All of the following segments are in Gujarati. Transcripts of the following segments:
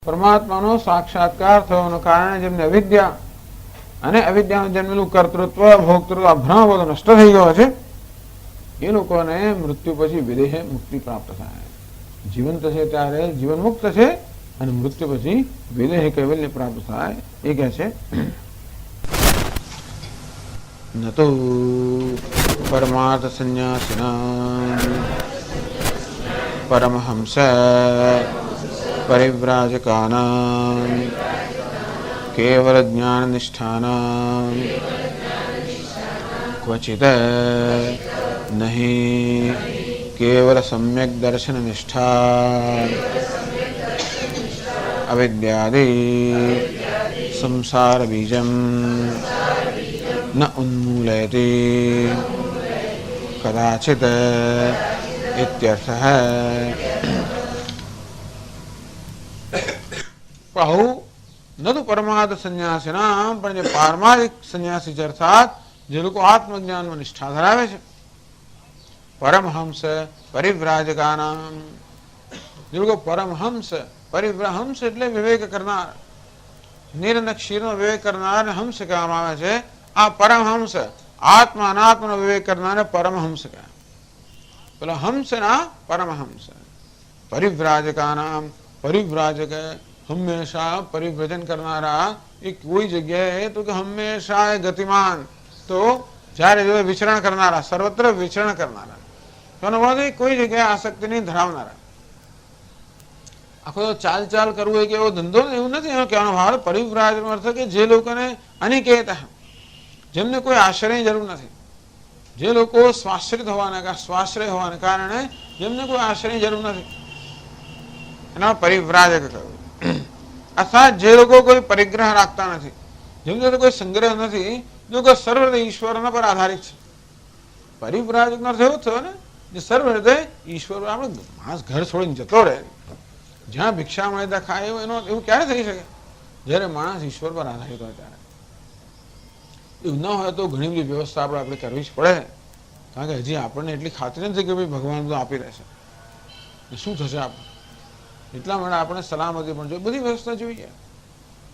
પરમાત્માનો સાક્ષાત્કાર થવાનો કારણે જેમને અવિદ્યા અને અવિદ્યાનું જન્મેલું કર્તૃત્વ ભોક્તૃત્વ ભ્રમ બધો નષ્ટ થઈ ગયો છે એ લોકોને મૃત્યુ પછી વિદેહે મુક્તિ પ્રાપ્ત થાય. જીવંત છે ત્યારે જીવન મુક્ત છે અને મૃત્યુ પછી વિદેહે કૈવલ્ય પ્રાપ્ત થાય. એ કહે છે નતો પરમાર્થ સંન્યાસિના પરમહંસ પરિવ્રાજકાનાં કેવલ જ્ઞાન નિષ્ઠાનાં ક્વચિત નહીં કેવલ સમ્યક દર્શન નિષ્ઠા અવિદ્યાદિ સંસાર બીજમ ન ઉન્મૂલયતિ કદાચિત ઇત્યર્થઃ. કહું ન તો પરમાર્થ સંન્યાસીના, પણ જે પારમાર્થિક સંન્યાસી છે અર્થાત જે લોકો આત્મજ્ઞાનમાં નિષ્ઠા ધરાવે છે, પરમહંસ પરિવ્રાજકાના, જે લોકો પરમહંસ પરિવ્રહંસ એટલે વિવેક કરનાર, નીર અને ક્ષીરનો વિવેક કરનાર હંસ કહેવામાં આવે છે. આ પરમહંસ આત્મા અનાત્માનો વિવેક કરનાર પરમહંસ કહે. પેલા હંસના પરમહંસ. પરિવ્રાજકાના, પરિવ્રાજક હંમેશા પરિવ્રજન કરનારા. એ કોઈ જગ્યાએ તો કે હંમેશા ગતિમાન, તો જ્યારે જો વિચરણ કરનારા, સર્વત્ર વિચરણ કરનારા. તેનો અર્થ કોઈ જગ્યાએ આસક્તિ નહીં ધરાવનારા. આખો ચાલ ચાલ કરવું હોય કે એવો ધંધો એવું નથી. એનો કહેવાનો ભાવ પરિવ્રાજનો અર્થ કે જે લોકોને અનિકેત, જેમને કોઈ આશ્રયની જરૂર નથી, જે લોકો સ્વાશ્રિત હોવાના સ્વાશ્રય હોવાને કારણે જેમને કોઈ આશ્રયની જરૂર નથી, એના પરિવ્રાજક કહ્યું. અર્થાત જે લોકો કોઈ પરિગ્રહ રાખતા નથી, જેમને કોઈ સંગ્રહ નથી, લોકો સર્વ રીતે ઈશ્વરના પર આધારિત છે. પરિવ્રાજકનો અર્થ એવો થયો ને જે સર્વ રીતે ઈશ્વર. આપણે માણસ ઘર છોડીને જતો રહે, જ્યાં ભિક્ષા મળે ત્યાં ખાય, એવું ક્યારે થઈ શકે? જ્યારે માણસ ઈશ્વર પર આધારિત હોય ત્યારે. એવું ન હોય તો ઘણી બધી વ્યવસ્થા આપણે કરવી જ પડે, કારણ કે હજી આપણને એટલી ખાતરી નથી કે ભાઈ ભગવાન તો આપી રહેશે, શું થશે આપણે. એટલા માટે આપણે સલામતી પણ જોઈએ, બધી વ્યવસ્થા જોઈએ.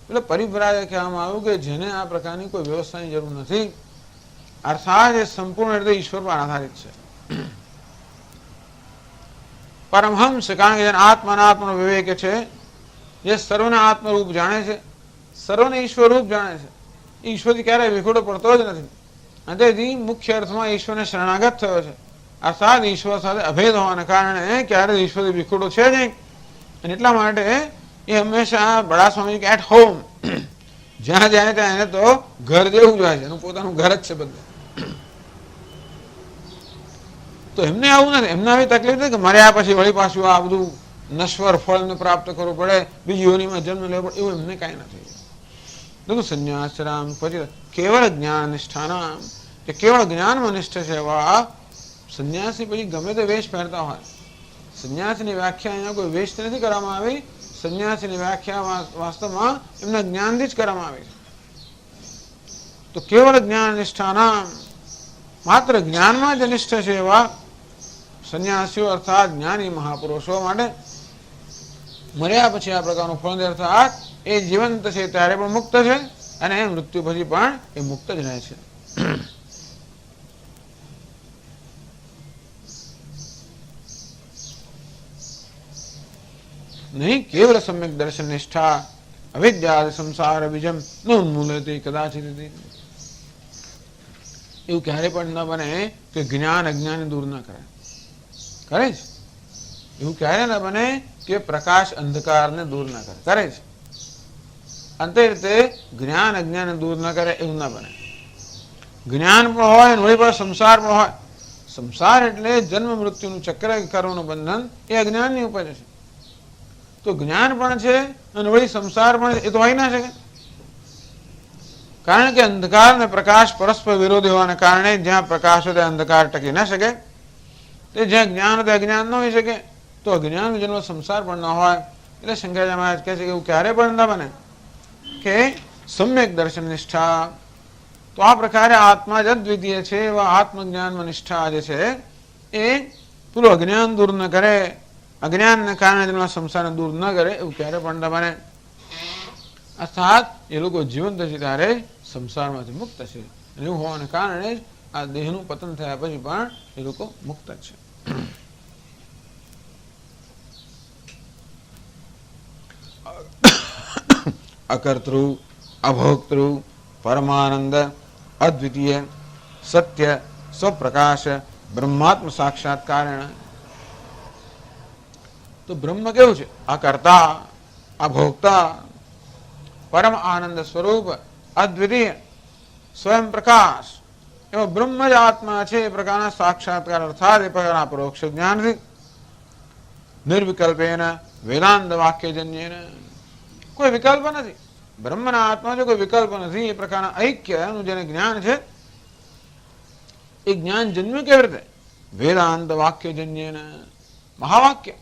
એટલે પરિવ્રાજક કહેવામાં આવ્યું કે જેને આ પ્રકારની કોઈ વ્યવસ્થાની જરૂર નથી, અર્થાત એ સંપૂર્ણ રીતે ઈશ્વર પર આધારિત છે. પરમહંસ કારણ કે જેને આત્માનો વિવેક છે, જે સર્વને આત્મરૂપ જાણે છે, સર્વને ઈશ્વર રૂપ જાણે છે, ઈશ્વરથી ક્યારેય વિખૂટો પડતો જ નથી. અને તેથી મુખ્ય અર્થમાં ઈશ્વરને શરણાગત થયો છે, અર્થાત ઈશ્વર સાથે અભેદ હોવાને કારણે ક્યારેય ઈશ્વરથી વિખૂટો છે નહીં. અને એટલા માટે એ હંમેશા બડા સ્વામી કે એટ હોમ, જ્યાં જાય ત્યાં એને તો ઘર જેવું જ હોય છે, એનું પોતાનું ઘર જ છે બધું. તો એમને આવું નથી, એમને આવી તકલીફ નથી કે મર્યા પછી વળી પાછું આ બધું નશ્વર ફળને પ્રાપ્ત કરવું પડે, બીજી યોનિમાં જન્મ લેવો પડે, એવું એમને કાંઈ નથી. બધું સંન્યાસરામ પછી કેવળ જ્ઞાન નિષ્ઠાનામ, કે કેવળ જ્ઞાનમાં નિષ્ઠ છે એવા સંન્યાસી પછી ગમે તે વેશ પહેરતા હોય. સંન્યાસીની વ્યાખ્યા અહીંયા કોઈ વેશથી નથી કરવામાં આવી. સંન્યાસીની વ્યાખ્યા વાસ્તવમાં એમના જ્ઞાનથી જ કરવામાં આવી છે. તો કેવળ જ્ઞાન નિષ્ઠાનામ, માત્ર જ્ઞાનમાં જ નિષ્ઠ છે એવા સંન્યાસીઓ અર્થાત જ્ઞાની મહાપુરુષો માટે મર્યા પછી આ પ્રકારનું ફળ અર્થાત એ જીવંત છે ત્યારે પણ મુક્ત છે, અને મૃત્યુ પછી પણ એ મુક્ત જ રહે છે. નહીં કેવલ સમ્યક દર્શન નિષ્ઠા અવિદ્યા સંસાર બીજમ ન ઉન્મૂલયતિ કદાચિત. એવું ક્યારે પણ ન બને કે જ્ઞાન અજ્ઞાન દૂર ન કરે. કરે જ એવું ક્યારે ન બને કે પ્રકાશ અંધકારને દૂર ન કરે. કરે જ અંતે રીતે જ્ઞાન અજ્ઞાન દૂર ન કરે એવું ન બને. જ્ઞાન પણ હોય અને વળી પણ સંસાર પણ હોય. સંસાર એટલે જન્મ મૃત્યુનું ચક્ર, કર્મનું બંધન, એ અજ્ઞાનની ઉપજ છે. તો જ્ઞાન પણ છે અને વળી સંસાર પણ છે, એ તો હોય ના શકે. કારણ કે અંધકાર અને પ્રકાશ પરસ્પર વિરોધી હોવાને કારણે જ્યાં પ્રકાશ હોય ત્યાં અંધકાર ટકી ન શકે, તે જ્યાં જ્ઞાન હોય ત્યાં અજ્ઞાન ન હોઈ શકે. તો અજ્ઞાન જન્મ સંસાર પણ ન હોય. એટલે શંકરાચાર્ય મહારાજ કહે છે કે એવું ક્યારે પણ ન બને કે સમ્યક દર્શન નિષ્ઠા. તો આ પ્રકારે આત્મા જ અદ્વિતીય છે એવા આત્મજ્ઞાનમાં નિષ્ઠા જે છે એ પૂરું અજ્ઞાન દૂર ન કરે, અજ્ઞાનને કારણે તેમના સંસારને દૂર ન કરે એવું ક્યારે પણ તમારે અર્થાત એ લોકો જીવંત છે ત્યારે સંસારમાંથી મુક્ત છે. એવું હોવાને કારણે જ આ દેહનું પતન થયા પછી પણ એ લોકો મુક્ત છે. અકર્તૃ અભોક્તૃ પરમાનંદ અદ્વિતીય સત્ય સ્વપ્રકાશ બ્રહ્માત્મ સાક્ષાત્કારેણ. તો બ્રહ્મ કેવું છે? અકર્તા અભોક્તા પરમ આનંદ સ્વરૂપ અદ્વિતીય સ્વયં પ્રકાશ એવો બ્રહ્મ જ આત્મા છે. એ પ્રકારના સાક્ષાત્કાર અર્થાત એ પ્રકારના પરોક્ષ જ્ઞાનથી નિર્વિકલ્પેન વેદાંત વાક્યજન્યેન, કોઈ વિકલ્પ નથી. બ્રહ્મના આત્મા જો કોઈ વિકલ્પ નથી. એ પ્રકારના ઐક્યનું જેને જ્ઞાન છે એ જ્ઞાન જન્મ્યું કેવી રીતે? વેદાંત વાક્યજન્યેન, મહાવાક્ય.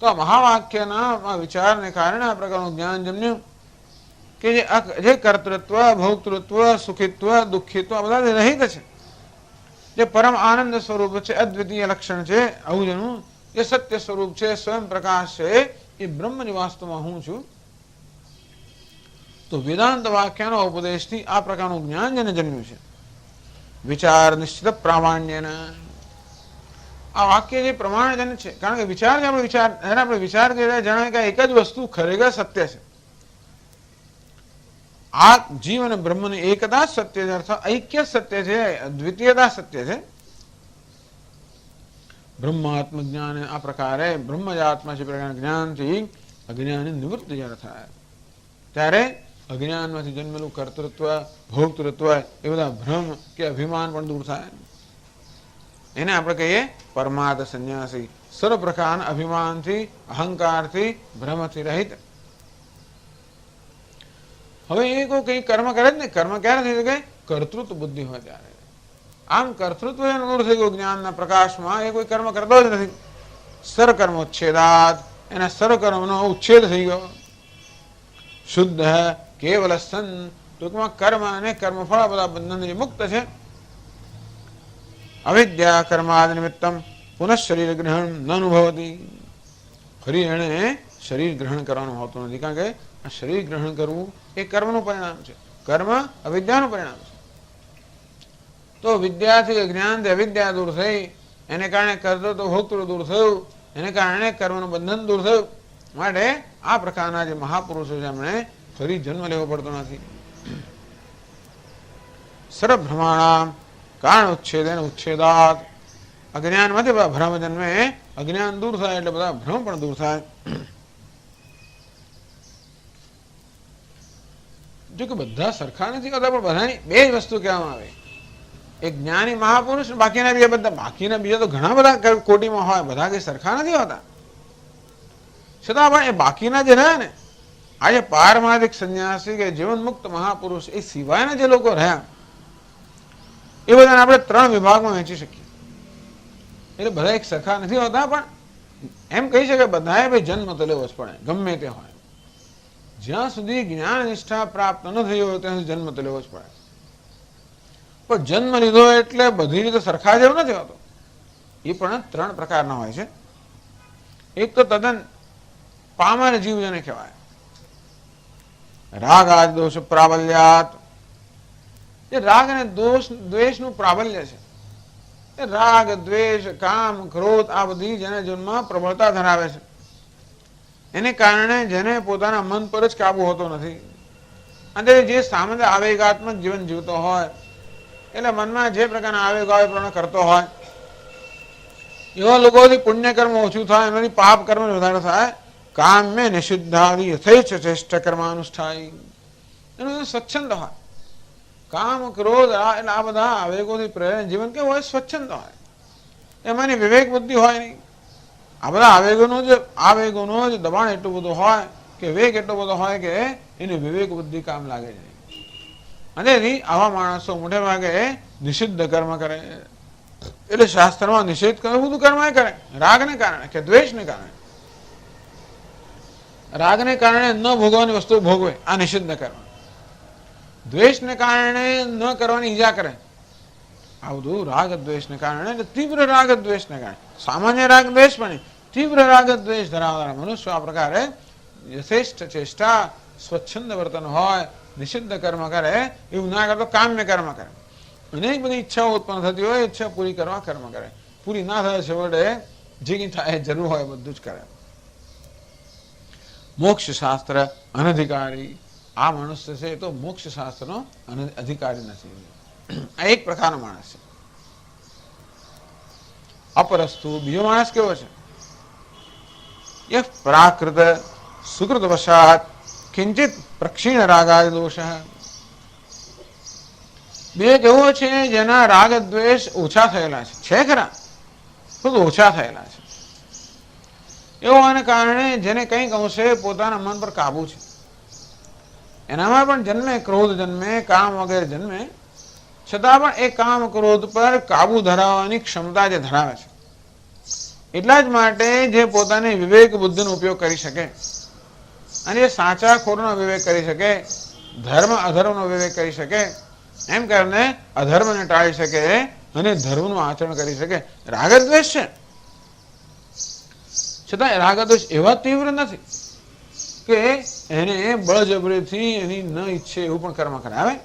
તો આ મહાવાક્યના વિચારને કારણે આ પ્રકારનું જ્ઞાન જન્મ્યું કે જે કર્તૃત્વ ભોક્તૃત્વ સુખિત્વ દુઃખિત્વ આ બધા રહિત છે. જે પરમ આનંદ સ્વરૂપ છે, અદ્વિતીય લક્ષણ છે, આવું જેનું જે સત્ય સ્વરૂપ છે, સ્વયં પ્રકાશ છે, એ બ્રહ્મની વાસ્તવમાં હું છું. તો વેદાંત વાક્યનો ઉપદેશથી આ પ્રકારનું જ્ઞાન જેને જન્મ્યું છે, વિચાર નિશ્ચિત પ્રામાણ્યના, આ વાક્ય જે પ્રમાણજન છે. કારણ કે વિચાર જે આપણે વિચાર કરીએ જણાય કે એક જ વસ્તુ ખરેખર સત્ય છે. આ જીવ અને બ્રહ્મની એકતા સત્ય છે, અર્થાત ઐક્ય સત્ય છે, દ્વિતીયતા સત્ય છે. બ્રહ્માત્મ જ્ઞાન આ પ્રકારે બ્રહ્મ જ આત્મા છે પ્રકારના જ્ઞાનથી અજ્ઞાનની નિવૃત્તિ જ્યારે થાય ત્યારે અજ્ઞાનમાંથી જન્મેલું કર્તૃત્વ ભોક્તૃત્વ એ બધા ભ્રમ કે અભિમાન પણ દૂર થાય. એને આપણે કહીએ પરમાર્થ સંન્યાસી, સર્વ પ્રકારના અભિમાનથી અહંકારથી ભ્રમથી રહિત. હવે એ કોઈ કઈ કર્મ કરે જ ને, કર્મ ક્યારે થઈ શકે? કર્તૃત્વ બુદ્ધિ હોય ત્યારે. આમ કર્તૃત્વ દૂર થઈ ગયું જ્ઞાનના પ્રકાશમાં, એ કોઈ કર્મ કરતો જ નથી. સર્વકર્મોચ્છેદાત, એના સર્વકર્મનો ઉચ્છેદ થઈ ગયો. શુદ્ધ કેવલ સન, ટૂંકમાં કર્મ અને કર્મફળ બધા બંધનથી મુક્ત છે. અવિદ્યા કર્માદિ નિમિત્તમ પુનઃ શરીર ગ્રહણ ન અનુભવતી. ફરી એને શરીર ગ્રહણ કરવાનું હોતું નથી. કારણ કે આ શરીર ગ્રહણ કરવું એ કર્મનું પરિણામ છે. કર્મ અવિદ્યાનું પરિણામ છે. તો વિદ્યાથી જ્ઞાનથી અવિદ્યા દૂર થઈ, એને કારણે કર્તૃત્વ ભોક્તૃત્વ દૂર થયું, એને કારણે કર્મનું બંધન દૂર થયું. માટે આ પ્રકારના જે મહાપુરુષો છે એમણે ફરી જન્મ લેવો પડતો નથી. સર્વભ્રમાણામ કારણ ઉચ્છેદેન ઉચ્છેદાત, અજ્ઞાનમાંથી બધા ભ્રમ જન્મે, અજ્ઞાન દૂર થાય એટલે બધા ભ્રમ પણ દૂર થાય. જો કે બધા સરખા નથી હોતા, પણ બધાની બે જ વસ્તુ કહેવામાં આવે. એક જ્ઞાની મહાપુરુષ, બાકીના બીજા બધા, બાકીના બીજા તો ઘણા બધા કોટીમાં હોય, બધા કઈ સરખા નથી હોતા. છતાં પણ એ બાકીના જે રહ્યા ને, આજે પારમાર્થિક સંન્યાસી કે જીવન મુક્ત મહાપુરુષ એ સિવાયના જે લોકો રહ્યા એ બધાને આપણે ત્રણ વિભાગમાં વહેંચી શકીએ. એટલે બધા એક સરખા નથી હોતા, પણ એમ કહી શકાય બધાએ ભાઈ જન્મ તો લેવો જ પડે, ગમે તે હોય. જ્યાં સુધી જ્ઞાન નિષ્ઠા પ્રાપ્ત ન થઈ હોય ત્યાં સુધી જન્મ તો લેવો જ પડે. પણ જન્મ લીધો એટલે બધી રીતે સરખા જેવું નથી હોતો. એ પણ ત્રણ પ્રકારના હોય છે. એક તો તદ્દન પામર જીવ જેને કહેવાય, રાગ આદિ દોષ પ્રાબલ્યાત. એ રાગ અને દોષ દ્વેષનું પ્રાબલ્ય છે. એ રાગ દ્વેષ કામ ક્રોધ આ બધી જેના જીવનમાં પ્રબળતા ધરાવે છે. એને કારણે જેને પોતાના મન પર જ કાબુ હોતો નથી. અને જે સામાન્ય આવેગાત્મક જીવન જીવતો હોય, એટલે મનમાં જે પ્રકારના આવેગ આવે પ્રમાણે કરતો હોય, એવા લોકોથી પુણ્ય કર્મ ઓછું થાય, એનાથી પાપ કર્મ વધારે થાય. કામ મેં નિષિદ્ધાદિ યથેચ્છ શ્રેષ્ઠ કર્માનુષ્ઠાયી, એનું સ્વચ્છંદ હોય. કામ ક્રોધ એટલે આ બધા આવેગોથી પ્રેરણ જીવન કેવું હોય? સ્વચ્છંદ હોય. એમાંની વિવેક બુદ્ધિ હોય નહીં. આ બધા આવેગોનો જ દબાણ એટલું બધું હોય કે વેગ એટલો બધો હોય કે એની વિવેક બુદ્ધિ કામ લાગે છે. અને આવા માણસો મોટે ભાગે નિષિદ્ધ કર્મ કરે. એટલે શાસ્ત્રમાં નિષેધ કરે બધું કર્મ એ કરે રાગને કારણે કે દ્વેષને કારણે. રાગને કારણે ન ભોગવાની વસ્તુ ભોગવે, આ નિષિદ્ધ કર્મ. દ્વેષને કારણે ન કરવાની ઈજા કરે, આ બધું રાગ દ્વેષને કારણે, તીવ્ર રાગ દ્વેષને કારણે. સામાન્ય રાગ દ્વેષ પણ તીવ્ર રાગ દ્વેષ ધરાવનારા મનુષ્ય આ પ્રકારે યથેષ્ટ ચેષ્ટા સ્વચ્છંદ વર્તન હોય, નિષિદ્ધ કર્મ કરે, એવું ના કરતો કામ્ય કર્મ કરે. અનેક બધી ઈચ્છાઓ ઉત્પન્ન થતી હોય, ઈચ્છા પૂરી કરવા કર્મ કરે. પૂરી ના થાય છેવટે જે કંઈ થાય જરૂર હોય બધું જ કરે. મોક્ષ શાસ્ત્ર અનધિકારી, આ મનુષ્ય છે એ તો મોક્ષ શાસ્ત્રનો અધિકારી નથી. આ એક પ્રકારનો માણસ છે. અપરસ્તુ બીજો માણસ કેવો છે? યહ પ્રાકૃત સુકૃત વશાત કિંચિત પ્રક્ષીણ રાગાય દોષ. બે કેવો છે જેના રાગ દ્વેષ ઓછા થયેલા છે ખરા, ખુદ ઓછા થયેલા છે. એવો આને કારણે જેને કંઈક અંશે પોતાના મન પર કાબુ છે. એનામાં પણ જન્મે ક્રોધ, જન્મે કામ વગેરે જન્મે, છતાં પણ એ કામ ક્રોધ પર કાબુ ધરાવવાની ક્ષમતા જે ધરાવે છે. એટલા જ માટે જે પોતાની વિવેક બુદ્ધિનો ઉપયોગ કરી શકે અને એ સાચા ખોટનો વિવેક કરી શકે, ધર્મ અધર્મનો વિવેક કરી શકે, એમ કરીને અધર્મને ટાળી શકે અને ધર્મનું આચરણ કરી શકે. રાગદ્વેષ છે છતાં રાગદ્વેષ એવા તીવ્ર નથી કે એને બળજબરીથી એની ન ઈચ્છે એવું પણ કર્મ કરાવે.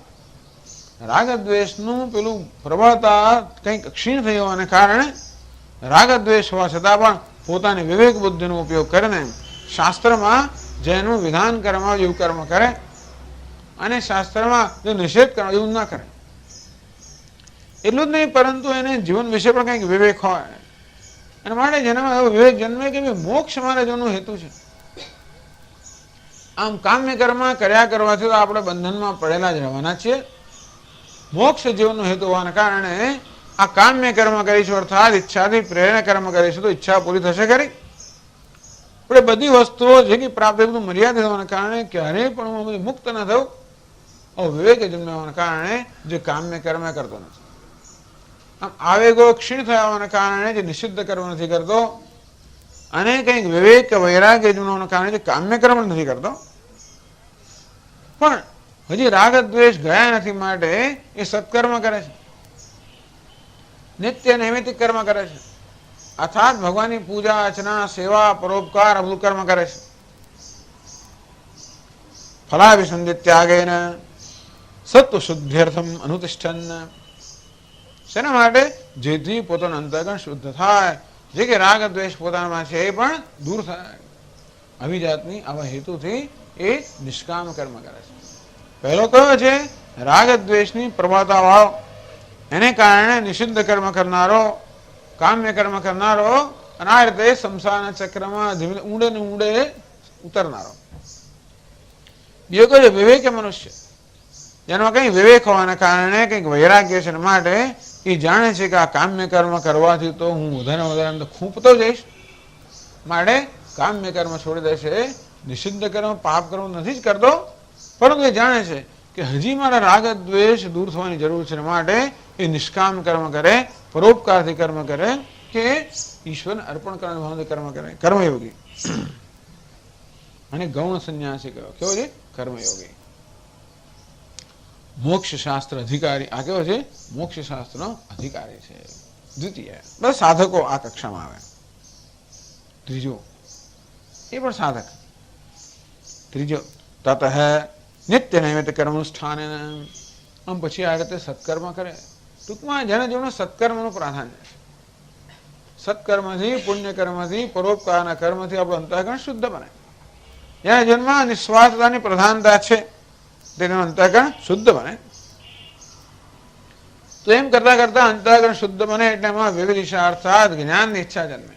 રાગદ્વેષનું પેલું પ્રબળતા કંઈક ક્ષીણ થઈ હોવાને કારણે રાગદ્વેષ હોવા છતાં પણ પોતાની વિવેક બુદ્ધિનો ઉપયોગ કરીને શાસ્ત્રમાં જેનું વિધાન કરવામાં એવું કર્મ કરે અને શાસ્ત્રમાં જો નિષેધ કરવા એવું ના કરે. એટલું જ નહીં, પરંતુ એને જીવન વિશે પણ કંઈક વિવેક હોય અને માટે જેનામાં એવો વિવેક જન્મે કે મોક્ષ મારા જેનો હેતુ છે. આમ કામ્ય કર્મ કર્યા કરવાથી તો આપણે બંધનમાં પડેલા જ રહેવાના છીએ. મોક્ષ જીવનનો હેતુ હોવાના કારણે આ કામ્ય કર્મ કરીશું, અર્થાત ઈચ્છાથી પ્રેરણા કર્મ કરીશું તો ઈચ્છા પૂરી થશે ખરી. આપણે બધી વસ્તુઓ જે કંઈ પ્રાપ્ત બધું મર્યાદિત હોવાના કારણે ક્યારેય પણ મુક્ત ન થવું, વિવેક જન્મ્યા હોવાના કારણે જે કામ્ય કર્મ કરતો નથી. આમ આવેગો ક્ષીણ થયા હોવાના કારણે જે નિષિદ્ધ કર્મ નથી કરતો અને કંઈક વિવેક વૈરાગ્ય જન્મવાના કારણે જે કામ્ય કર્મ નથી કરતો, પણ હજી રાગ દ્વેષ ગયા નથી માટે એ સત્કર્મ કરે છે, નિત્ય નૈમિતિક કર્મ કરે છે, અર્થાત ભગવાનની પૂજા અર્ચના સેવા પરોપકાર આ બધું કર્મ કરે છે. ફલાભિસંધિ ત્યાગેન સત્વ શુદ્ધ્યર્થમ અનુતિષ્ઠન. શેના માટે? જેથી પોતાનું અંતઃકરણ શુદ્ધ થાય, જે કે રાગ દ્વેષ પોતાનામાં છે એ પણ દૂર થાય. આવી જાતની આવા હેતુથી એ નિષ્કામ કર્મ કરે છે. પહેલો કયો છે? રાગ દ્વેષની પ્રબળતા વાળો, એને કારણે નિષિદ્ધ કર્મ કરનારો, કામ્ય કર્મ કરનારો અને આ રીતે સંસારના ચક્રમાં ધીમે ઊંડે ને ઊંડે ઉતરનારો. બીજો કયો છે? વિવેકી મનુષ્ય, જેમાં કંઈ વિવેક હોવાના કારણે કંઈક વૈરાગ્ય છે માટે એ જાણે છે કે આ કામ્ય કર્મ કરવાથી તો હું વધારે વધારે ખૂંપતો જઈશ, માટે કામ્ય કર્મ છોડી દેશે. નિષિદ્ધ કર્મ પાપ કર્મ નથી જ કરતો, પરંતુ એ જાણે છે કે હજી મારા રાગ દ્વેષ દૂર થવાની જરૂર છે, માટે એ નિષ્કામ કર્મ કરે, પરોપકારથી કર્મ કરે કે ઈશ્વરને અર્પણ કરવાની ભાવનાથી કર્મ કરે. કર્મયોગી. અને ગૌણ સંન્યાસી કયો? કેવો છે? કર્મયોગી. મોક્ષ શાસ્ત્ર અધિકારી. આ કેવો છે? મોક્ષ શાસ્ત્રનો અધિકારી છે. દ્વિતીય બસ સાધકો આ કક્ષામાં આવે. ત્રીજો એ પણ સાધક. ત્રીજો તત નિત્ય નૈમિત કર્મનુષ્ઠાન. આમ પછી આ રીતે સત્કર્મ કરે. ટૂંકમાં જેને જેનું સત્કર્મનું પ્રાધાન્ય છે. સત્કર્મથી પુણ્યકર્મથી પરોપકારના કર્મથી આપણું અંતઃકરણ શુદ્ધ બને. જેના જન્મમાં નિસ્વાર્થતાની પ્રધાનતા છે તેનું અંતઃકરણ શુદ્ધ બને. તો એમ કરતા કરતા અંતઃકરણ શુદ્ધ બને એટલે એમાં વિવિધ ઈચ્છા અર્થાત જ્ઞાનની ઈચ્છા જન્મે.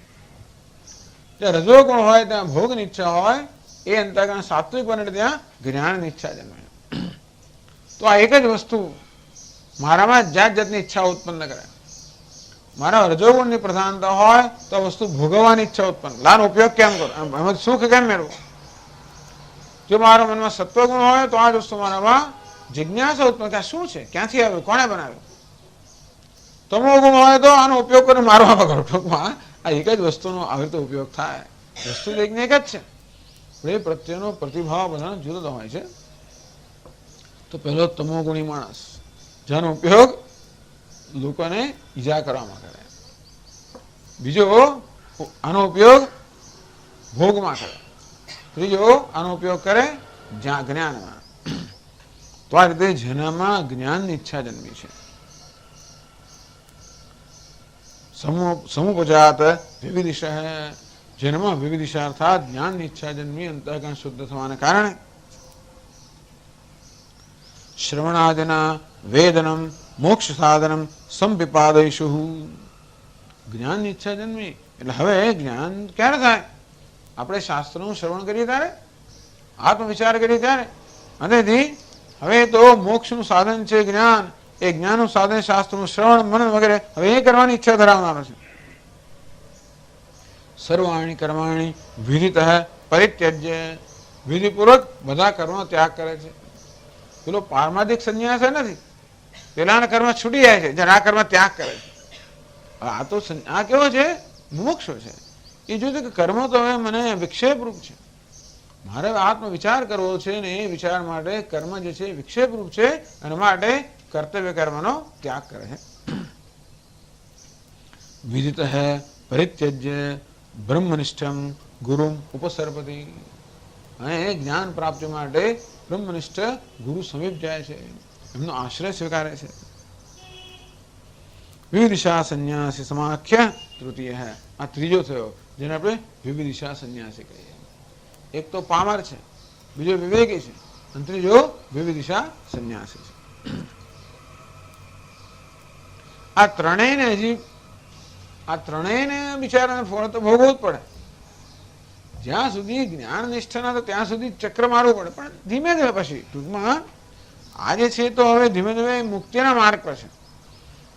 જ્યાં રજોગુણ હોય ત્યાં ભોગની ઈચ્છા હોય, એ અંતઃકરણ સાત્વિક બને એટલે ત્યાં જ્ઞાનની ઈચ્છા જન્મે. તો આ એક જ વસ્તુ મારામાં જાત જાતની ઈચ્છા ઉત્પન્ન કરે. મારા રજોગુણની પ્રધાનતા હોય તો આ વસ્તુ ભોગવવાની ઈચ્છા ઉત્પન્ન, લાનો ઉપયોગ કેમ કરો, એમાં સુખ કેમ મેળવો. જો મારા મનમાં સત્વગુણ હોય તો આ જ વસ્તુ મારામાં જિજ્ઞાસા ઉત્પન્ન કે શું છે, ક્યાંથી આવ્યું, કોણે બનાવ્યું. તમો ગુણ હોય તો આનો ઉપયોગ કરીને મારવા કરો. ટૂંકમાં આ એક જ વસ્તુનો આવી રીતે ઉપયોગ થાય. વસ્તુ એક ને એક જ છે, એ પ્રત્યેનો પ્રતિભાવ બધાનો જુદો હોય છે. તો પહેલો તમોગુણી માણસ, જેનો ઉપયોગ લોકોને ઈજા કરવામાં કરે. બીજો આનો ઉપયોગ ભોગમાં કરે. ત્રીજો આનો ઉપયોગ કરે જ્ઞાનમાં. તો આ રીતે જેનામાં જ્ઞાનની ઈચ્છા જન્મી છે. સમુપજાત વિવિધિશ, જેનામાં વિવિધિશા અર્થાત જ્ઞાનની ઈચ્છા જન્મી અંતઃકરણ શુદ્ધ થવાને કારણે શ્રવણાદિના વેદનમ મોક્ષ સાધનમ સંપિપાદયશુ. જ્ઞાનની ઈચ્છા જન્મી એટલે હવે જ્ઞાન ક્યારે થાય? આપણે શાસ્ત્રનું શ્રવણ કરીએ ત્યારે, આત્મવિચાર કરીએ ત્યારે. અને હવે તો મોક્ષનું સાધન છે જ્ઞાન. એ જ્ઞાનનું સાધન શાસ્ત્રનું શ્રવણ મનન વગેરે હવે એ કરવાની ઈચ્છા ધરાવનારો છે. સર્વાણી કર્માણી વિધિતઃ પરિત્યજ્ય, વિધિપૂર્વક બધા કર્મ ત્યાગ કરે છે. પેલો પારમાર્થિક સંન્યાસ નથી, પેલાના કર્મ છૂટી જાય છે જ્યારે આ કર્મ ત્યાગ કરે છે. આ તો આ કેવો છે? મુમુક્ષુ છે. એ જોયું કે કર્મ તો હવે મને વિક્ષેપરૂપ છે, મારે આત્મવિચાર કરવો છે ને એ વિચાર માટે કર્મ જે છે વિક્ષેપરૂપ છે, અને માટે કર્તવ્ય કર્મનો ત્યાગ કરે છે. વિદિત પરિત્યજ્ય બ્રહ્મનિષ્ઠમ ગુરુ ઉપસર્પતિ. અને જ્ઞાન પ્રાપ્તિ માટે બ્રહ્મનિષ્ઠ ગુરુ સમીપ જાય છે, એમનો આશ્રય સ્વીકારે છે. વિવિધિશા સંન્યાસી સમાખ્ય તૃતીય. આ ત્રીજો થયો જેને આપણે વિવિધિશા સંન્યાસી કહીએ. એક તો પામર છે, બીજો વિવેકી છે, અને ત્રીજો વિવિધિશા સંન્યાસી છે. આ ત્રણેયને બિચારાને ફળ તો ભોગવવું જ પડે. જ્યાં સુધી જ્ઞાન નિષ્ઠા ના, ત્યાં સુધી ચક્ર મારવું પડે. પણ ધીમે ધીમે પછી ટૂંકમાં આ જે છે તો હવે ધીમે ધીમે મુક્તિના માર્ગ પર છે,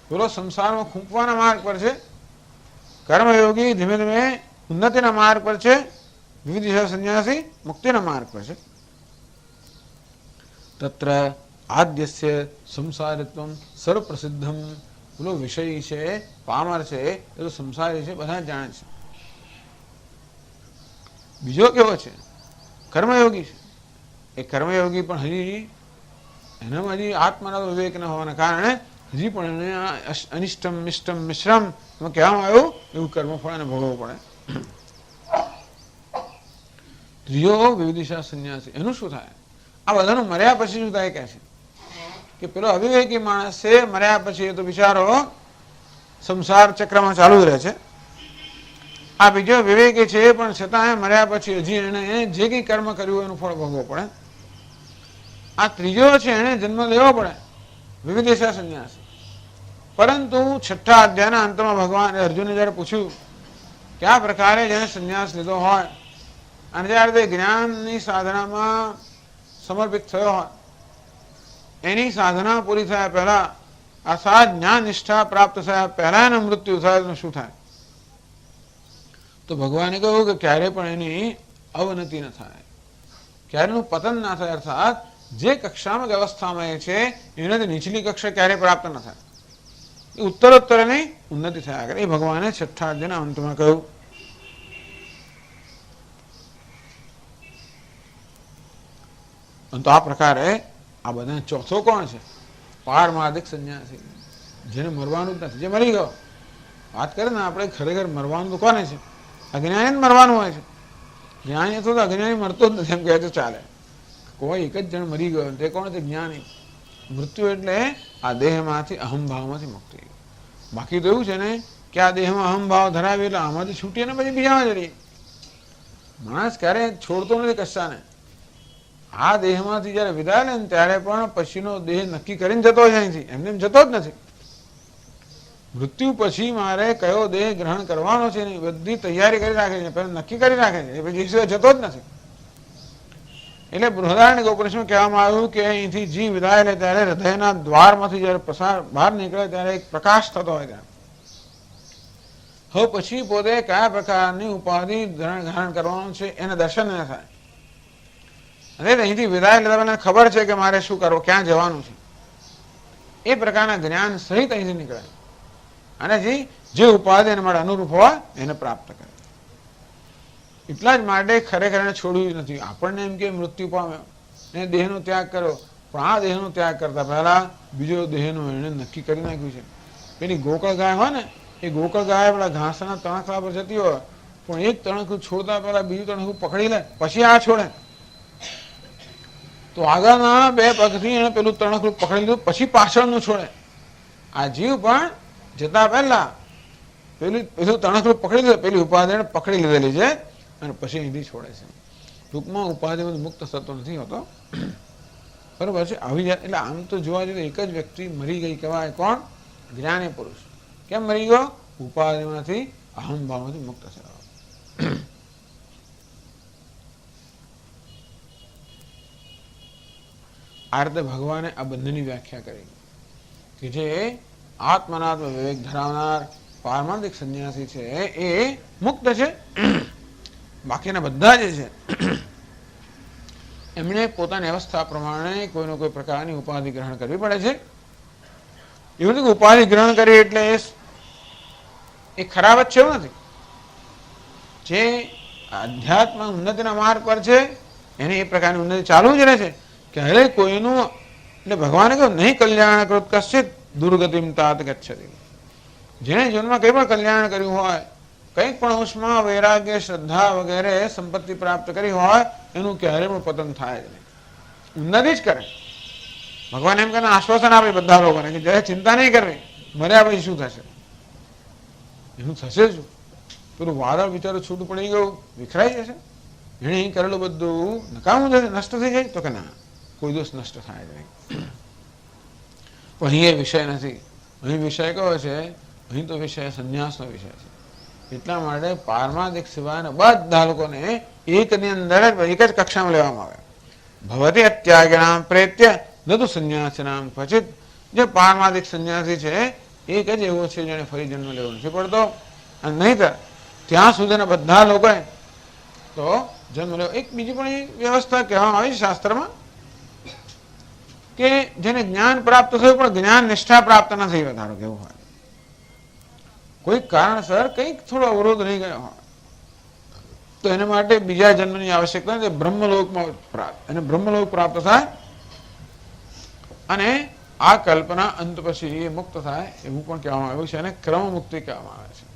પેલો સંસારમાં ખૂંપવાના માર્ગ પર છે. કર્મયોગી ધીમે ધીમે ઉન્નતિના માર્ગ પર છે, વિવિધિશા સંન્યાસી મુક્તિના માર્ગ પર છે. તત્ર આદ્યસ્ય સંસારિત્વમ સર્વપ્રસિદ્ધમ. પેલો વિષય છે, પામર છે, એ તો સંસારી છે, બધા જાણે છે. બીજો કેવો છે? કર્મયોગી છે. એ કર્મયોગી પણ હજી એનામાં હજી આત્માના વિવેક ન હોવાના કારણે હજી પણ એને અનિષ્ટમ મિષ્ટમ મિશ્રમ એમાં કહેવામાં આવ્યું એવું કર્મફળ એને ભોગવવું પડે. ત્રીજો વિવિધિશા સંન્યાસી. એનું શું થાય? આ બધાનું મર્યા પછી શું થાય કહે છે કે પેલો અવિવેકી માણસ છે, મર્યા પછી એ તો બિચારો સંસાર ચક્રમાં ચાલુ જ રહે છે. આ બીજો વિવેકી છે, પણ છતાં મર્યા પછી હજી એને જે કંઈ કર્મ કર્યું એનું ફળ ભોગવવું પડે. આ ત્રીજો છે, એને જન્મ લેવો પડે, વિવિધિશા સંન્યાસી. પરંતુ છઠ્ઠા અધ્યાયના અંતમાં ભગવાન અર્જુને જયારે પૂછ્યું કયા પ્રકારે જેને સંન્યાસ લીધો હોય અને જ્યારે તે જ્ઞાનની સાધનામાં સમર્પિત થયો હોય, એની સાધના પૂરી થયા પહેલા, આ સાત જ્ઞાન નિષ્ઠા પ્રાપ્ત થયા પહેલા એનું મૃત્યુ થાય તો શું થાય? તો ભગવાને કહ્યું કે ક્યારે પણ એની અવનતિ ન થાય, ક્યારે એનું પતન ના થાય. અર્થાત જે કક્ષામાં અવસ્થામાં એ છે એનાથી નીચલી કક્ષા ક્યારે પ્રાપ્ત ન થાય, એ ઉત્તરોત્તર એની ઉન્નતિ થયા કરે. એ ભગવાને છઠ્ઠા અધ્યાયના અંતમાં કહ્યું. તો આ પ્રકારે આ બધા ચોથો કોણ છે? પારમાર્થિક સંન્યાસી, જેને મરવાનું જ નથી, જે મરી ગયો. વાત કરે ને આપણે ખરેખર મરવાનું તો કોને છે? અજ્ઞાની મરવાનું હોય છે. જ્ઞાની તો અજ્ઞાની મરતો જ નથી એમ કહે તો ચાલે. કોઈ એક જ જણ મરી ગયો, તે કોણ? તે જ્ઞાની. મૃત્યુ એટલે આ દેહમાંથી અહમભાવમાંથી મુક્તિ. બાકી તો એવું છે ને કે આ દેહમાં અહમભાવ ધરાવી એટલે આમાંથી છૂટીએ ને પછી બીજામાં જઈએ. માણસ ક્યારે છોડતો નથી કશાને. આ દેહમાંથી જયારે વિદાય લે ને ત્યારે પણ પછીનો દેહ નક્કી કરીને જતો જ અહીંથી, એમને એમ જતો જ નથી. મૃત્યુ પછી મારે કયો દેહ ગ્રહણ કરવાનો છે ને બધી તૈયારી કરી રાખે છે, પહેલા નક્કી કરી રાખે છે, એ પછી જતો જ નથી. એટલે બૃહદારણ્યક ઉપનિષદમાં કહેવામાં આવ્યું કે અહીંથી જીવ વિદાય લે ત્યારે હૃદયના દ્વારમાંથી જયારે બહાર નીકળે ત્યારે એક પ્રકાશ થતો હોય ત્યાં. હવે પછી પોતે કયા પ્રકારની ઉપાધિ ધારણ કરવાનું છે એને દર્શન ન થાય. અને અહીંથી વિદાય લેતા મને ખબર છે કે મારે શું કરવું, ક્યાં જવાનું છે, એ પ્રકારના જ્ઞાન સહિત અહીંથી નીકળે અને જે ઉપાધિ એને માટે અનુરૂપ હોય એને પ્રાપ્ત કરે. એટલા જ માટે ખરેખર એને છોડવું નથી. આપણને એમ કે મૃત્યુ પામ્યો ને દેહનો ત્યાગ કર્યો, પણ આ દેહનો ત્યાગ કરતા પહેલા બીજો દેહનો એને નક્કી કરી નાખ્યું છે. પેલી ગોકળ ગાય હોય ને, એ ગોકળ ગાય પેલા ઘાસના તણખલા પર જતી હોય પણ એક તણખું છોડતા પહેલા બીજું તણખું પકડી લે પછી આ છોડે, તો આગળના બે પગથી એને પેલું તણખું પકડી લીધું પછી પાછળનું છોડે. આ જીવ પણ જતા પહેલા પેલું તણખું પકડી લીધું, પેલી ઉપાધિ પકડી લીધેલી છે અને પછી અહીંથી છોડે છે. ટૂંકમાં ઉપાધિ મુક્ત થતો નથી હોતો, બરોબર છે. આવી જાય એટલે આમ તો જોવા જઈએ એક જ વ્યક્તિ મરી ગઈ કહેવાય, કોણ? જ્ઞાની પુરુષ. કેમ મરી ગયો? ઉપાધિમાંથી અહમભાવમાંથી મુક્ત થયો. આ રીતે ભગવાને આ બંનેની વ્યાખ્યા કરી કે જે આત્મનાત્મ વિવેક ધરાવનાર પારમાર્થિક સંન્યાસી છે એ મુક્ત છે. બાકીના બધા જે છે એમણે પોતાની અવસ્થા પ્રમાણે કોઈને કોઈ પ્રકારની ઉપાધિ ગ્રહણ કરવી પડે છે. એવું નથી કે ઉપાધિ ગ્રહણ કરી એટલે એ ખરાબ જ છે, એવું નથી. જે આધ્યાત્મ ઉન્નતિના માર્ગ પર છે એને એ પ્રકારની ઉન્નતિ ચાલુ જ રહે છે. ક્યારે કોઈનું એટલે ભગવાને કહ્યું નહીં કલ્યાણ કૃત કશ્ચિત દુર્ગતિમ તાત ગચ્છતિ. જેણે જીવનમાં કંઈ પણ કલ્યાણ કર્યું હોય, કંઈક પણ અંશમાં વૈરાગ્ય શ્રદ્ધા વગેરે સંપત્તિ પ્રાપ્ત કરી હોય એનું ક્યારે પણ પતન થાય જ નહીં, ઉન્નતિ જ કરે. ભગવાન એમ કરીને આશ્વાસન આપે બધા લોકોને કે જયારે ચિંતા નહીં કરવી, મર્યા પછી શું થશે, એનું થશે શું? પેલું વાદળ બિચારું છૂટું પડી ગયું, વિખરાઈ જશે. એણે અહીં કરેલું બધું નકામું જશે, નષ્ટ થઈ જાય? તો કે ના, કોઈ દિવસ નષ્ટ થાય જ નહીં. પણ અહીં એ વિષય નથી. અહીં વિષય કયો છે? અહીં તો વિષય સંન્યાસનો વિષય છે. એટલા માટે પારમાર્થિક સિવાયના બધા લોકોને એકની અંદર એક જ કક્ષામાં લેવામાં આવે. ભવતી અત્યાગિણામ પ્રેત્ય નતુ સંન્યાસિનામ ક્વચિત. જે પારમાર્થિક સંન્યાસી છે એક જ એવો છે જેને ફરી જન્મ લેવો નથી પડતો, અને નહીંતર ત્યાં સુધીના બધા લોકોએ તો જન્મ લેવો. એક બીજી પણ વ્યવસ્થા કહેવામાં આવી છે શાસ્ત્રમાં કે જેને જ્ઞાન પ્રાપ્ત થયું પણ જ્ઞાન નિષ્ઠા પ્રાપ્ત ન થઈ, વધારો કેવું હોય, કોઈ કારણસર કંઈક થોડો અવરોધ રહી ગયો હોય તો એના માટે બીજા જન્મની આવશ્યકતા નથી. બ્રહ્મલોકમાં પ્રાપ્ત, એને બ્રહ્મલોક પ્રાપ્ત થાય અને આ કલ્પના અંત પછી એ મુક્ત થાય એવું પણ કહેવામાં આવ્યું છે. અને ક્રમ મુક્તિ કહેવામાં આવે છે.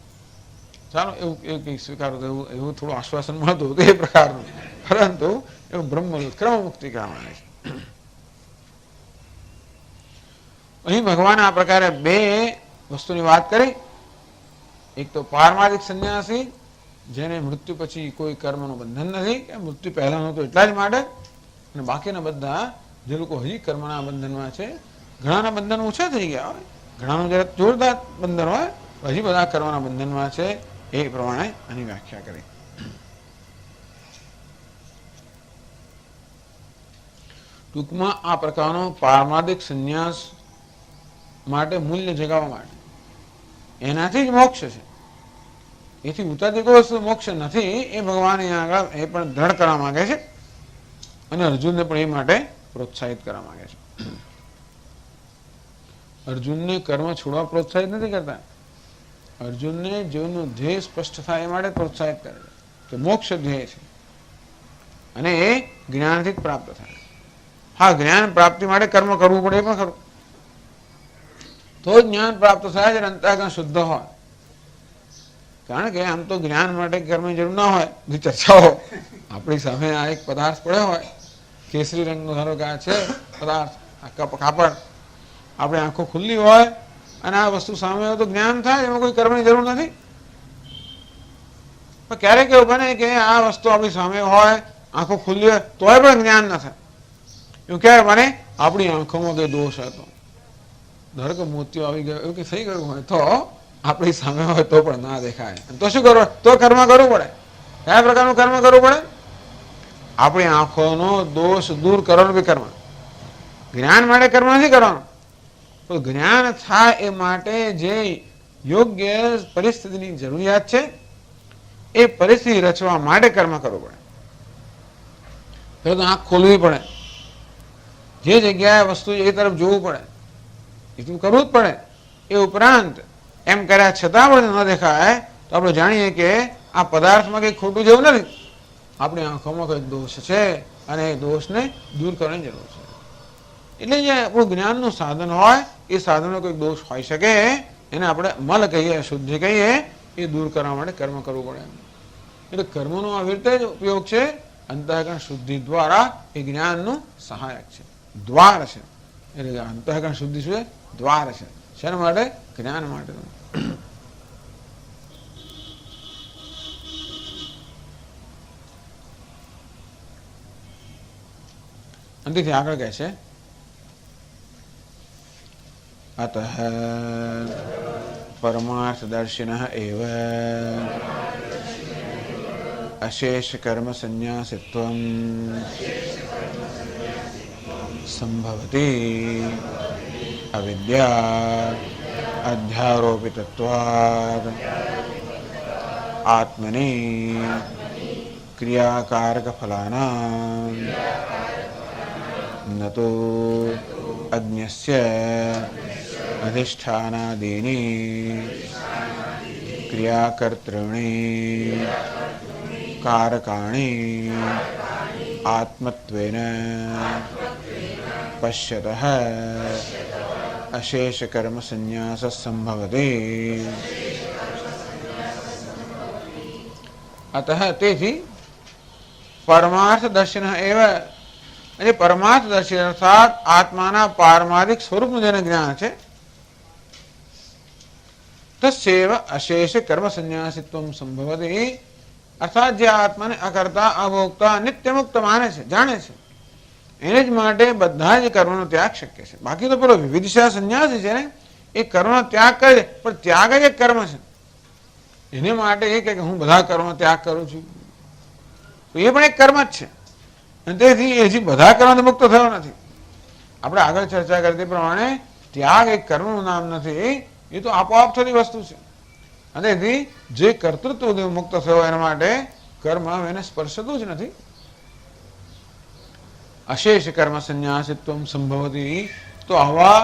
ચાલો એવું કંઈક સ્વીકારો, એવું થોડું આશ્વાસન મળતું હતું એ પ્રકારનું, પરંતુ એવું બ્રહ્મલોક ક્રમ મુક્તિ કહેવામાં આવે છે. અહીં ભગવાને આ પ્રકારે બે વસ્તુની વાત કરી. એક તો પારમાર્થિક સંન્યાસી જેને મૃત્યુ પછી કોઈ કર્મનું બંધન નથી, કે મૃત્યુ પહેલાનું તો એટલા જ માટે, અને બાકીના બધા જે લોકો હજી કર્મના બંધનમાં છે, ઘણાના બંધન ઓછા થઈ ગયા હોય, ઘણાનું જરા જોરદાર બંધન હોય, હજી બધા કર્મના બંધનમાં છે, એ પ્રમાણે આની વ્યાખ્યા કરી. ટૂંકમાં આ પ્રકારનો પારમાર્થિક સંન્યાસ માટે મૂલ્ય જગાવવા માટે એનાથી જ મોક્ષ છે. એથી ઉતારતી કોઈ વસ્તુ મોક્ષ નથી, એ ભગવાન આગળ એ પણ દ્રઢ કરવા માંગે છે અને અર્જુનને પણ એ માટે પ્રોત્સાહિત કરવા માંગે છે. અર્જુનને કર્મ છોડવા પ્રોત્સાહિત નથી કરતા, અર્જુનને જીવનનું ધ્યેય સ્પષ્ટ થાય એ માટે પ્રોત્સાહિત કરે છે કે મોક્ષ ધ્યેય છે અને એ જ્ઞાનથી જ પ્રાપ્ત થાય. હા, જ્ઞાન પ્રાપ્તિ માટે કર્મ કરવું પડે, એ પણ ખરું, તો જ જ્ઞાન પ્રાપ્ત થાય છે. અંતઃકરણ શુદ્ધ હોય. કારણ કે આમ તો જ્ઞાન માટે કર્મની જરૂર ના હોય. બધી ચર્ચાઓ આપણી સામે આ એક પદાર્થ પડ્યો હોય, કેસરી રંગનો ધારો કે આ છે પદાર્થ, આ કાપડ, આપણે આંખો ખુલ્લી હોય અને આ વસ્તુ સામે હોય તો જ્ઞાન થાય, એમાં કોઈ કર્મની જરૂર નથી. પણ ક્યારેક એવું બને કે આ વસ્તુ આપણી સામે હોય, આંખો ખુલ્લી હોય, તોય પણ જ્ઞાન ન થાય. એવું ક્યારે બને? આપણી આંખોમાં કઈ દોષ હતો, ધારો કે મોતિયો આવી ગયો, એવું કંઈ થઈ ગયું હોય તો આપણી સામે હોય તો પણ ના દેખાય, તો શું કરવું? તો કર્મ કરવું પડે. કયા પ્રકારનું કર્મ કરવું પડે? આપણી આંખોનો દોષ દૂર કરવાનું બી કર્મ. જ્ઞાન માટે કર્મ નથી કરવાનું, તો જ્ઞાન થાય એ માટે જે યોગ્ય પરિસ્થિતિની જરૂરિયાત છે એ પરિસ્થિતિ રચવા માટે કર્મ કરવું પડે. પહેલા તો આંખ ખોલવી પડે, જે જગ્યાએ વસ્તુ એ તરફ જોવું પડે, એ તો કરવું જ પડે. એ ઉપરાંત એમ કર્યા છતાં પણ ન દેખાય તો આપણે જાણીએ કે આ પદાર્થમાં કંઈ ખોટું જેવું નથી, આપણી આંખોમાં કંઈક દોષ છે અને એ દોષને દૂર કરવાની જરૂર છે. એટલે જે આપણું જ્ઞાનનું સાધન હોય એ સાધનનો કોઈક દોષ હોઈ શકે, એને આપણે મલ કહીએ, શુદ્ધિ કહીએ, એ દૂર કરવા માટે કર્મ કરવું પડે. એટલે કર્મોનો આવી રીતે જ ઉપયોગ છે. અંતઃકરણ શુદ્ધિ દ્વારા એ જ્ઞાનનું સહાયક છે, દ્વાર છે. એટલે અંતઃકરણ શુદ્ધિ શું છે? દ્વાર છે. શેના માટે? જ્ઞાન માટે. અંતિથી આગળ કહે છે અતઃ પરમાર્થદર્શિનઃ એવ અશેષ કર્મ સંન્યાસિત્વં સંભવતી અવિદ્યા અધ્યારોપિતત્વાદ આત્મની ક્રિયાકારક ફલાનાં ન તો અજ્ઞસ્ય અધિષ્ઠાનાદીની ક્રિયાકર્તॄણી કારકાણી આત્મત્વેન પશ્યતઃ અશેષ કર્મ સંન્યાસ સંભવતી. અતઃ તેથી પરમાર્થ દર્શન એવ, એટલે પરમાર્થ દર્શન અર્થાત આત્માના પારમાર્થિક સ્વરૂપનું જેને જ્ઞાન છે, તસ્યૈવ અશેષ કર્મ સંન્યાસિત્વમ સંભવતી. અર્થાત જે આત્માને અકર્તા અભોક્તા નિત્ય મુક્ત માને છે, જાણે છે, એને જ માટે બધા જ કર્મનો ત્યાગ શક્ય છે. બાકી તો પેલો વિવિધિશા સંન્યાસી છે ને, એ કર્મનો ત્યાગ કરે, પણ ત્યાગ જ એક કર્મ છે. એને માટે એ કહે કે હું બધા કર્મનો ત્યાગ કરું છું, તો એ પણ એક કર્મ જ છે. અને તેથી એ હજી બધા કર્મથી મુક્ત થયો નથી. આપણે આગળ ચર્ચા કરી તે પ્રમાણે ત્યાગ એક કર્મનું નામ નથી, એ તો આપોઆપ થતી વસ્તુ છે. અને તેથી જે કર્તૃત્વ મુક્ત થયો એના માટે કર્મ એને સ્પર્શતું જ નથી. અશેષ કર્મ સંન્યાસિત્વ સંભવતી. તો આવા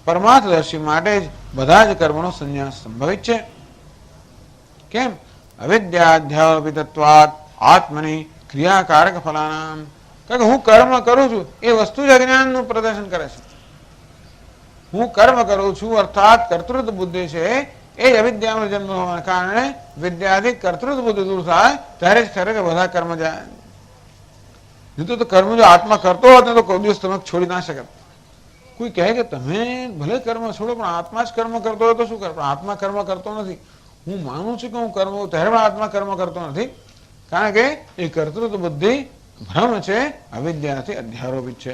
પરમાર્થદર્શી માટે જ બધા જ કર્મનો સંન્યાસ સંભવિત છે. કેમ? અવિદ્યાધ્યારોપિતત્વાત આત્મની ક્રિયાકારક ફલાનામ. કારણ કે હું કર્મ કરું છું એ વસ્તુ જ અજ્ઞાનનું પ્રદર્શન કરે છે. હું કર્મ કરું છું અર્થાત કર્તૃત્વ બુદ્ધિ છે, એ જ અવિદ્યાનો જન્મ હોવાના કારણે વિદ્યાથી કર્તૃત્વ બુદ્ધિ દૂર થાય ત્યારે જ ખરેખર બધા કર્મ જાય. નહીં તો કર્મ જો આત્મા કરતો હોત ને તો કોઈ દિવસ તમે છોડી ના શકત. કોઈ કહે કે તમે ભલે કર્મ છોડો પણ આત્મા જ કર્મ કરતો હોય તો શું કરે? પણ આત્મા કર્મ કરતો નથી. હું માનું છું કે હું કર્મ ત્યારે પણ આત્મા કર્મ કરતો નથી, કારણ કે એ કર્તૃત્વ બુદ્ધિ ભ્રમ છે, અવિદ્યાથી અધ્યારોપિત છે.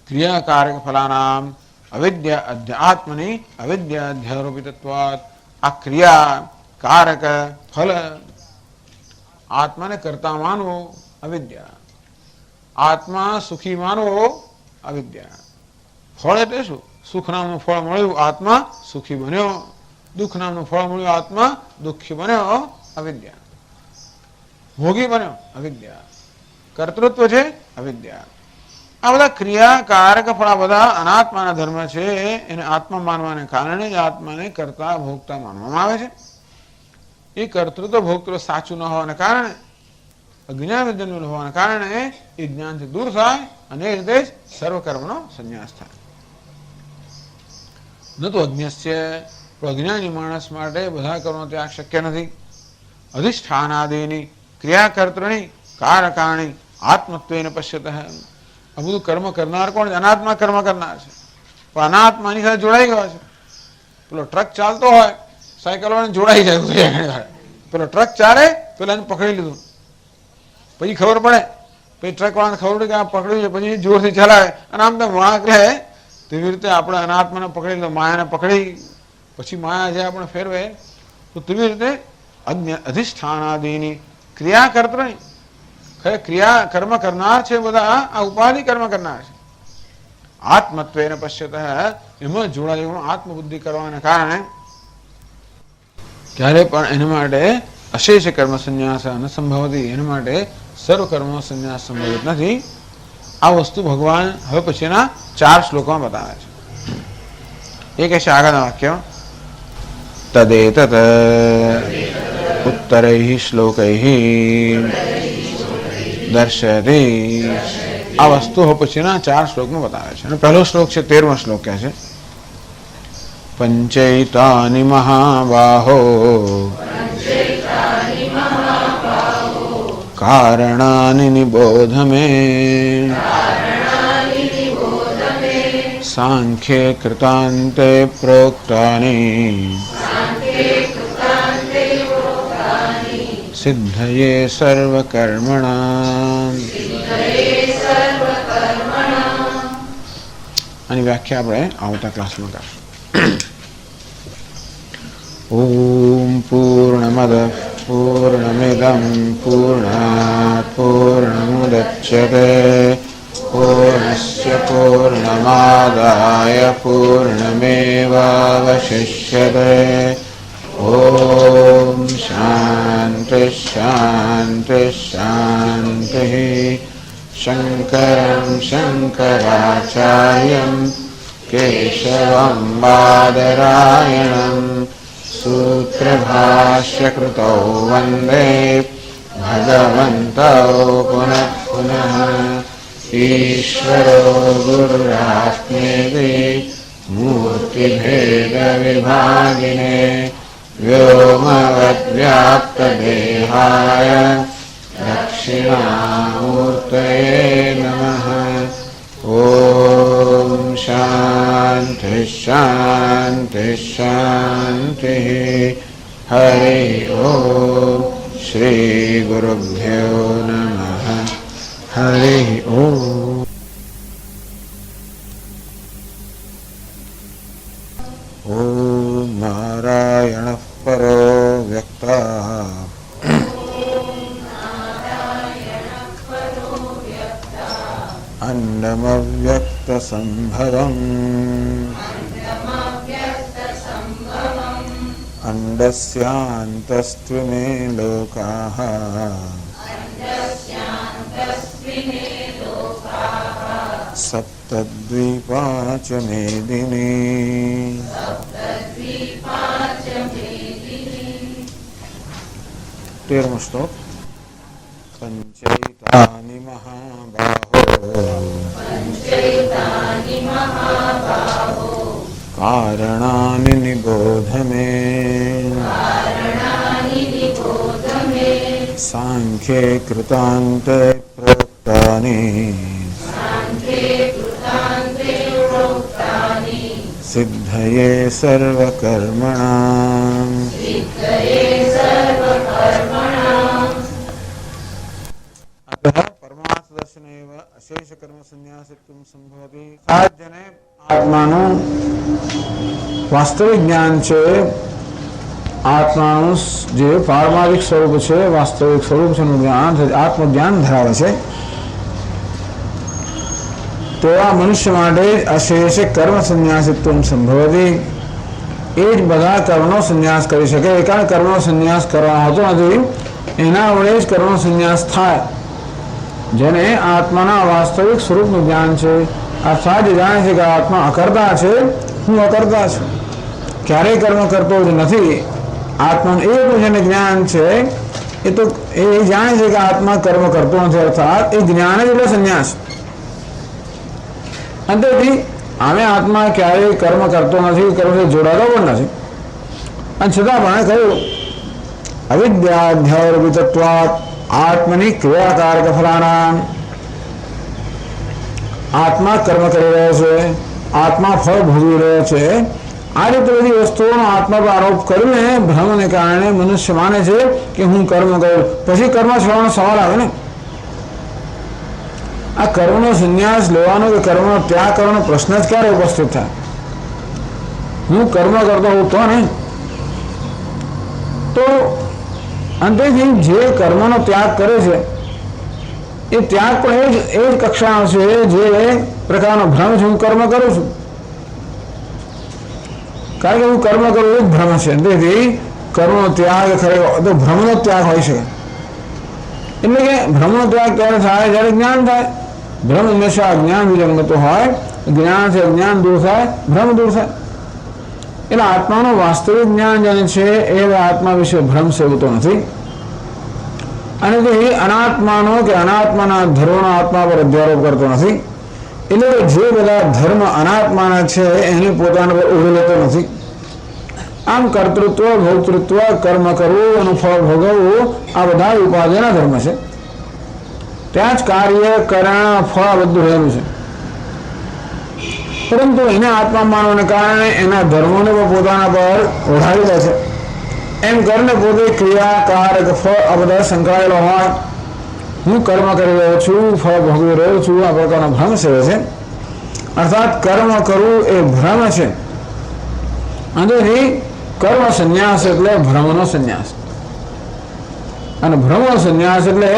ક્રિયાકારક ફલાનામ અવિદ્યા આત્મની અવિદ્યા અધ્યારોપિતત્વાત. આ ક્રિયા કારક ફલ આત્માને કરતા માનવો અવિદ્યા, આત્મા સુખી માનવો અવિદ્યા. ફળ એટલે શું? સુખ નામનું ફળ મળ્યું, આત્મા સુખી બન્યો. દુઃખ નામનું ફળ મળ્યું, આત્મા દુઃખી બન્યો, અવિદ્યા. ભોગી બન્યો, અવિદ્યા. કર્તૃત્વ છે, અવિદ્યા. આ બધા ક્રિયાકારક ફળ આ બધા અનાત્માના ધર્મ છે. એને આત્મા માનવાને કારણે જ આત્માને કરતા ભોગતા માનવામાં આવે છે. એ કર્તૃત્વ ભોગતૃ સાચું ન હોવાને કારણે, અજ્ઞાન જન્મેલું હોવાને કારણે એ જ્ઞાનથી દૂર થાય અને એ રીતે જ સર્વકર્મનો સંન્યાસ થાય. ન તો અજ્ઞસ્ય, અજ્ઞાની માણસ માટે બધા કર્મનો ત્યાગ શક્ય નથી. અધિષ્ઠાનાદિની ક્રિયાકર્તૃણી કારકાણી આત્મત્વેન પશ્યતઃ. આ બધું કર્મ કરનાર કોણ? અનાત્મા કર્મ કરનાર છે, પણ અનાત્માની સાથે જોડાઈ ગયો છે. પેલો ટ્રક ચાલતો હોય, સાયકલ વાળાને જોડાઈ જાય. પેલો ટ્રક ચાલે, પેલા એને પકડી લીધું, પછી ખબર પડે, પછી ટ્રક વાળાને ખબર પડે કે આ પકડ્યું છે, પછી જોરથી ચલાવે અને આમ તો વાંક રહે. તેવી રીતે આપણે અનાત્માને પકડી લીધો, માયાને પકડી, પછી માયા જે આપણે ફેરવે, તો તેવી રીતે અધિષ્ઠાનાદિની ક્રિયા કર્તૃણી, ક્રિયા કર્મ કરનાર છે બધા આ ઉપાધિ કર્મ કરનાર છે. આત્મત્વેન પશ્યતઃ, એમાં જોડાયું આત્મબુદ્ધિ કરવાના કારણે ક્યારે પણ એના માટે અશેષ કર્મ સંન્યાસ ન સંભવતી. એના માટે સર્વ કર્મનો સંન્યાસ સંભવિત નથી. આ વસ્તુ ભગવાન હવે પછીના 4 શ્લોકોમાં બતાવે છે. એ કહે છે આગળના વાક્ય, તદેતત ઉત્તરૈઃ શ્લોકૈઃ દર્શયતિ. આ વસ્તુ હવે પછીના 4 શ્લોકમાં બતાવે છે. અને પહેલો શ્લોક છે 13મો શ્લોક કહે છે, પંચૈતાનિ મહાબાહો कारणानि निबोध मे सांख्ये कृतान्ते प्रोक्तानि सिद्धये सर्वकर्मणाम् આની વ્યાખ્યા આપણે આવતા ક્લાસમાં કરશું. ઓમ પૂર્ણમદ પૂર્ણમિદં પૂર્ણાત પૂર્ણમુદચ્યતે પૂર્ણસ્ય પૂર્ણમાદાય પૂર્ણમેવાવશિષ્યતે. ઓમ શાંતિ શાંતિ શાંતિ. शङ्करं शङ्कराचार्यं केशवं बादरायणं सूत्रभाष्यकृतौ वन्दे भगवन्तौ पुनः पुनः. ईश्वरो गुरुरात्मेति मूर्तिभेदविभागिने व्योमवद्व्याप्तदेहाय दक्षिणामूर्तये नमः. ॐ शान्ति शान्ति शान्तिः. हरि ॐ श्रीगुरुभ्यो नमः. हरि ॐ. ॐ नारायणः परो व्यक्तः अन्नमव्यक्तसम्भवम् अण्डस्यान्तस्त्विमे लोकाः सप्तद्वीपा च मेदिनी. तेरहवां श्लोक. पंचैतानि महाबाहो कारणानि निबोध मे सांख्ये कृतान्ते प्रोक्तानि सिद्धये सर्वकर्मणाम्. परमार्थ दर्शनेव अशेष कर्म संन्यासित्वं संभवति. साधने आत्माનું વાસ્તવિક જ્ઞાન છે. આત્માનું જે પારમાર્થિક સ્વરૂપ છે, વાસ્તવિક સ્વરૂપ છે, આત્મજ્ઞાન ધરાવે છે તેવા મનુષ્ય માટે અશેષ કર્મ સંન્યાસિત્વ સંભવતી. એ જ બધા કર્મનો સંન્યાસ કરી શકે. કારણ કર્મનો સંન્યાસ કરવા હોતો નથી, એના વડે જ કર્મનો સંન્યાસ થાય. જેને આત્માના વાસ્તવિક સ્વરૂપનું જ્ઞાન છે, અર્થાત જાણે છે કે આત્મા અકર્તા છે, હું અકર્તા છું, ક્યારેય કર્મ કરતો જ નથી. આત્માનું એટલું જેને જ્ઞાન છે એ તો એ જાણે છે કે આત્મા કર્મ કરતો નથી, અર્થાત એ જ્ઞાન જ એટલે સંન્યાસ. અંતેથી આમે આત્મા ક્યારેય કર્મ કરતો નથી, કર્મથી જોડાતો પણ નથી. અને છતાં પણ કહ્યું અવિદ્યાધ્યારોપિતત્વાत् આત્મની ક્રિયાકારક ફલાનામ. આત્મા કર્મ કરી રહ્યો છે, આત્મા ફળ ભોગવી રહ્યો છે. આ રીતે બધી વસ્તુઓનો આત્મા પર આરોપ કરીને ભ્રમને કારણે મનુષ્ય માને છે કે હું કર્મ કરું. પછી કર્મ છોડવાનો સવાલ આવે ને. આ કર્મનો સંન્યાસ લેવાનો કે કર્મનો ત્યાગ કરવાનો પ્રશ્ન જ ક્યારે ઉપસ્થિત થાય? હું કર્મ કરતો હોઉં તો ને. તો અંતેથી જે કર્મનો ત્યાગ કરે છે એ ત્યાગ પણ એ જ કક્ષાનો છે જે પ્રકારનો ભ્રમ છે હું કર્મ કરું છું. કારણ કે હું કર્મ કરું એ જ ભ્રમ છે. તેથી કર્મનો ત્યાગ ખરેખર તો ભ્રમનો ત્યાગ હોય છે. એટલે કે ભ્રમનો ત્યાગ ક્યારે થાય? જ્યારે જ્ઞાન થાય. ભ્રમ હંમેશા અજ્ઞાન વિલંગતો હોય. જ્ઞાન છે અજ્ઞાન દૂર થાય, ભ્રમ દૂર થાય. એટલે આત્માનું વાસ્તવિક જ્ઞાન જેને છે એ આત્મા વિશે ભ્રમ સેવતો નથી. અને તે અનાત્માનો કે અનાત્માના ધર્મનો આત્મા પર અધ્યારોપ કરતો નથી. એટલે જે બધા ધર્મ અનાત્માના છે એને પોતાના પર ઓઢી લેતો નથી. આમ કર્તૃત્વ, ભોક્તૃત્વ, કર્મ કરવું, એનું ફળ ભોગવવું આ બધા ઉપાધિના ધર્મ છે. ત્યાં જ કાર્ય કરણ ફળ બધું રહેલું છે. પરંતુ એને આત્મા માનવાને કારણે એના ધર્મોને પણ પોતાના પર ઓઢાવી દે છે. એમ કરીને પોતે ક્રિયાકારક ફળ આ બધા સંકળાયેલો હોય, હું કર્મ કરી રહ્યો છું, ફળ ભોગવી રહ્યો છું, આ પ્રકારનો ભ્રમ સેવે છે. અર્થાત કર્મ કરવું એ ભ્રમ છે. અંદરથી કર્મ સંન્યાસ એટલે ભ્રમનો સંન્યાસ, અને ભ્રમનો સંન્યાસ એટલે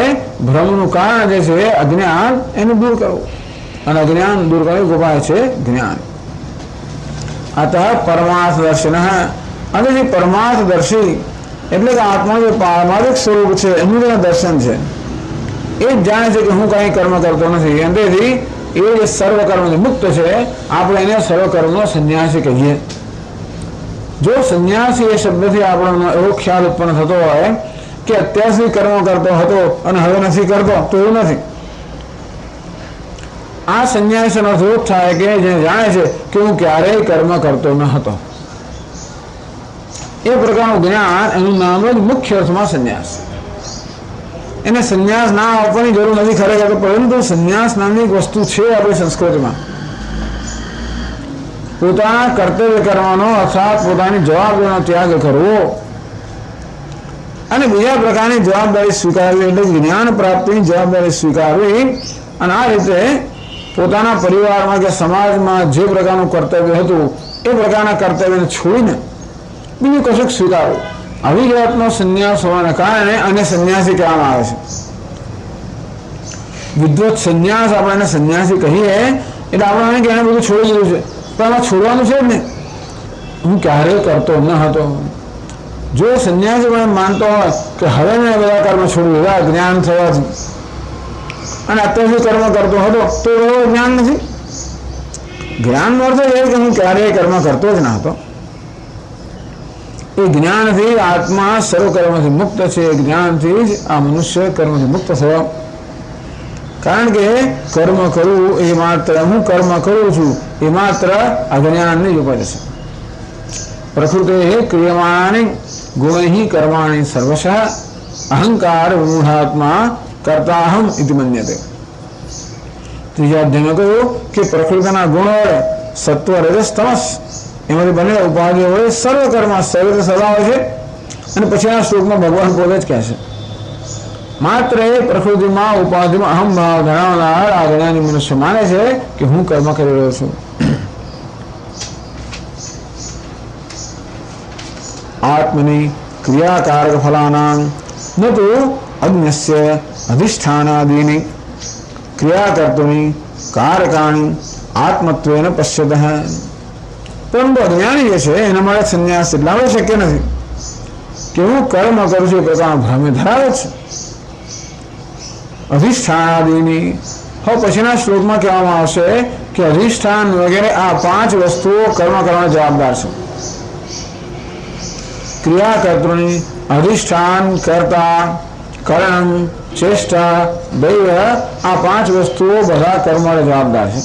ભ્રમનું કારણ જે છે અજ્ઞાન એનું દૂર કરવું, અને અજ્ઞાન દૂર કરવું ઉપાય છે જ્ઞાન. અતઃ પરમાર્થ દર્શન, અને જે પરમાર્થદર્શી એટલે કે આત્મા જે પારમાર્થિક સ્વરૂપ છે એનું જે દર્શન છે એ જ જાણે છે કે હું કઈ કર્મ કરતો નથી. અંતેથી એ જે સર્વ કર્મથી મુક્ત છે, આપણે એને સર્વ કર્મનો સંન્યાસી કહીએ. જો સંન્યાસી એ શબ્દથી આપણને એવો ખ્યાલ ઉત્પન્ન થતો હોય કે અત્યાર સુધી કર્મ કરતો હતો અને હવે નથી કરતો, તો એવું નથી. આ સંન્યાસનો અર્થ એવું થાય કે જે જાણે છે કે હું ક્યારેય કર્મ કરતો ન હતો. એ પ્રકારનું જ્ઞાન, એનું નામ જ મુખ્ય અર્થમાં સંન્યાસ. એને સંન્યાસ નામ આપવાની જરૂર નથી ખરેખર, પરંતુ સંન્યાસ નામની એક વસ્તુ છે આપણી સંસ્કૃતિમાં. પોતાના કર્તવ્ય કરવાનો, અર્થાત પોતાની જવાબદારીનો ત્યાગ કરવો અને બીજા પ્રકારની જવાબદારી સ્વીકારવી, એટલે જ્ઞાન પ્રાપ્તિની જવાબદારી સ્વીકારવી. અને આ રીતે પોતાના પરિવારમાં કે સમાજમાં જે પ્રકારનું કર્તવ્ય હતું એ પ્રકારના કર્તવ્યને છોડીને બીજું કશુંક સ્વીકારવું, આવી જાતનો સંન્યાસ હોવાને કારણે અને સંન્યાસી કહેવામાં આવે છે. વિદ્વત સંન્યાસ આપણે એને સંન્યાસી કહીએ એટલે આપણે કે એને બધું છોડી દીધું છે, પણ આમાં છોડવાનું છે જ ને. હું ક્યારેય કરતો ન હતો. જો સંન્યાસી પણ માનતો હોય કે હવે મેં બધા કર્મ છોડી દીધા જ્ઞાન થવાથી, અને અત્યારથી કર્મ કરતો હતો, તો એવો જ્ઞાન નથી. જ્ઞાનનો અર્થ એ કે હું ક્યારેય કર્મ કરતો જ ન હતો. એ જ્ઞાનથી આત્મા સર્વ કર્મથી મુક્ત છે. જ્ઞાનથી જ આ મનુષ્ય કર્મથી મુક્ત થયો. કારણ કે કર્મ કરવું એ માત્ર, હું કર્મ કરું છું એ માત્ર અજ્ઞાનની જ ઉપજ છે. પ્રકૃતિ ક્રિયમાણાની ગુણૈ કર્માણી સર્વશ અહંકાર વિમૂઢાત્મા કર્તાહમ ઇતિ મન્યતે. ત્રીજા અધ્યાયમાં કહ્યું કે પ્રકૃતિના ગુણો વડે સત્વ રજસ તમસ એમાંથી બનેલા ઉપાધિઓ વડે સર્વ કર્મ સર્વ સદાવે છે. અને પછીના શ્લોકમાં ભગવાન પોતે જ કહે છે માત્ર એ પ્રકૃતિમાં ઉપાધિમાં અહમ ભાવ ધરાવનાર આ જ્ઞાની મનુષ્ય માને છે કે હું કર્મ કરી રહ્યો છું. આત્મની ક્રિયાકારક ફલાનામ ન તો અજ્ઞસ્ય અધિષ્ઠાનાદીની ક્રિયાકર્તુની કારકાણી આત્મત્વેન પશ્યતઃ. પરંતુ અજ્ઞાની જે છે એના માટે સંન્યાસ એટલા માટે શક્ય નથી કે હું કર્મ કરું છું એ પ્રકારનો ભ્રમે ધરાવે છે. અધિષ્ઠાનાદીની, હવે પછીના શ્લોકમાં કહેવામાં આવશે કે અધિષ્ઠાન વગેરે આ 5 વસ્તુઓ કર્મ કરવાના જવાબદાર છે. ક્રિયાકર્તૃની, અધિષ્ઠાન, કર્તા, કરણ, ચેષ્ટા, દૈવ, આ 5 વસ્તુઓ બધા કર્મ માટે જવાબદાર છે.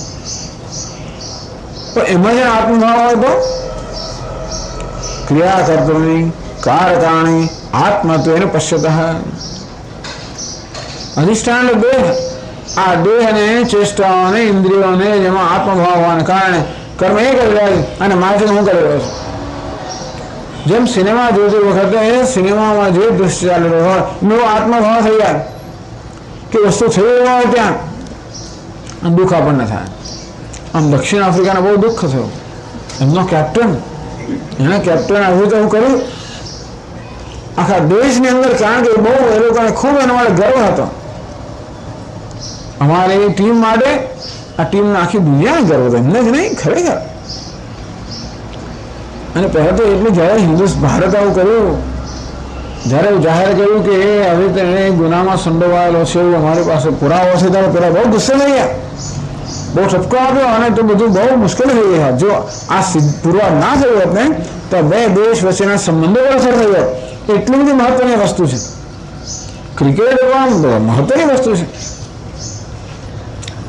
પણ એમાં જે આત્મભાવ હોય તો ક્રિયાકર્તૃની કારકાણી આત્મત્વેન પશ્યતઃ. અધિષ્ઠાન એટલે દેહ. આ દેહને, ચેષ્ટાઓને, ઇન્દ્રિયોને જેમાં આત્મભાવ હોવાને કારણે કર્મ એ કરી રહ્યા છે અને માહિતી હું કરી રહ્યો છું. જેમ સિનેમા જોતી વખતે સિનેમામાં જે દૃશ્ય ચાલી રહ્યો હોય એનો આત્મભાવ થઈ જાય કે વસ્તુ થઈ રહ્યો હોય ત્યાં દુઃખ આપણને થાય. આમ દક્ષિણ આફ્રિકાને બહુ દુઃખ થયું. એમનો કેપ્ટન, એને કેપ્ટન આવી રીતે હું કર્યું આખા દેશની અંદર, કારણ કે બહુ એ લોકોને ખૂબ એના માટે ગર્વ હતો. અમારી ટીમ માટે, આ ટીમને આખી દુનિયાને ગર્વ હતો, એમને જ નહીં ખરેખર. અને પહેલાં તો એટલું જ્યારે ભારત આવું કર્યું, જ્યારે જાહેર કર્યું કે એ આવી રીતે એને ગુનામાં સંડોવાયેલો છે એવું અમારી પાસે પુરાવો છે, ત્યારે પેલા બહુ ગુસ્સે થઈ ગયા, બહુ ઠપકો આપ્યો અને તો બધું બહુ મુશ્કેલ થઈ ગયા. જો આ પુરવાર ના થયું હોત ને તો 2 દેશ વચ્ચેના સંબંધો પર અસર થઈ હોત. એટલી બધી મહત્વની વસ્તુ છે. ક્રિકેટ મહત્વની વસ્તુ છે.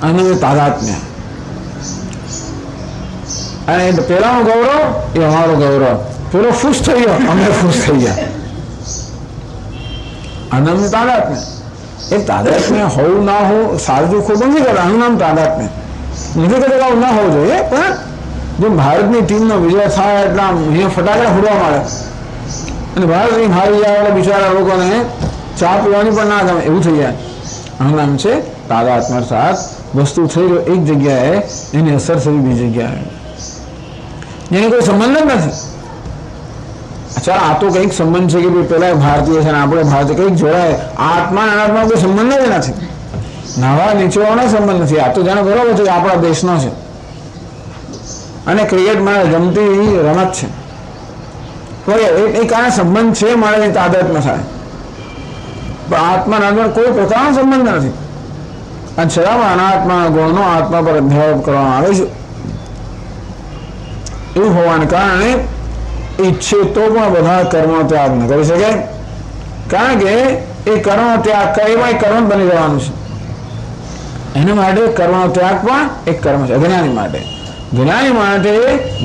અને તાદાત્મ્ય, અને પેલાનું ગૌરવ એ અમારું ગૌરવ. પેલો ખુશ થઈ ગયો, અમે ખુશ થઈ ગયા. અનંત તાદાત્મ્ય. એ તાદાત્મ્ય હોવું ના હોવું સારું ખોટું નથી કરતા, આનું નામ તાદાત્મ્ય નથી કહેતા આવું ના હોવું જોઈએ. પણ જો ભારતની ટીમનો વિજય થાય એટલે અહીંયા ફટાકડા ફૂટવા મળે અને ભારતની હારી જાય એટલે બિચારા લોકોને ચા પીવાની પણ ના ગમે એવું થઈ જાય. આનું નામ છે તાદાત્મ્ય. અર્થાત વસ્તુ થઈ રહ્યો એક જગ્યાએ એની અસર થઈ બીજી જગ્યાએ, જેને કોઈ સંબંધ જ નથી. ચાલ આ તો કંઈક સંબંધ છે કે ભાઈ પેલા ભારતીય છે ને આપણે ભારતીય કંઈક જોડાય, આત્મા અનાત્મા કોઈ સંબંધ જ નથી. નવા નીચેવાનો સંબંધ નથી. આ તો જાણે બરોબર છે કે આપણા દેશનો છે અને ક્રિકેટ મને ગમતી રમત છે, એ કારણે સંબંધ છે મારે તાદાત્મ્ય થાય. પણ આત્મા અનાત્મા કોઈ પ્રકારનો સંબંધ નથી. અને છતાં અનાત્મા ગુણનો આત્મા પર અધ્યારોપ કરવામાં આવે છે. એવું હોવાને કારણે ઈચ્છે તો પણ બધા કર્મનો ત્યાગ ન કરી શકે, કારણ કે એ કર્મનો ત્યાગ એમાં કર્મ બની જવાનું છે. એના માટે કર્મનો ત્યાગ પણ એક કર્મ છે. અજ્ઞાની માટે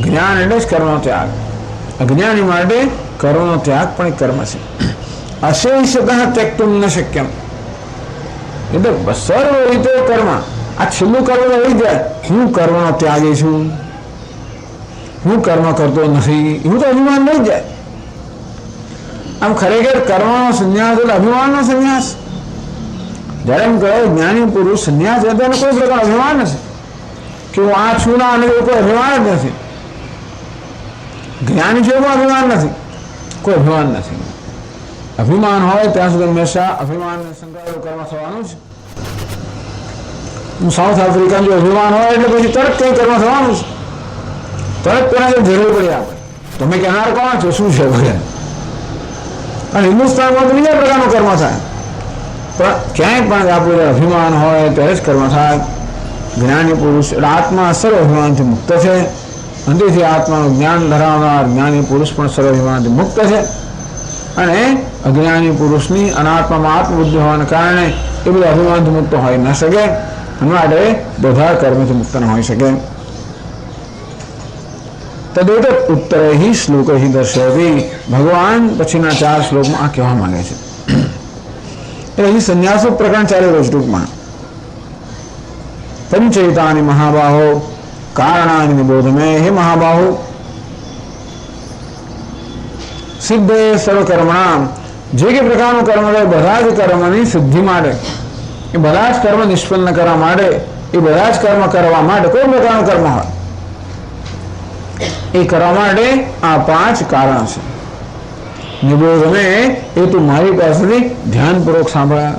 જ્ઞાન એટલે જ કર્મનો ત્યાગ, અજ્ઞાની માટે કર્મનો ત્યાગ પણ એક કર્મ છે. અશેષતઃ ત્યક્તુમ ન શક્યમ એટલે સર્વ રીતે કર્મ, આ છેલ્લું કર્મ રહી જાય. હું કર્મનો ત્યાગી છું, હું કર્મ કરતો નથી, એવું તો અભિમાન રહી જાય. આમ ખરેખર કર્મનો સંન્યાસ એટલે અભિમાનનો સંન્યાસ. જ્યારે એમ કહે જ્ઞાની પુરુષ સંન્યાસ એટલે એને કોઈ પ્રકાર અભિમાન નથી કે હું આ છું ના, અને કોઈ અભિમાન જ નથી. જ્ઞાની છે પણ અભિમાન નથી, કોઈ અભિમાન નથી. અભિમાન હોય ત્યાં સુધી હંમેશા અભિમાન સંકળાયેલું કર્મ થવાનું છે. સાઉથ આફ્રિકન જો અભિમાન હોય એટલે પછી તરત કંઈ કર્મ થવાનું છે, તરત તેના જે જરૂર પડી આપણે તમે કહેનાર કોણ છો, શું છે વગેરે. અને હિન્દુસ્તાનમાં તો બીજા પ્રકારનું કર્મ થાય, પણ ક્યાંય પણ આપણું અભિમાન હોય ત્યારે જ કર્મ થાય. જ્ઞાની પુરુષ એટલે આત્મા સર્વ અભિમાનથી મુક્ત છે, અને તેથી આત્માનું જ્ઞાન ધરાવનાર જ્ઞાની પુરુષ પણ સર્વ અભિમાનથી મુક્ત છે. અને અજ્ઞાની પુરુષની અનાત્મામાં આત્મબુદ્ધિ હોવાને કારણે એ બધા અભિમાનથી મુક્ત હોઈ ન શકે, માટે બધા કર્મથી મુક્ત ન હોઈ શકે. તદેત ઉત્તરે શ્લોક દર્શયતી ભગવાન પછીના 4 શ્લોકમાં આ કહેવા માંગે છે. એટલે અહીં સંન્યાસો પ્રકરણ ચાલી રહ્યું છે ટૂંકમાં. પંચૈતાની મહાબાહો કારણાની નિબોધ મે, હે મહાબાહો સિદ્ધે સર્વકર્મણામ, જે કે પ્રકારનું કર્મ કરે બધા જ કર્મની સિદ્ધિ માટે, એ બધા જ કર્મ નિષ્પન્ન કરવા માટે, એ બધા જ કર્મ કરવા માટે કોઈ પ્રકારનું કર્મ હોય એ કરવા માટે આ 5 કારણ છે. નિબોધ મે એ તું મારી પાસેથી ધ્યાનપૂર્વક સાંભળ્યા.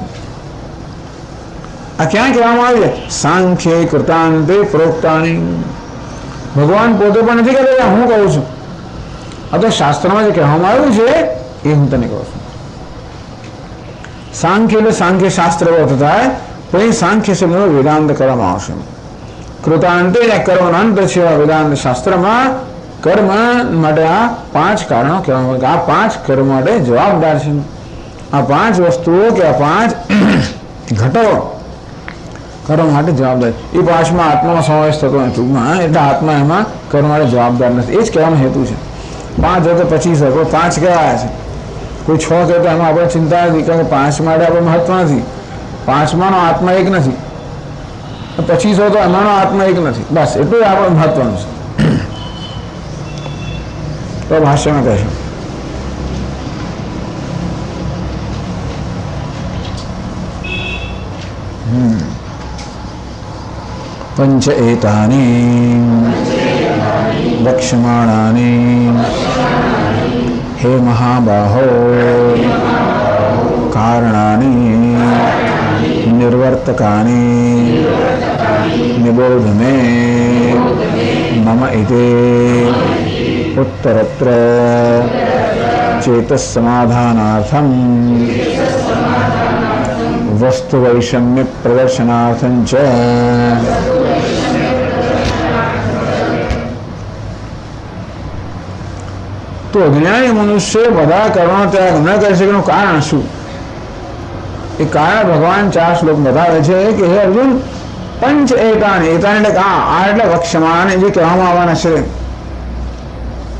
આ ક્યાં કહેવામાં આવે છે? સાંખ્ય કૃતાંતે પ્રોક્તાની. ભગવાન પોતે પણ નથી કહેતા હું કહું છું, આ તો શાસ્ત્રમાં જે કહેવામાં આવ્યું છે એ હું તને કહું છું. સાંખ્ય એટલે સાંખ્ય શાસ્ત્ર થાય, પણ સાંખ્ય શબ્દનો વેદાંત કરવામાં આવશે. કૃતાંતે કર્મનો અંત છે વેદાંત શાસ્ત્રમાં. કર્મ માટે આ 5 કારણો કહેવામાં આવે. આ 5 કર્મ માટે જવાબદાર છે. આ 5 વસ્તુઓ કે આ 5 ઘટકો કર્મ માટે જવાબદાર. એ 5માં આત્માનો સમાવેશ થતો નથી ટૂંકમાં, એટલે આત્મા એમાં કર્મ માટે જવાબદાર નથી. એ જ કહેવાનો હેતુ છે. 5 હોય તો 25 હોય, 5 કહેવાયા છે. કોઈ 6 કહે તો એમાં આપણે ચિંતા નથી, કારણ કે 5 માટે આપણે મહત્વ નથી. 5માનો આત્મા એક નથી, 25 હોય તો એમાંનો આત્મા એક નથી, બસ એટલું આપણે મહત્વનું છે. તો ભાષ્યમાં કહેશું પંચ એતાની વક્ષ્યમાણાની હે મહાબાહો કારણાની નિર્વર્તકાની નિબોધ મે મમ ઇતે ઉત્તરત્ર ચેતસમાધાનાર્થમ વસ્તુ વૈષમ્ય પ્રદર્શનાર્થં ચ તો અજ્ઞાની મનુષ્ય બધા કર્મનો ત્યાગ ન કરી શકેનું કારણ શું? એ કારણ ભગવાન 4 શ્લોક બતાવે છે કે હે અર્જુન, પંચ એતાની, એતાની એટલે આ એટલે વક્ષ્યમાણ જે કહેવામાં આવવાના છે.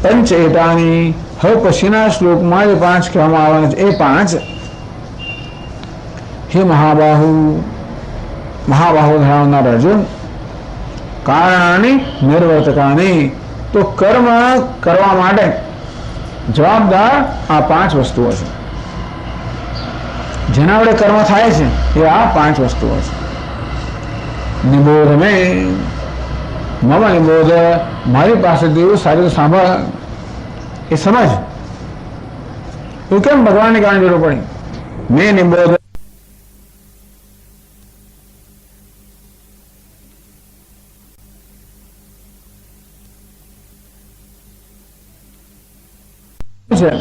પંચ એતાની, હવે પછીના શ્લોકમાં જે 5 કહેવામાં આવવાના છે એ 5 હે મહાબાહુ, મહાબાહુ ધરાવનાર અર્જુન, કારણાની નિર્વર્તકાની, તો કર્મ કરવા માટે જવાબદાર આ 5 વસ્તુઓ છે. જેના વડે કર્મ થાય છે એ આ 5 વસ્તુઓ છે. નિબોધ મે, મમ નિબોધ, મારી પાસેથી એવું સારી રીતે સાંભળ, એ સમજ. તું કેમ ભગવાનને કહેવાની જરૂર પડી? મેં નિબોધ છે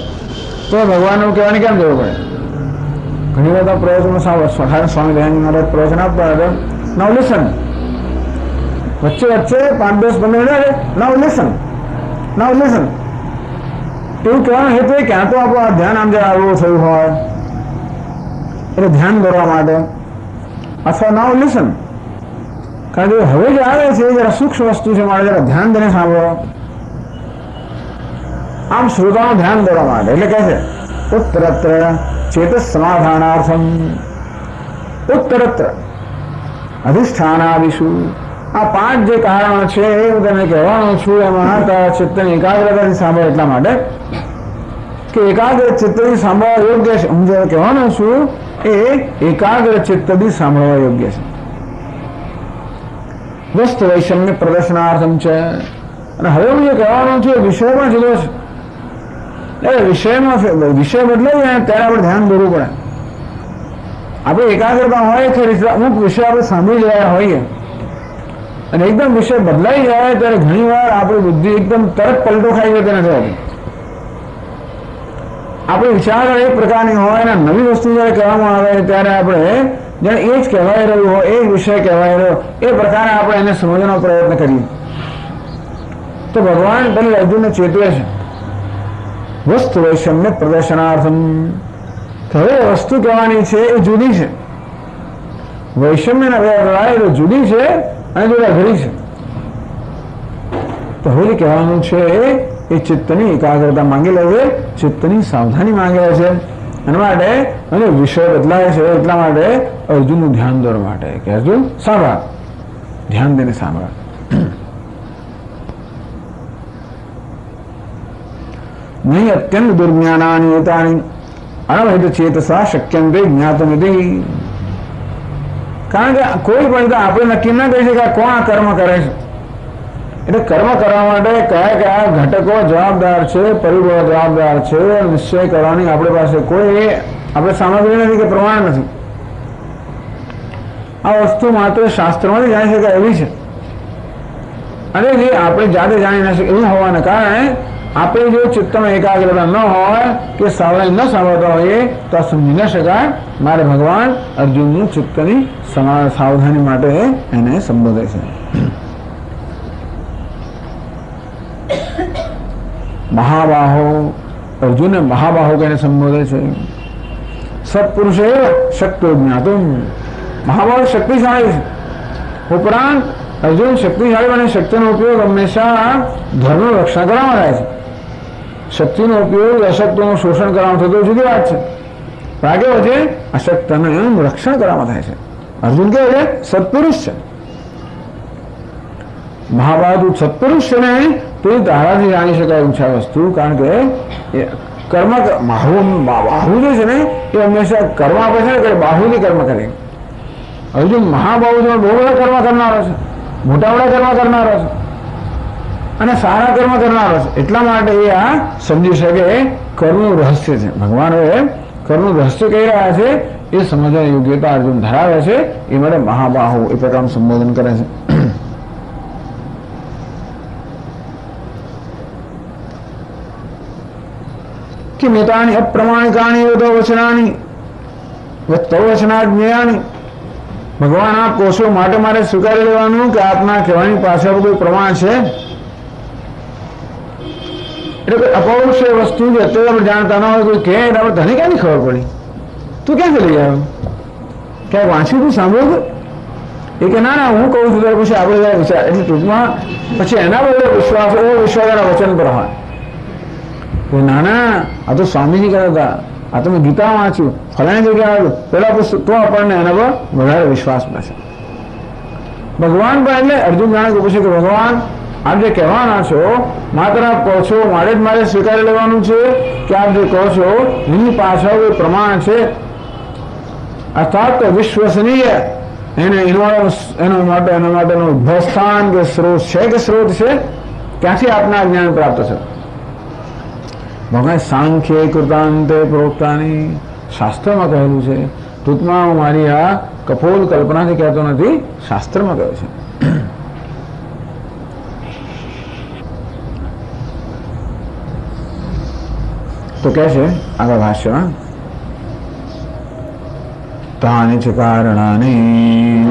તો ભગવાનનું કહેવાની કેમ જરૂર પડે? ઘણી બધા પ્રવચનો સ્વામી દયાનંદ મહારાજ પ્રવચન આપતા હતા. નાઉ લિસન. વચ્ચે 5, 10, 15 મિનિટ નાઉ લિસન. એવું કહેવાનું હેતુ એ ક્યાં તો આપણું ધ્યાન આમ જરા આવવું થયું હોય એટલે ધ્યાન દોરવા માટે, અથવા નાઉ લિસન. કારણ કે હવે જે આવે છે એ જરા સૂક્ષ્મ વસ્તુ છે, મારે જરા ધ્યાન દઈને સાંભળો. આમ શ્રોતાનું ધ્યાન દોરવા માટે. એટલે કહે છે ઉત્તરત્ર ચેતસ સમાધાનાર્થમ ઉત્તરત્ર અધિષ્ઠાનાદિષુ. આ 5 જે કારણો છે એ હું તમને કહેવાનો છું. એમાં ચિત્તની એકાગ્રતાથી સાંભળો એટલા માટે કે એકાગ્ર ચિત્તથી સાંભળવા યોગ્ય છે. હું જે કહેવાનો છું એ એકાગ્ર ચિત્તથી સાંભળવા યોગ્ય છે. વસ્તુ વૈષમ્ય પ્રદર્શનાર્થમ છે. અને હવે હું જે કહેવાનો છું એ વિષય પણ જુદો છે. વિષયમાં વિષય બદલાઈ જાય ત્યારે આપણે ધ્યાન દોરવું પડે. આપણે એકાગ્રતા હોય છે, અમુક વિષય આપણે સાંભળી રહ્યા હોઈએ અને એકદમ વિષય બદલાઈ જાય ત્યારે ઘણી વાર આપણી બુદ્ધિ એકદમ તરત પલટો ખાઈ જતી નથી હોતી. આપણી વિચારધારા એક પ્રકારની હોય અને નવી વસ્તુ જ્યારે કહેવામાં આવે ત્યારે આપણે જાણે એ જ કહેવાય રહ્યું હોય, એ જ વિષય કહેવાય રહ્યો, એ પ્રકારે આપણે એને સમજવાનો પ્રયત્ન કરીએ. તો ભગવાન પહેલા અર્જુનને ચેતવે છે વસ્તુ વૈષમ્ય પ્રદર્શનાર્થમ. હવે વસ્તુ કહેવાની છે એ જુદી છે. વૈષમ્યના બે જુદી છે અને જોડે ઘડી છે. તો હવે કહેવાનું છે એ ચિત્તની એકાગ્રતા માંગી લે છે, ચિત્તની સાવધાની માંગે છે. એના માટે અને વિષય બદલાય છે એટલા માટે અર્જુનનું ધ્યાન દોરવા માટે કે અર્જુન સાંભળ, ધ્યાન દઈને સાંભળ. નહીં અત્યંત દુર્જ્ઞાનાની એતાની અનવહિત ચેતસા શક્યંતે જ્ઞાતમિતિ. કારણ કે કોઈ પણ આપણે નક્કી ના કહી શકીએ કોણ આ કર્મ કરે છે. એટલે કર્મ કરવા માટે કયા કયા ઘટકો જવાબદાર છે, પરિબળો જવાબદાર છે, નિશ્ચય કરવાની આપણી પાસે કોઈ આપણે સામગ્રી નથી કે પ્રમાણ નથી. આ વસ્તુ માત્ર શાસ્ત્રમાંથી જાણી શકાય એવી છે અને જે આપણે જાતે જાણી ના શકીએ એવું હોવાને કારણે આપણે જો ચિત્તમાં એકાગ્રતા ન હોય કે સાવધાની ન સાંભળતા હોઈએ તો આ સમજી ન શકાય. મારે ભગવાન અર્જુનનું ચિત્તની સાવધાની માટે એને સંબોધે છે. મહાબાહો, અર્જુનને મહાબાહો કહીને સંબોધે છે. સત્પુરુષે શક્તો જ્ઞાતું. મહાબાહો શક્તિશાળી છે. ઉપરાંત અર્જુન શક્તિશાળી અને શક્તિનો ઉપયોગ હંમેશા ધર્મનું રક્ષણ કરવામાં થાય છે. શક્તિનો ઉપયોગ અશક્તોનું શોષણ કરવામાં થતો જુદી વાત છે. ભાગે વચ્ચે અશક્તનું રક્ષણ કરવામાં થાય છે. અર્જુન કેવો છે? સત્પુરુષ છે. મહાભારત સત્પુરુષ છે ને તો એ તારાથી જાણી શકાય એવું છે આ વસ્તુ. કારણ કે કર્મ બાહુ જે છે ને એ હંમેશા કર્મ આપે છે ને બાહુથી કર્મ કરે. અર્જુન મહાબાહુ બહુ બધા કર્મ કરનારો છે, મોટા મોટા કર્મ કરનારો છે અને સારા કર્મ કરનારો છે. એટલા માટે એ આ સમજી શકે કર્મનું રહસ્ય છે. ભગવાન કર્મનું રહસ્ય કહી રહ્યા છે એ સમજવાની યોગ્યતા અર્જુન ધરાવે છે. એ માટે મહાબાહુ એ પ્રકારનું સંબોધન કરે છે. કે મેતાની અપ્રમાણિકાની વચનાની વચનાજ્ઞાની. ભગવાન આપ કોશો માટે મારે સ્વીકારી લેવાનું કે આપના કહેવાની પાછળ કોઈ પ્રમાણ છે? એટલે કોઈ અપૌરુષ વસ્તુ જે અત્યારે આપણે જાણતા ન હોય કોઈ કહે આપણે તને ક્યાંથી ખબર પડી? તું ક્યાંથી લઈ આવ્યો? ક્યાંક વાંચ્યું તું સાંભળ્યું? એ કે ના હું કહું છું ત્યારે પછી આપણે વિચાર. એટલે ટૂંકમાં પછી એના બદલે વિશ્વાસ એવો વિશ્વાસ એના વચન પર હોય. ના ના આ તો સ્વામીજી કહેતા હતા, આ તમે ગીતા વાંચ્યું, ફલાણી જગ્યાએ આવ્યું, પેલા પુસ્તક, તો આપણને એના પર વધારે વિશ્વાસ બેસે. ભગવાન પણ એટલે અર્જુન જાણે કે પૂછે કે ભગવાન આપ જે કહેવાના છો, માત્ર આપ કહો છો મારે સ્વીકારી લેવાનું છે કે આપ જે કહો છો એની પાછળ કોઈ પ્રમાણ છે, અર્થાત વિશ્વસનીય એના માટેનું ઉદ્ભવ સ્થાન કે સ્ત્રોત છે કે સ્ત્રોત છે, ક્યાંથી આપના જ્ઞાન પ્રાપ્ત છે? ભગવાન સાંખ્ય કૃતાંતે પ્રોક્તાની શાસ્ત્રમાં કહેલું છે. ટૂંકમાં હું મારી આ કપોલ કલ્પનાથી કહેતો નથી, શાસ્ત્રમાં કહ્યું છે. તો કહે છે આગળ ભાષ્યમાં, તાનિ ચ કારણાની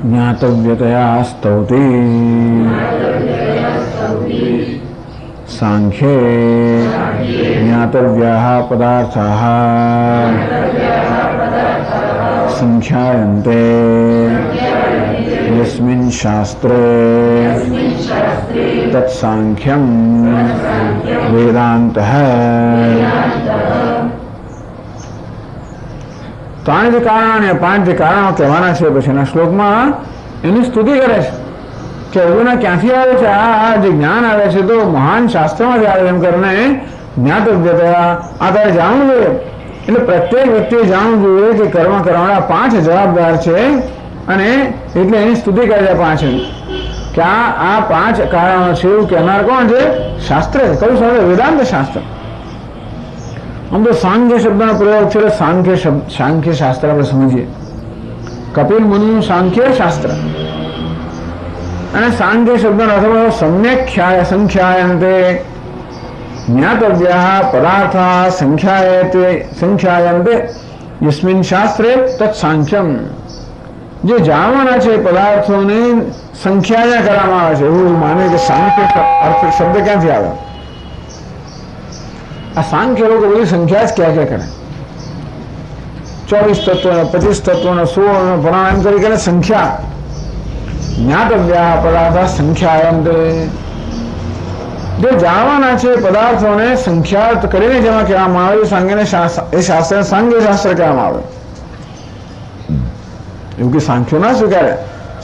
જ્ઞાતવ્યતયા સ્તૌતી સાંખ્યે જ્ઞાતવ્યાઃ પદાર્થાઃ સંખ્યાયન્તે यस्मिन् शास्त्रे तत्सांख्यं वेदान्तः. પાંચ કારણો કહેવાના છે. પછીના શ્લોકમાં એની સ્તુતિ કરે છે કે અર્જુન ક્યાંથી આવે છે આ જે જ્ઞાન આવે છે, તો મહાન શાસ્ત્રમાંથી આવે એમ કરીને જ્ઞાતવ્યતા આ તારે જાણવું જોઈએ. એટલે પ્રત્યેક વ્યક્તિએ જાણવું જોઈએ કે કર્મ કરવાના 5 જવાબદાર છે, અને એટલે એની સ્તુતિ કરે છે પાછળ કે આ 5 કારણો છે એવું કહેનાર કોણ છે? શાસ્ત્ર. કયું શાસ્ત્ર? વેદાંત શાસ્ત્ર. આમ તો સાંખ્ય શબ્દનો પ્રયોગ છે, સાંખ્ય શાસ્ત્ર આપણે સમજીએ. કપિલ મુનિનું સાંખ્ય શાસ્ત્ર, અને સાંખ્ય શબ્દનો અર્થ સમ્યક સંખ્યાયન્તે જ્ઞાતવ્યાઃ પદાર્થાઃ સંખ્યાયન્તે યસ્મિન શાસ્ત્રે તત્સાંખ્યમ. જે જાણવાના છે પદાર્થોને સંખ્યા કરવામાં આવે છે, એવું માને કે સાંખ્ય અર્થ શબ્દ ક્યાંથી આવે? આ સાંખ્ય લોકો બધી સંખ્યા જ ક્યાં કરે, 24 તત્વોને 25 તત્વોને 16 ભણા એમ કરી સંખ્યા. જ્ઞાતવ્યાઃ પદાર્થાઃ સંખ્યાયન્તે. જે જાણવાના છે પદાર્થોને સંખ્યા કરીને જેમાં કહેવામાં આવે એ શાસ્ત્ર સાંખ્ય શાસ્ત્ર કહેવામાં આવે. એવું કે સાંખ્યો ના સ્વીકારે.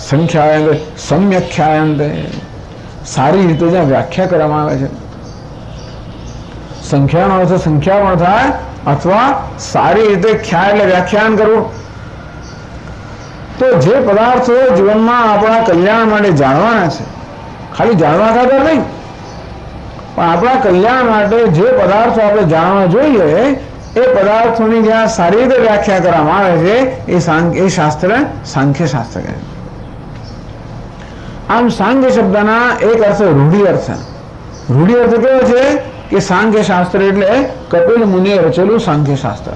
સંખ્યાયંતે સમ્યખ્યાયંતે, સારી રીતે જ્યાં વ્યાખ્યા કરવામાં આવે છે. સંખ્યાનો અર્થ સંખ્યા પણ થાય, અથવા સારી રીતે ખ્યાલ એટલે વ્યાખ્યાન કરવું. તો જે પદાર્થો જીવનમાં આપણા કલ્યાણ માટે જાણવાના છે, ખાલી જાણવા ખાતર નહીં, પણ આપણા કલ્યાણ માટે જે પદાર્થો આપણે જાણવા જોઈએ એ પદાર્થોની જ્યાં સારી રીતે વ્યાખ્યા કરવામાં આવે છે એ શાસ્ત્ર સાંખ્ય શાસ્ત્ર કહે. આમ સાંખ્ય શબ્દના એક અર્થ રૂઢિ અર્થ. રૂઢિ અર્થ કેવો છે કે સાંખ્ય શાસ્ત્ર એટલે કપિલ મુનિએ રચેલું સાંખ્ય શાસ્ત્ર.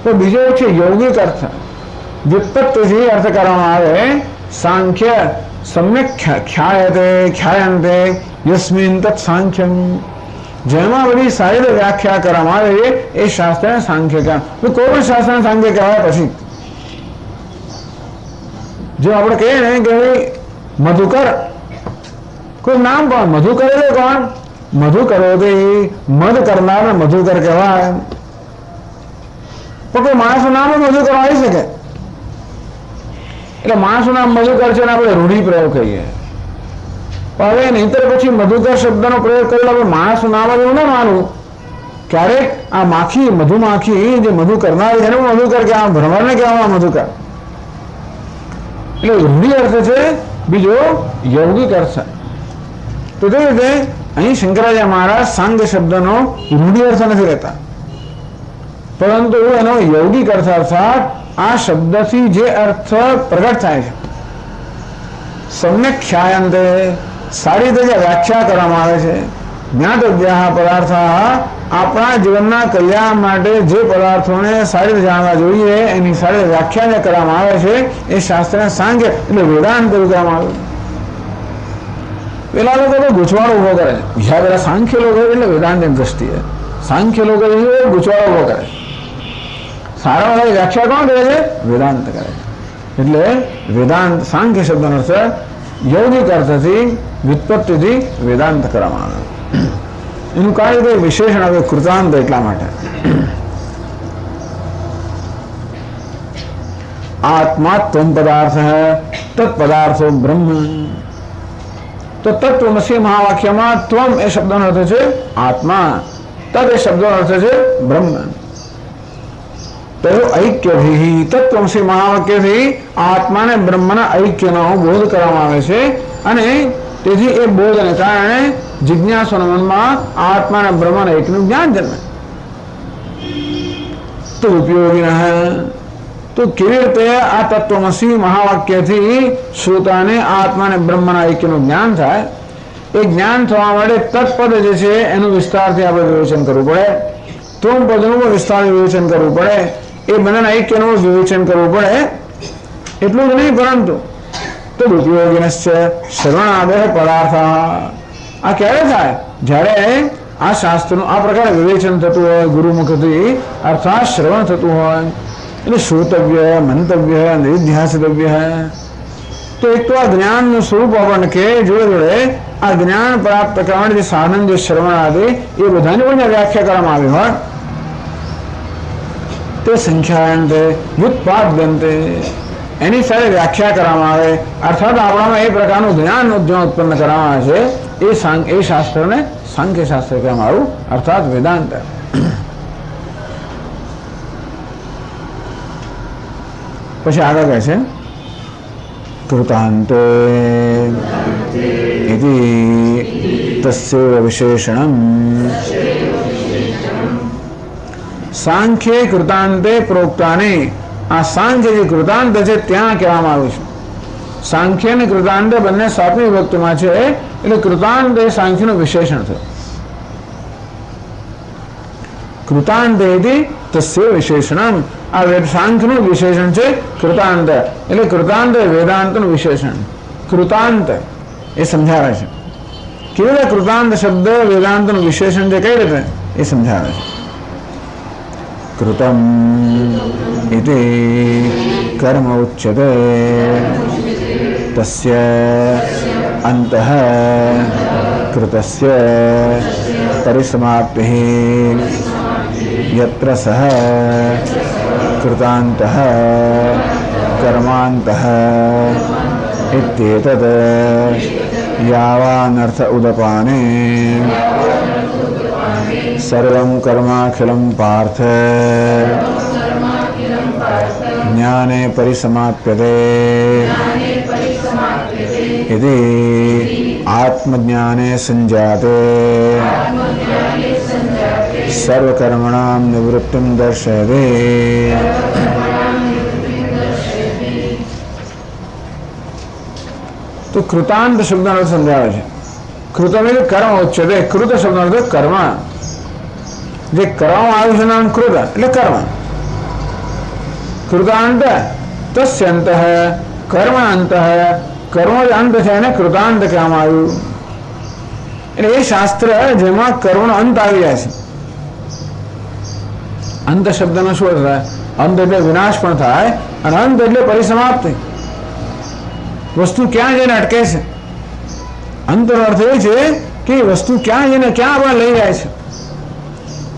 તો બીજો એક છે yogik અર્થ. વ્યુત્પત્તિથી અર્થ કરવામાં આવે સાંખ્ય સમ્યક ખ્યાયન્તે યસ્મિન તત્ સાંખ્યમ. જેમાં બધી સારી રીતે વ્યાખ્યા કરવામાં આવે એ શાસ્ત્રને સાંખ્ય કહેવાય. કોઈ પણ શાસ્ત્રને સાંખ્ય કહેવાય. પછી જો આપણે કહીએ ને કે મધુકર, કોઈ નામ પણ મધુકર એટલે કોણ? મધુકરો તે મધ કરનાર મધુકર કહેવાય. પણ કોઈ માણસનું નામ મધુકર આવી શકે, એટલે માણસનું નામ મધુકર છે ને આપણે રૂઢિ પ્રયોગ કહીએ. પણ હવે નહીતર પછી મધુકર શબ્દનો પ્રયોગ કરેલો આપણે માણસનું નામ એવું ના માનવું. ક્યારેક આ માખી, મધુમાખી જે મધુ કરનારી એને પણ મધુકર કે આ ભ્રમરને કહેવામાં મધુકર. એટલે રૂઢિ અર્થ છે, બીજો યૌગિક અર્થ. તો તે રીતે અહીં શંકરાચાર્ય મહારાજ સાંખ્ય શબ્દનો રૂઢિ અર્થ નથી લેતા, પરંતુ એનો યૌગિક અર્થ અર્થાત આ શબ્દથી જે અર્થ પ્રગટ થાય છે, સમ્યક ખ્યાયન્તે, સારી રીતે જે વ્યાખ્યા કરવામાં આવે છે. જ્ઞાતવ્યાઃ પદાર્થાઃ, આપણા જીવનના કલ્યાણ માટે જે પદાર્થોને સારી રીતે જાણવા જોઈએ એની સારી વ્યાખ્યા જે કરવામાં આવે છે એ શાસ્ત્રને સાંખ્ય એટલે વેદાંત કરવામાં આવે. પેલા લોકો તો ગૂંચવાડો ઉભો કરે છે. બીજા પેલા સાંખ્ય લોકો એટલે વેદાંતની દ્રષ્ટિએ સાંખ્ય લોકો ગૂંચવાડો ઉભો કરે છે. સારા સારી વ્યાખ્યા કોણ કરે છે? વેદાંત કરે છે. એટલે વેદાંત સાંખ્ય શબ્દનો અર્થ યૌગિક અર્થથી વ્યુત્પત્તિથી વેદાંત કરવામાં આવે. એનું કારણ કે વિશેષણ આવે કૃતાંત એટલા માટે. આત્મા ત્વમ પદાર્થ તત્પદાર્થો બ્રહ્મ. તો તત્વમસી મહાવાક્યમાં ત્વમ એ શબ્દનો અર્થ છે આત્મા, તદ એ શબ્દનો અર્થ છે બ્રહ્મ. તો ઐક્યથી તત્વમસી મહાવાક્યથી આત્મા ને બ્રહ્મના ઐક્યનો બોધ કરવામાં આવે છે અને તેથી એ બોધને કારણે જિજ્ઞાસુના મનમાં આત્મા અને બ્રહ્મના એકનું જ્ઞાન જન્મે. તો ઉપયોગી તો કેવી રીતે આ તત્વમસી મહાવાક્યથી શ્રોતાને આત્મા અને બ્રહ્મના ઐક્યનું જ્ઞાન થાય? એ જ્ઞાન થવા માટે તત્પદ જે છે એનું વિસ્તારથી આપણે વિવેચન કરવું પડે, ત્વમ પદનું પણ વિસ્તારથી વિવેચન કરવું પડે, એ બંનેના ઐક્યનું વિવેચન કરવું પડે. એટલું જ નહીં પરંતુ તદુપયોગિનશ્ચ શ્રવણાદય પદાર્થ. આ ક્યારે થાય? જ્યારે આ શાસ્ત્રનું આ પ્રકારે વિવેચન થતું હોય, ગુરુમુખથી અર્થાત શ્રવણ થતું હોય, એટલે શ્રોતવ્ય, મંતવ્ય, નિધ્યાસિતવ્ય. તો એક તો આ જ્ઞાનનું સ્વરૂપ આપણને કે જોડે જોડે આ જ્ઞાન પ્રાપ્ત કરવાની જે સાધન, જે શ્રવણ આદિ, એ બધાની પણ વ્યાખ્યા કરવામાં આવી હોય. તે સંખ્યાયંતે વ્યુત્પાદ્યંતે, એની સાથે વ્યાખ્યા કરવામાં આવે. અર્થાત આપણામાં એ પ્રકારનું જ્ઞાન ઉત્પન્ન કરવામાં આવે છે. એ શાસ્ત્રને સાંખ્ય શાસ્ત્ર કહેવામાં આવ્યું, અર્થાત વેદાંત. પછી આગળ કહે છે કૃતાંતે ઇતિ તસ્યૈવ વિશેષણમ. સાંખ્ય કૃતાંતે પ્રોક્તાને, આ સાંખ્ય જે કૃતાંત છે ત્યાં કહેવામાં આવ્યું છે. સાંખ્ય અને કૃતાંત બંને સાતમી વિભક્તિમાં છે, એટલે કૃતાંત એ સાંખ્યનું વિશેષણ છે. કૃતાંત તસ્ય વિશેષણમ, આ સાંખ્યનું વિશેષણ છે કૃતાંત, એટલે કૃતાંત વેદાંતનું વિશેષણ. કૃતાંત એ સમજાવે છે કેવી રીતે કૃતાંત શબ્દ વેદાંતનું વિશેષણ છે, કઈ રીતે એ સમજાવે છે. કૃતમ ઇતિ કર્મ ઉચ્યતે તસ્ય અંતઃ કૃતસ્ય પરિસમાપ્તિઃ યત્ર સહ કૃતાંતઃ કર્માંતઃ ઇત્યેતદ યાવાનર્થ ઉદપાને સર્વં કર્માખિલં પાર્થ જ્ઞાને પરિસમાપ્યતે ઇતિ આત્મજ્ઞાને સંજાતે સર્વકર્મણાં નિવૃત્તિં દર્શયતે. તો કૃતાંત શબ્દનો અર્થ સમજાવે છે. કૃતમ એટલે કર્મ ઉચ્યતે. કૃત શબ્દનો અર્થ કર્મ, જે કરવામાં આવ્યું છે નામ કૃત એટલે કર્મ. કૃતાંત તસ્ય અંત, કર્મ અંત, કર્મ જે અંત છે એને કૃતાંત કહેવામાં આવ્યું. એટલે એ શાસ્ત્ર જેમાં કર્મનો અંત આવી જાય છે. અંત શબ્દનો શું અર્થ થાય? અંત એટલે વિનાશ પણ થાય, અને અંત એટલે પરિસમાપ્તિ. વસ્તુ ક્યાં જઈને અટકે છે? અંતનો અર્થ એ છે કે વસ્તુ ક્યાં જઈને ક્યાં આપણે લઈ જાય છે.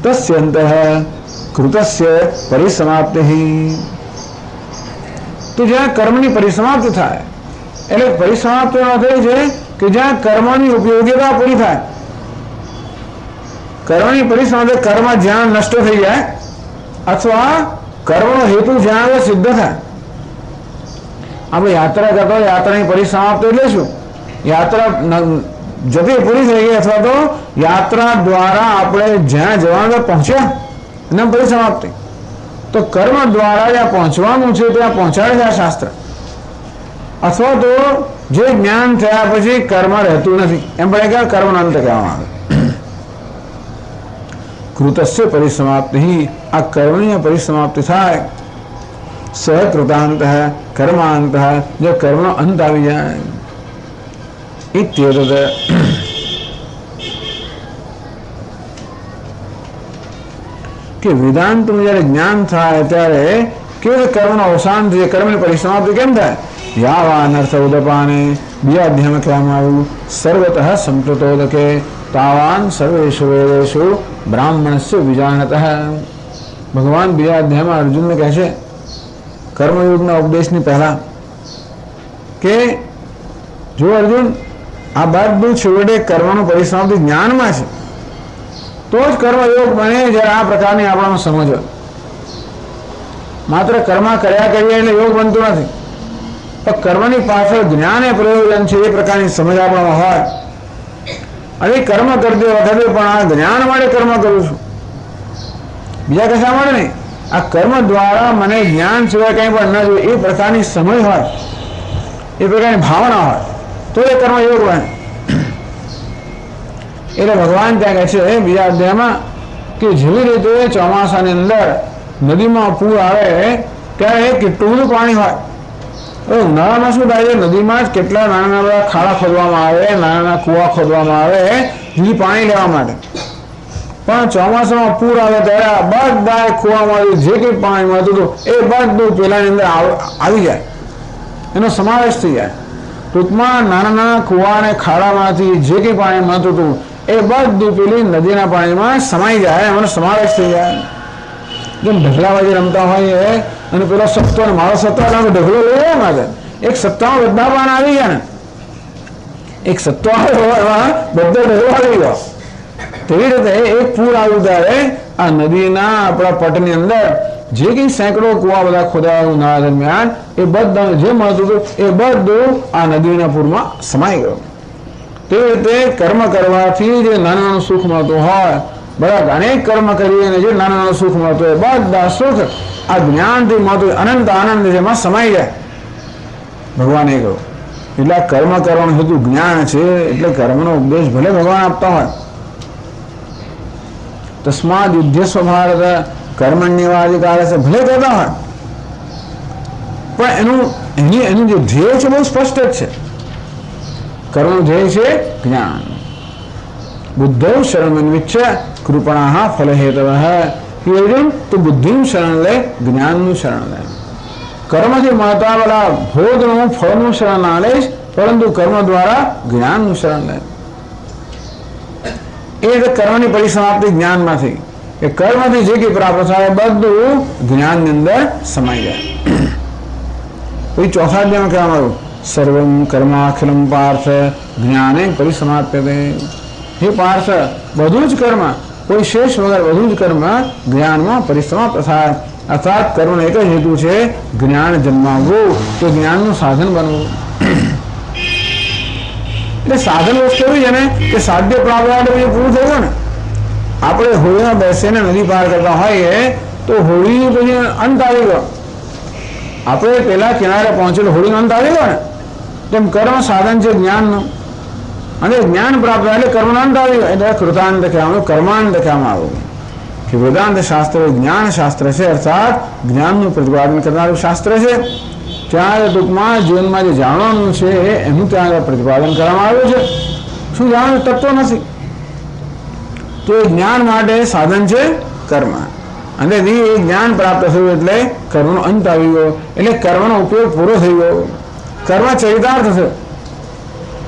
તસ્ય અંત કૃતસ્ય પરિસમાપ્તિ. તો જ્યાં કર્મની પરિસમાપ્તિ થાય, એટલે પરિસમાપ્તિનો અર્થ એ છે કે જ્યાં કર્મની ઉપયોગિતા પૂરી થાય. કર્મની પરિસમાપ્તિ, કર્મ જ્યાં નષ્ટ થઈ જાય અથવા કર્મનો હેતુ જ્યાં આગળ સિદ્ધ થાય. આપણે યાત્રા કરતા હોય, યાત્રાની પરિસમાપ્તિ એટલે શું? યાત્રા જતી પૂરી થઈ ગઈ અથવા તો યાત્રા દ્વારા આપણે જ્યાં જવાનું પહોંચ્યા એના પરિસમાપ્તિ. તો કર્મ દ્વારા જ્યાં પહોંચવાનું છે ત્યાં પહોંચાડે છે આ શાસ્ત્ર. અથવા તો જે જ્ઞાન થયા પછી કર્મ રહેતું નથી, એમ પડે કે કર્મનો અંત કહેવામાં આવે. કૃતસ્ય પરિસમાપ્તિ, આ કર્મની પરિસમાપ્તિ થાય. સહકૃતાંત કર્માંત, જે કર્મનો અંત આવી જાય. ઇત્યેતદ કે વેદાંતનું જ્યારે જ્ઞાન થાય ત્યારે કેવી રીતે કર્મનો અવસાન થાય, કર્મની પરિસમાપ્તિ કેમ થાય? યાવાનર્થ ઉદપાને, બીજા અધ્યાયમાં કહેવામાં આવ્યું સર્વતઃ સંપ્રતોદકે, તાવાન સર્વેષુ વેદેષુ બ્રાહ્મણસ્ય વિજાનતઃ. ભગવાન બીજા અધ્યાયમાં અર્જુનને કહે છે કર્મયોગના ઉપદેશની પહેલા કે જો અર્જુન આ બધું છેવટે કર્મનું પરિસમાપ્તિ જ્ઞાનમાં છે તો જ કર્મયોગ બને. જ્યારે આ પ્રકારની આપણને સમજ હોય, માત્ર કર્મ કર્યા કરીએ એટલે યોગ બનતું નથી, પણ કર્મની પાછળ જ્ઞાન એ પ્રયોજન છે એ પ્રકારની સમજ આપણામાં હોય. અને કર્મ કરતી વખતે પણ આ જ્ઞાન માટે કર્મ કરું છું, બીજા કશા માટે નહીં. આ કર્મ દ્વારા મને જ્ઞાન સિવાય કંઈ પણ ન જોઈએ એ પ્રકારની સમજ હોય, એ પ્રકારની ભાવના હોય તો એ કર્મયોગ બને. એટલે ભગવાન ત્યાં કહે છે બીજા અધ્યાયમાં કે જેવી રીતે ચોમાસાની અંદર નદીમાં પૂર આવે ત્યારે કેટલું બધું પાણી હોય. ઉનાળામાં શું થાય છે, નદીમાં જ કેટલા નાના નાના ખાડા ખોદવામાં આવે, નાના નાના કૂવા ખોદવામાં આવે જુદી પાણી લેવા માટે. પણ ચોમાસામાં પૂર આવે ત્યારે બધા કૂવામાંથી જે કંઈ પાણી મળતું હતું એ બધું પેલાની અંદર આવી જાય, એનો સમાવેશ થઈ જાય. ટૂંકમાં નાના નાના કૂવા અને ખાડામાંથી જે કંઈ પાણી મળતું હતું એ બધું પેલી નદીના પાણીમાં સમાઈ જાય, એનો સમાવેશ થઈ જાય. જેમ ઢગલાબાજી રમતા હોય અને પેલો સત્તો અને મારો સત્તો એટલે ઢગલો લઈ જાય મારે એક સત્તામાં બધા પાન આવી ગયા ને, એક સત્તો આવ્યો બધો ઢગલો આવી ગયો. તેવી રીતે એક પૂર આવ્યું ત્યારે આ નદીના આપણા પટની અંદર જે કંઈ સેંકડો કુવા બધા ખોદાયા ઉનાળા દરમિયાન એ બધા જે મળતું હતું એ બધું આ નદીના પૂરમાં સમાઈ ગયું. તેવી રીતે કર્મ કરવાથી જે નાનું નાનું સુખ મળતું હોય, બરાબર અનેક કર્મ કરીને જે નાનું નાનું સુખ મળતું હોય બધા સુખ આ જ્ઞાનથી મળતું અનંત આનંદ જેમાં સમાઈ જાય. ભગવાને કહ્યું એટલે કર્મ કરવાનો હેતુ જ્ઞાન છે, એટલે કર્મનો ઉપદેશ ભલે ભગવાન આપતા હોય. તસ્માદ યુદ્ધસ્વ ભારત કર્મણ્યવાધિકાર છે ભલે કહેતા હોય, પણ એનું જે ધ્યેય છે બહુ સ્પષ્ટ જ છે. કર્મનું ધ્યેય છે જ્ઞાન. બુદ્ધૌ શરણમન્વિચ્છ કૃપણા ફલહેતવઃ. અર્જુન તો બુદ્ધિનું શરણ લે, જ્ઞાનનું શરણ લે. કર્મથી મળતા વાળા ભોગનું ફળનું શરણ ના લઈશ, પરંતુ કર્મ દ્વારા જ્ઞાનનું શરણ લે. એ રીતે કર્મની પરિસમાપ્તિ જ્ઞાનમાંથી, કે કર્મથી જે કંઈ પ્રાપ્ત થાય બધું જ્ઞાનની અંદર સમાઈ જાય. પછી ચોથા અધ્યાયમાં કહેવામાં આવ્યું સર્વમ કર્માખિલમ પાર્થ જ્ઞાને પરિસમાપ્યતે. હે પાર્થ, બધું જ કર્મ, કોઈ શેષ વગર બધું જ કર્મ જ્ઞાનમાં પરિસમાપ્ત થાય. અર્થાત કર્મનો એક જ હેતુ છે જ્ઞાન જન્માવવું, તો જ્ઞાનનું સાધન બનવું. એટલે સાધન વસ્તુ એવી છે ને કે સાધ્ય પ્રાપ્ત માટે પછી પૂરું થઈ ગયું ને. આપણે હોળીમાં બેસીને નદી પાર કરતા હોઈએ તો હોળી પછી અંત આવી ગયો, આપણે પેલા કિનારે પહોંચેલો હોળીનો અંત આવી ગયો ને. તેમ કર્મ સાધન છે જ્ઞાનનું, અને જ્ઞાન પ્રાપ્ત એટલે કર્મનો અંત આવી ગયો. એટલે કૃતાંત કહેવામાં, કર્માંત કહેવામાં આવ્યું કે વેદાંત શાસ્ત્ર જ્ઞાન શાસ્ત્ર છે, અર્થાત જ્ઞાનનું પ્રતિપાદન કરનારું શાસ્ત્ર છે. ત્યાં ટૂંકમાં જીવનમાં જે જાણવાનું છે એનું ત્યાં પ્રતિપાદન કરવામાં આવ્યું છે. શું જાણવું તત્વ નથી, તો એ જ્ઞાન માટે સાધન છે કર્મ. અને એ જ્ઞાન પ્રાપ્ત થયું એટલે કર્મનો અંત આવી ગયો, એટલે કર્મનો ઉપયોગ પૂરો થઈ ગયો. કર્મ ચરિતાર્થ થયો,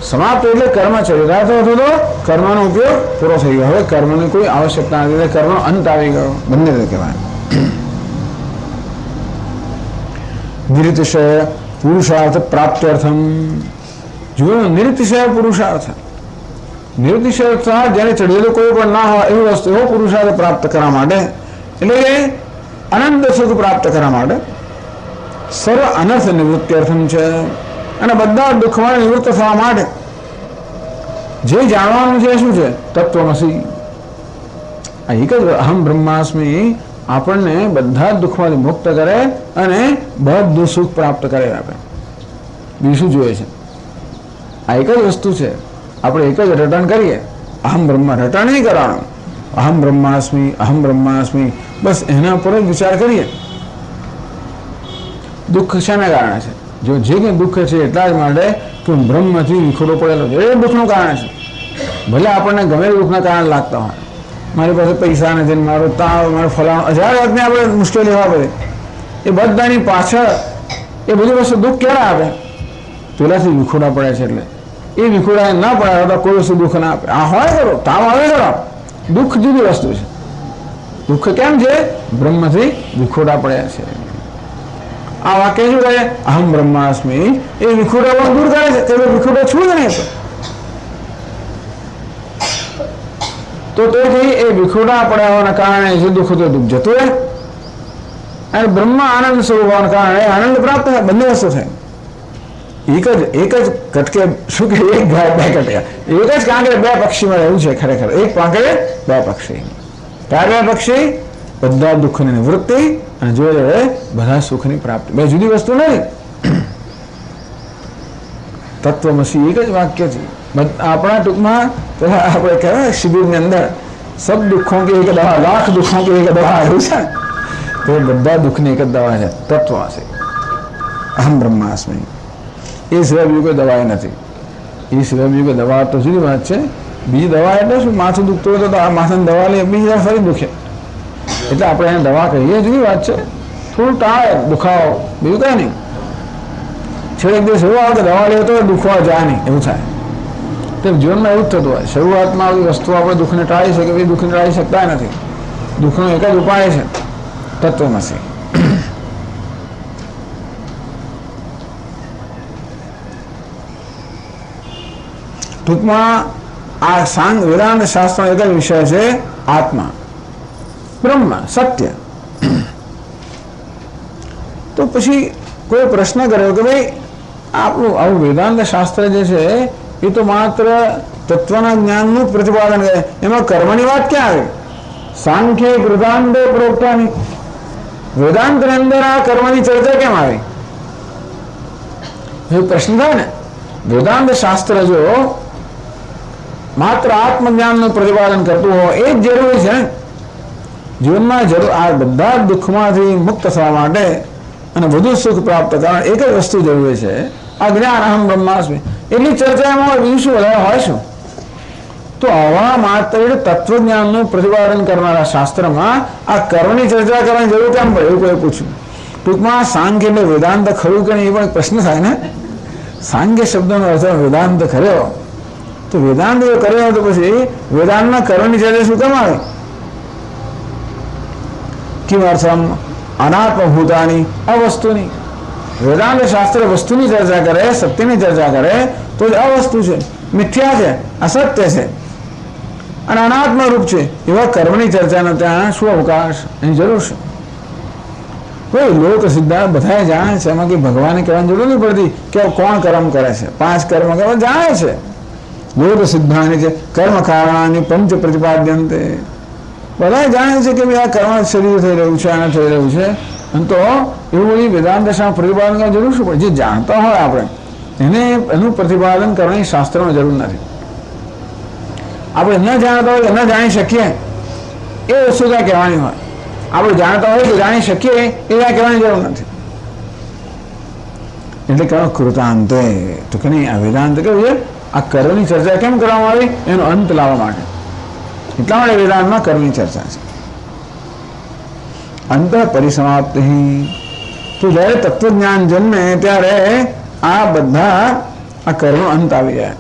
સમાપ્ત એટલે કર્મ ચરિતાર્થ થયો તો કર્મનો ઉપયોગ પૂરો થઈ ગયો. હવે કર્મની કોઈ આવશ્યકતા નથી, એટલે કર્મનો અંત આવી ગયો. બંને રીતે કહેવાય. નિરતિશય પુરુષાર્થ પ્રાપ્ત્યર્થમ. જુઓ, નિરતિશય પુરુષાર્થ, નિરતિશય જ્યારે ચઢેલું કોઈ પણ ના હોય એવી વસ્તુ, એવો પુરુષાર્થ પ્રાપ્ત કરવા માટે, એટલે કે અનંત સુખ પ્રાપ્ત કરવા માટે. સર્વ અનર્થ નિવૃત્ત્યર્થમ છે, અને બધા દુઃખમાં નિવૃત્ત થવા માટે જે જાણવાનું છે શું છે? તત્વમસી. આ એક જ અહમ બ્રહ્માસ્મિ આપણને બધા જ દુઃખમાંથી મુક્ત કરે અને બધું સુખ પ્રાપ્ત કરે આપે. બીજું શું જોઈએ છે? આ એક જ વસ્તુ છે. આપણે એક જ રટણ કરીએ, અહમ બ્રહ્મ. રટણ નહીં કરવાનું, અહમ બ્રહ્માસ્મિ, અહમ બ્રહ્માસ્મિ, બસ એના પર જ વિચાર કરીએ. દુઃખ શાના કારણે છે? જો જે કંઈ દુઃખ છે એટલા જ માટે કે બ્રહ્મથી વિખોડો પડેલો છે, એ દુઃખનું કારણ છે. ભલે આપણને ગમે દુઃખના કારણ લાગતા હોય, મારી પાસે પૈસા નથી, મારો તાવ, મારો ફલાણો, હજાર વાતની આપણે મુશ્કેલી હોવા પડે, એ બધાની પાછળ એ બધી વસ્તુ દુઃખ ક્યારે આવે? પેલાથી વિખોડા પડે છે. એટલે એ વિખુડા ના પડાવે તો કોઈ વસ્તુ દુઃખ ના આપે. આ હોય કરો, તાવ આવે કરો, દુઃખ જુદી વસ્તુ છે. દુઃખ કેમ છે? બ્રહ્મથી વિખોડા પડ્યા છે. આ વાક્ય શું કહે? અહમ બ્રહ્માસ્મી. એ વિખોડા પણ દૂર કરે છે. તે વિખોડા છું જ નહીં. તો તેથી એ વિખોડા પડ્યા હોવાના કારણે જે દુઃખ તો દુઃખ જતું રહે, અને બ્રહ્મ આનંદ સ્વરૂપ હોવાના કારણે આનંદ પ્રાપ્ત થાય. બંને વસ્તુ થાય. એક જ કટકે શું કે એક ગાય બે કટ્યા, એક જ કાંકરે બે પક્ષીમાં રહેવું છે. ખરેખર એક કાંકરે બે પક્ષી. કયા બે પક્ષી? બધા દુઃખની નિવૃત્તિ અને જોડે બધા સુખની પ્રાપ્તિ. બે જુદી વસ્તુ નહીં. તત્વમસી એક જ વાક્ય છે. આપણા ટૂંકમાં આપણે કહેવાય શિબિરની અંદર સબ દુઃખો કે એક દવા, લાખ દુઃખો કે એક દવા એવું છે. તો બધા દુઃખની એક જ દવા છે, તત્વમસી. અહમ બ્રહ્માસ્મિ. એ સિવાય બીજી કોઈ દવા નથી. એ સિવાય બીજી કોઈ દવા તો જુદી વાત છે. બીજી દવા એટલે શું? માથું દુખતું હોય તો આ માથાની દવા લે, બીજી દવા ફરી દુખે એટલે આપણે એને દવા કહીએ, જુદી વાત છે. થોડું ટાળે દુખાવો, બીજું કઈ નહીં. છેલ્લે એક દિવસ એવું આવે કે દવા લે તો દુખવા જાય નહીં, એવું થાય. તો જીવનમાં એવું જ થતું હોય. શરૂઆતમાં આવી વસ્તુ આપણે દુઃખને ટાળી શકીએ, પછી દુઃખને ટાળી શકતા નથી. દુઃખનો એક જ ઉપાય છે, તત્વમસી. ટૂંકમાં આ સાંગ વેદાંત શાસ્ત્રનો એક જ વિષય છે, આત્મા, બ્રહ્મ, સત્ય. તો પછી કોઈ પ્રશ્ન કર્યો કે ભાઈ આપણું આવું વેદાંત શાસ્ત્ર જે છે એ તો માત્ર તત્વના જ્ઞાનનું પ્રતિપાદન કરે, એમાં કર્મની વાત ક્યાં આવે? સાંખ્ય વૃદ્ધાંત પ્રોક્તાની વેદાંતની અંદર આ કર્મની ચર્ચા કેમ આવી? એ પ્રશ્ન થાય ને. વેદાંત શાસ્ત્ર જો માત્ર આત્મજ્ઞાનનું પ્રતિપાદન કરતું હોય એ જ જરૂરી છે. જીવનમાં જરૂર આ બધા દુઃખમાંથી મુક્ત થવા માટે અને વધુ સુખ પ્રાપ્ત કરવા એક જ વસ્તુ જરૂરી છે, આ જ્ઞાન. અહમ બ્રહ્માસ્મિ. એટલી ચર્ચામાં બીજું શું વધારે હોય શું? તો આવા માત્ર તત્વજ્ઞાનનું પ્રતિપાદન કરનારા શાસ્ત્રમાં આ કર્મની ચર્ચા કરવાની જરૂર કેમ પડે? એવું કોઈ પૂછ્યું. ટૂંકમાં સાંખ્ય એટલે વેદાંત ખરું કે નહીં એ પણ એક પ્રશ્ન થાય ને. સાંખ્ય શબ્દનો અર્થ વેદાંત કર્યો, તો વેદાંત જો કર્યો તો પછી વેદાંતના કર્મની ચર્ચા શું કેમ આવે? કિમર્થમ અનાત્મભૂતાની અવસ્તુની. વેદાંત શાસ્ત્ર વસ્તુની ચર્ચા કરે, સત્યની ચર્ચા કરે તો જ અવસ્તુ છે, મિથ્યા છે, અસત્ય છે અને અનાત્મ રૂપ છે. એવા કર્મની ચર્ચાનો ત્યાં શું અવકાશ? એની જરૂર છે. કોઈ લોક સિદ્ધાંત બધા જાણે છે, એમાં કે ભગવાને કહેવાની જરૂર નહીં પડતી કે કોણ કર્મ કરે છે. 5 કર્મ કરવા જાણે છે. લોક સિદ્ધાંત છે કર્મ કારણાની પંચ પ્રતિપાદ્યંતે. બધા જાણે છે કે ભાઈ આ કર્મ શરીર થઈ રહ્યું છે, આને થઈ રહ્યું છે. અને તો એવું બધી વેદાંત દશા પ્રતિપાદન કરવાની જરૂર શું પડે? જે જાણતા હોય આપણે એને એનું પ્રતિપાદન કરવાની શાસ્ત્રમાં જરૂર નથી. આપણે ન જાણતા હોય ન જાણી શકીએ એ વસ્તુ ત્યાં કહેવાની હોય. આપણે જાણતા હોય તો જાણી શકીએ એ ત્યાં કહેવાની જરૂર નથી. એટલે કહો કૃતાંતે. તો કે નહીં, આ વેદાંત કેવું છે? આ કર્મની ચર્ચા કેમ કરવામાં આવી? એનો અંત લાવવા માટે. એટલા માટે વેદાંતમાં કર્મની ચર્ચા છે. અંત પરિસમાપ્તિ. તો જ્યારે તત્વજ્ઞાન જન્મે ત્યારે આ બધા આ કર્મનો અંત આવી જાય.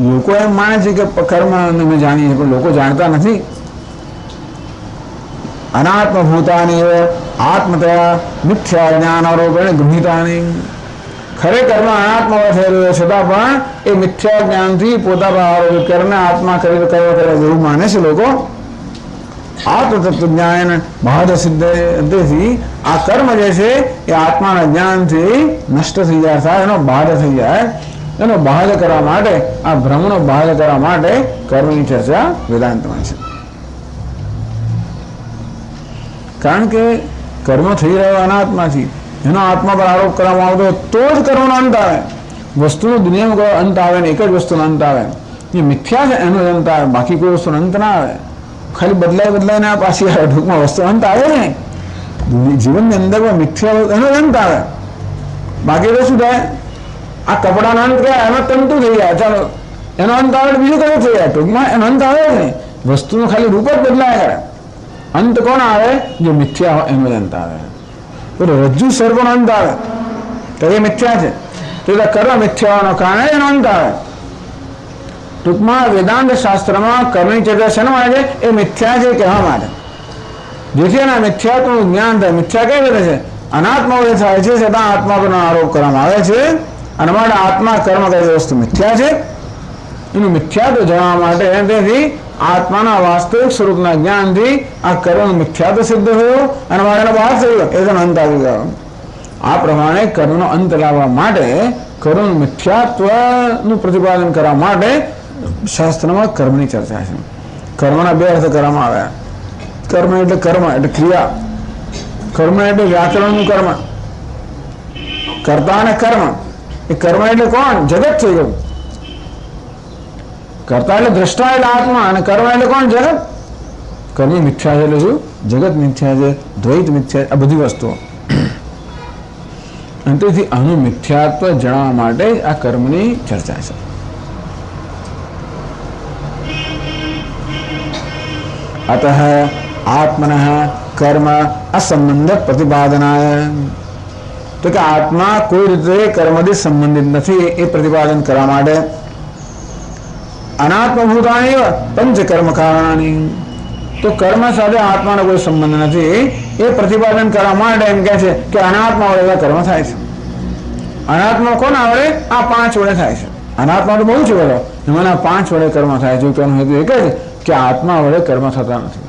લોકો એમ માને છે કે કર્મ અમે જાણીએ, પણ લોકો જાણતા નથી. અનાત્મભૂતાની આત્મતયા મિથ્યા જ્ઞાન આરોપણે ગૃહિતાની. ખરેખરમાં અનાત્મા થઈ રહ્યો છતાં પણ એ મિથ્યા જ્ઞાનથી પોતાના આરોપ કરીને આત્મા કરી કરવા એવું માને છે લોકો. આત્મતત્વજ્ઞાન બાધ સિદ્ધથી આ કર્મ જે છે એ આત્માના જ્ઞાનથી નષ્ટ થઈ જાય, થાય એનો બાધ થઈ જાય. એનો બાધ કરવા માટે, આ ભ્રમનો બાધ કરવા માટે કર્મની ચર્ચા વેદાંતમાં છે. કારણ કે કર્મ થઈ રહ્યો અનાત્માથી, એનો આત્મા પર આરોપ કરવામાં આવતો તો જ કર્મનો અંત આવે. વસ્તુનો દુનિયામાં અંત આવે ને એક જ વસ્તુનો અંત આવે. જે મિથ્યા છે એનો અંત આવે, બાકી કોઈ વસ્તુનો અંત ના આવે. ખાલી બદલાઈને આ પાછી આવે. ટૂંકમાં વસ્તુ અંત આવે ને જીવનની અંદર મિથ્યા એનો અંત આવે. બાકી તો શું થાય? આ કપડાનો અંત કયા? એનો તંતુ થઈ જાય, ચાલો એનો અંત આવે બીજું કયું થઈ જાય. ટૂંકમાં એનો અંત આવે જ નહીં. વસ્તુનો ખાલી રૂપ જ બદલાયા કરે. અંત કોણ આવે? જે મિથ્યા હોય એનો જ અંત આવે. રજ્જુ સર્પનો અંત આવે. તો એ મિથ્યા છે. તો કર્મ મિથ્યા હોવાના કારણે એનો અંત આવે. ટૂંકમાં વેદાંત શાસ્ત્રમાં કર્મની ચર્ચા શેના માટે છે? એ મિથ્યા છે કહેવા માટે. જેથી એના મિથ્યાત્વનું જ્ઞાન થાય. મિથ્યા કઈ રીતે છે? અનાત્મા વડે થાય છે, છતાં આત્મા પરનો આરોપ કરવામાં આવે છે. અને માટે આત્મા કર્મ કઈ વસ્તુ મિથ્યા છે. એનું મિથ્યાત્વ જણાવવા માટે તેથી આત્માના વાસ્તવિક સ્વરૂપના જ્ઞાનથી આ કર્મનું મિથ્યાત્વ સિદ્ધ થયું અને માટેનો બહાર થયો, એનો અંત આવી ગયો. આ પ્રમાણે કર્મનો અંત લાવવા માટે કર્મનું મિથ્યાત્વનું પ્રતિપાદન કરવા માટે શાસ્ત્રમાં કર્મની ચર્ચા છે. કર્મના બે અર્થ કરવામાં આવ્યા. કર્મ એટલે ક્રિયા. કર્મ એટલે વ્યાકરણનું કર્મ. કર્તા અને કર્મ. એ કર્મ એટલે કોણ? જગત થઈ ગયું. કર્તા એટલે દ્રષ્ટા એટલે આત્મા અને કર્મ એટલે કોણ? જગત. કર્મ મિથ્યા છે એટલે શું? જગત મિથ્યા છે, દ્વૈત મિથ્યા, આ બધી વસ્તુઓ. અને તેથી આનું મિથ્યાત્વ જણાવવા માટે આ કર્મની ચર્ચા છે. અતઃ આત્મન કર્મ અસંબંધ પ્રતિપાદનાય. તો કે આત્મા કોઈ રીતે કર્મથી સંબંધિત નથી એ પ્રતિપાદન કરવા માટે અનાત્મભૂતાની પંચકર્મ કારણાની. તો કર્મ સાથે આત્માનો કોઈ સંબંધ નથી એ પ્રતિપાદન કરવા માટે એમ કહે છે કે અનાત્મા વડે કર્મ થાય છે. અનાત્મા કોના વડે? આ પાંચ વડે થાય છે. અનાત્મા તો બહુ છે બધો, એમાંના પાંચ વડે કર્મ થાય છે. તેનો હેતુ એ કહે છે કે આત્મા વડે કર્મ થતા નથી.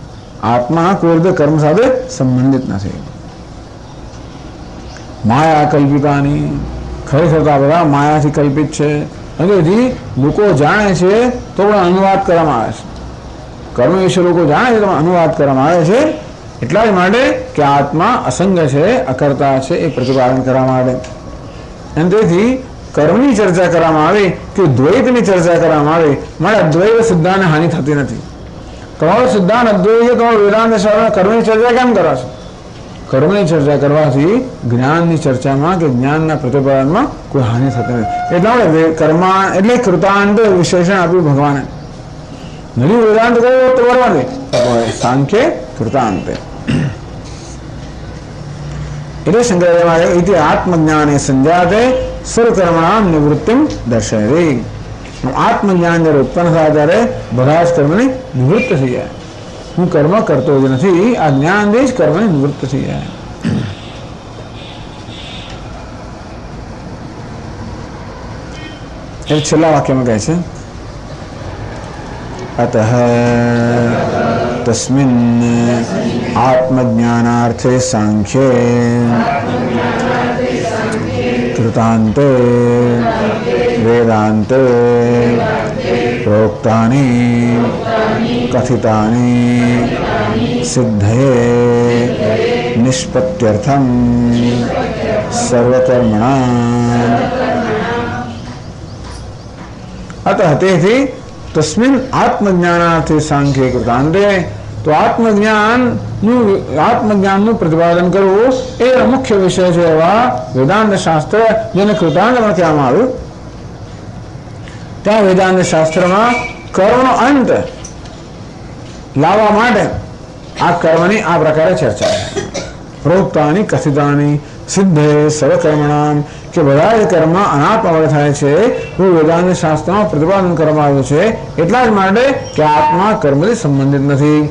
આત્મા કોઈ રીતે કર્મ સાથે સંબંધિત નથી. માયા કલ્પિતાની, ખરેખર આ બધા માયાથી કલ્પિત છે. તેથી લોકો જાણે છે તો પણ અનુવાદ કરવામાં આવે છે. કર્મ વિશે લોકો જાણે છે તો અનુવાદ કરવામાં આવે છે. એટલા જ માટે કે આત્મા અસંગ છે, અકર્તા છે એ પ્રતિપાદન કરવા માટે. અને તેથી કર્મની ચર્ચા કરવામાં આવી કે દ્વૈતની ચર્ચા કરવામાં આવી. મારે અદ્વૈત સિદ્ધાંતને હાનિ થતી નથી. તમારો સિદ્ધાંત અદ્વૈત છે, તમારો વેદાંત શાસ્ત્ર કર્મની ચર્ચા કેમ કરો છો? કર્મની ચર્ચા કરવાથી જ્ઞાનની ચર્ચામાં કે જ્ઞાનના પ્રતિપાદનમાં કોઈ હાનિ થતી નથી. એટલા માટે કર્મ એટલે કૃતાંત વિશેષણ આપ્યું ભગવાને. નથી વેદાંત કહ્યું તો બરોબર નહીં, સાંખ્ય કૃતાંતે. એટલે શંકરાચાર્ય આત્મજ્ઞાને સંજાતે સર્વકર્મણામ નિવૃત્તિમ દર્શયતિ. આત્મજ્ઞાન જયારે ઉત્પન્ન થાય ત્યારે બધા જ કર્મની નિવૃત્ત થઈ જાય. હું કર્મ કરતો જ નથી, આ જ્ઞાનથી જ કર્મની નિવૃત્ત થઈ જાય. એટલે છેલ્લા વાક્યમાં કહે છે અતઃ તસ્મિન આત્મજ્ઞાનાર્થે સાંખ્યે કૃતાંતે વેદાંતે પ્રોક્તાની કથિતાની સિદ્ધયે નિષ્પત્યર્થમ સર્વકર્મણાં. અતઃ તેથી તસ્મિન આત્મજ્ઞાનાર્થે સાંખ્ય કૃતાંતે. તો આત્મજ્ઞાનનું પ્રતિપાદન કરવું એ મુખ્ય વિષય છે એવા વેદાંત શાસ્ત્ર જેને કૃતાંતમાં કહેવામાં આવ્યું. ત્યાં વેદાંત શાસ્ત્રમાં કર્મનો અંત લાવવા માટે આ કર્મની આ પ્રકારે ચર્ચા છે. પ્રોક્તાની કથિતાની સિદ્ધે સર્વકર્મણામ, કે બધા જ કર્મ અનાત્મા વડે થાય છે એવું વેદાંત શાસ્ત્રમાં પ્રતિપાદન કરવામાં આવ્યું છે. એટલા જ માટે કે આત્મા કર્મથી સંબંધિત નથી.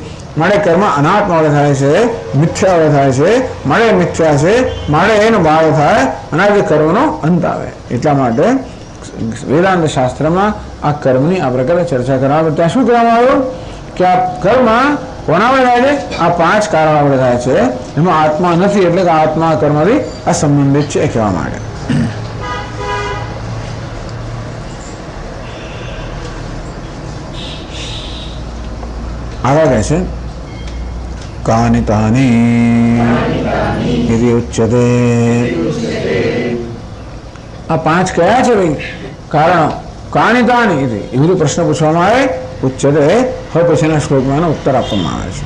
માટે કર્મ અનાત્મા વડે થાય છે, મિથ્યા વડે થાય છે. માટે મિથ્યા છે, માટે એનો ભાવ થાય અને જે કર્મનો અંત આવે. એટલા માટે વેદાંત શાસ્ત્રમાં આ કર્મની આ પ્રકારે ચર્ચા કરવામાં. ત્યાં શું કરવામાં આવ્યું કે આ કર્મ કોના વડે થાય છે? આ પાંચ કારણો વડે થાય છે. એમાં આત્મા નથી, એટલે કે આત્મા કર્મથી અસંબંધિત છે એ કહેવા માટે. આગળ કહે છે કાની તાની ઉચ્યતે. આ પાંચ કયા છે ભાઈ કારણો? કાની તાની એવી રીતે પ્રશ્ન પૂછવામાં આવે. ઉચ્યતે હવે પછીના શ્લોકમાં એનો ઉત્તર આપવામાં આવે છે.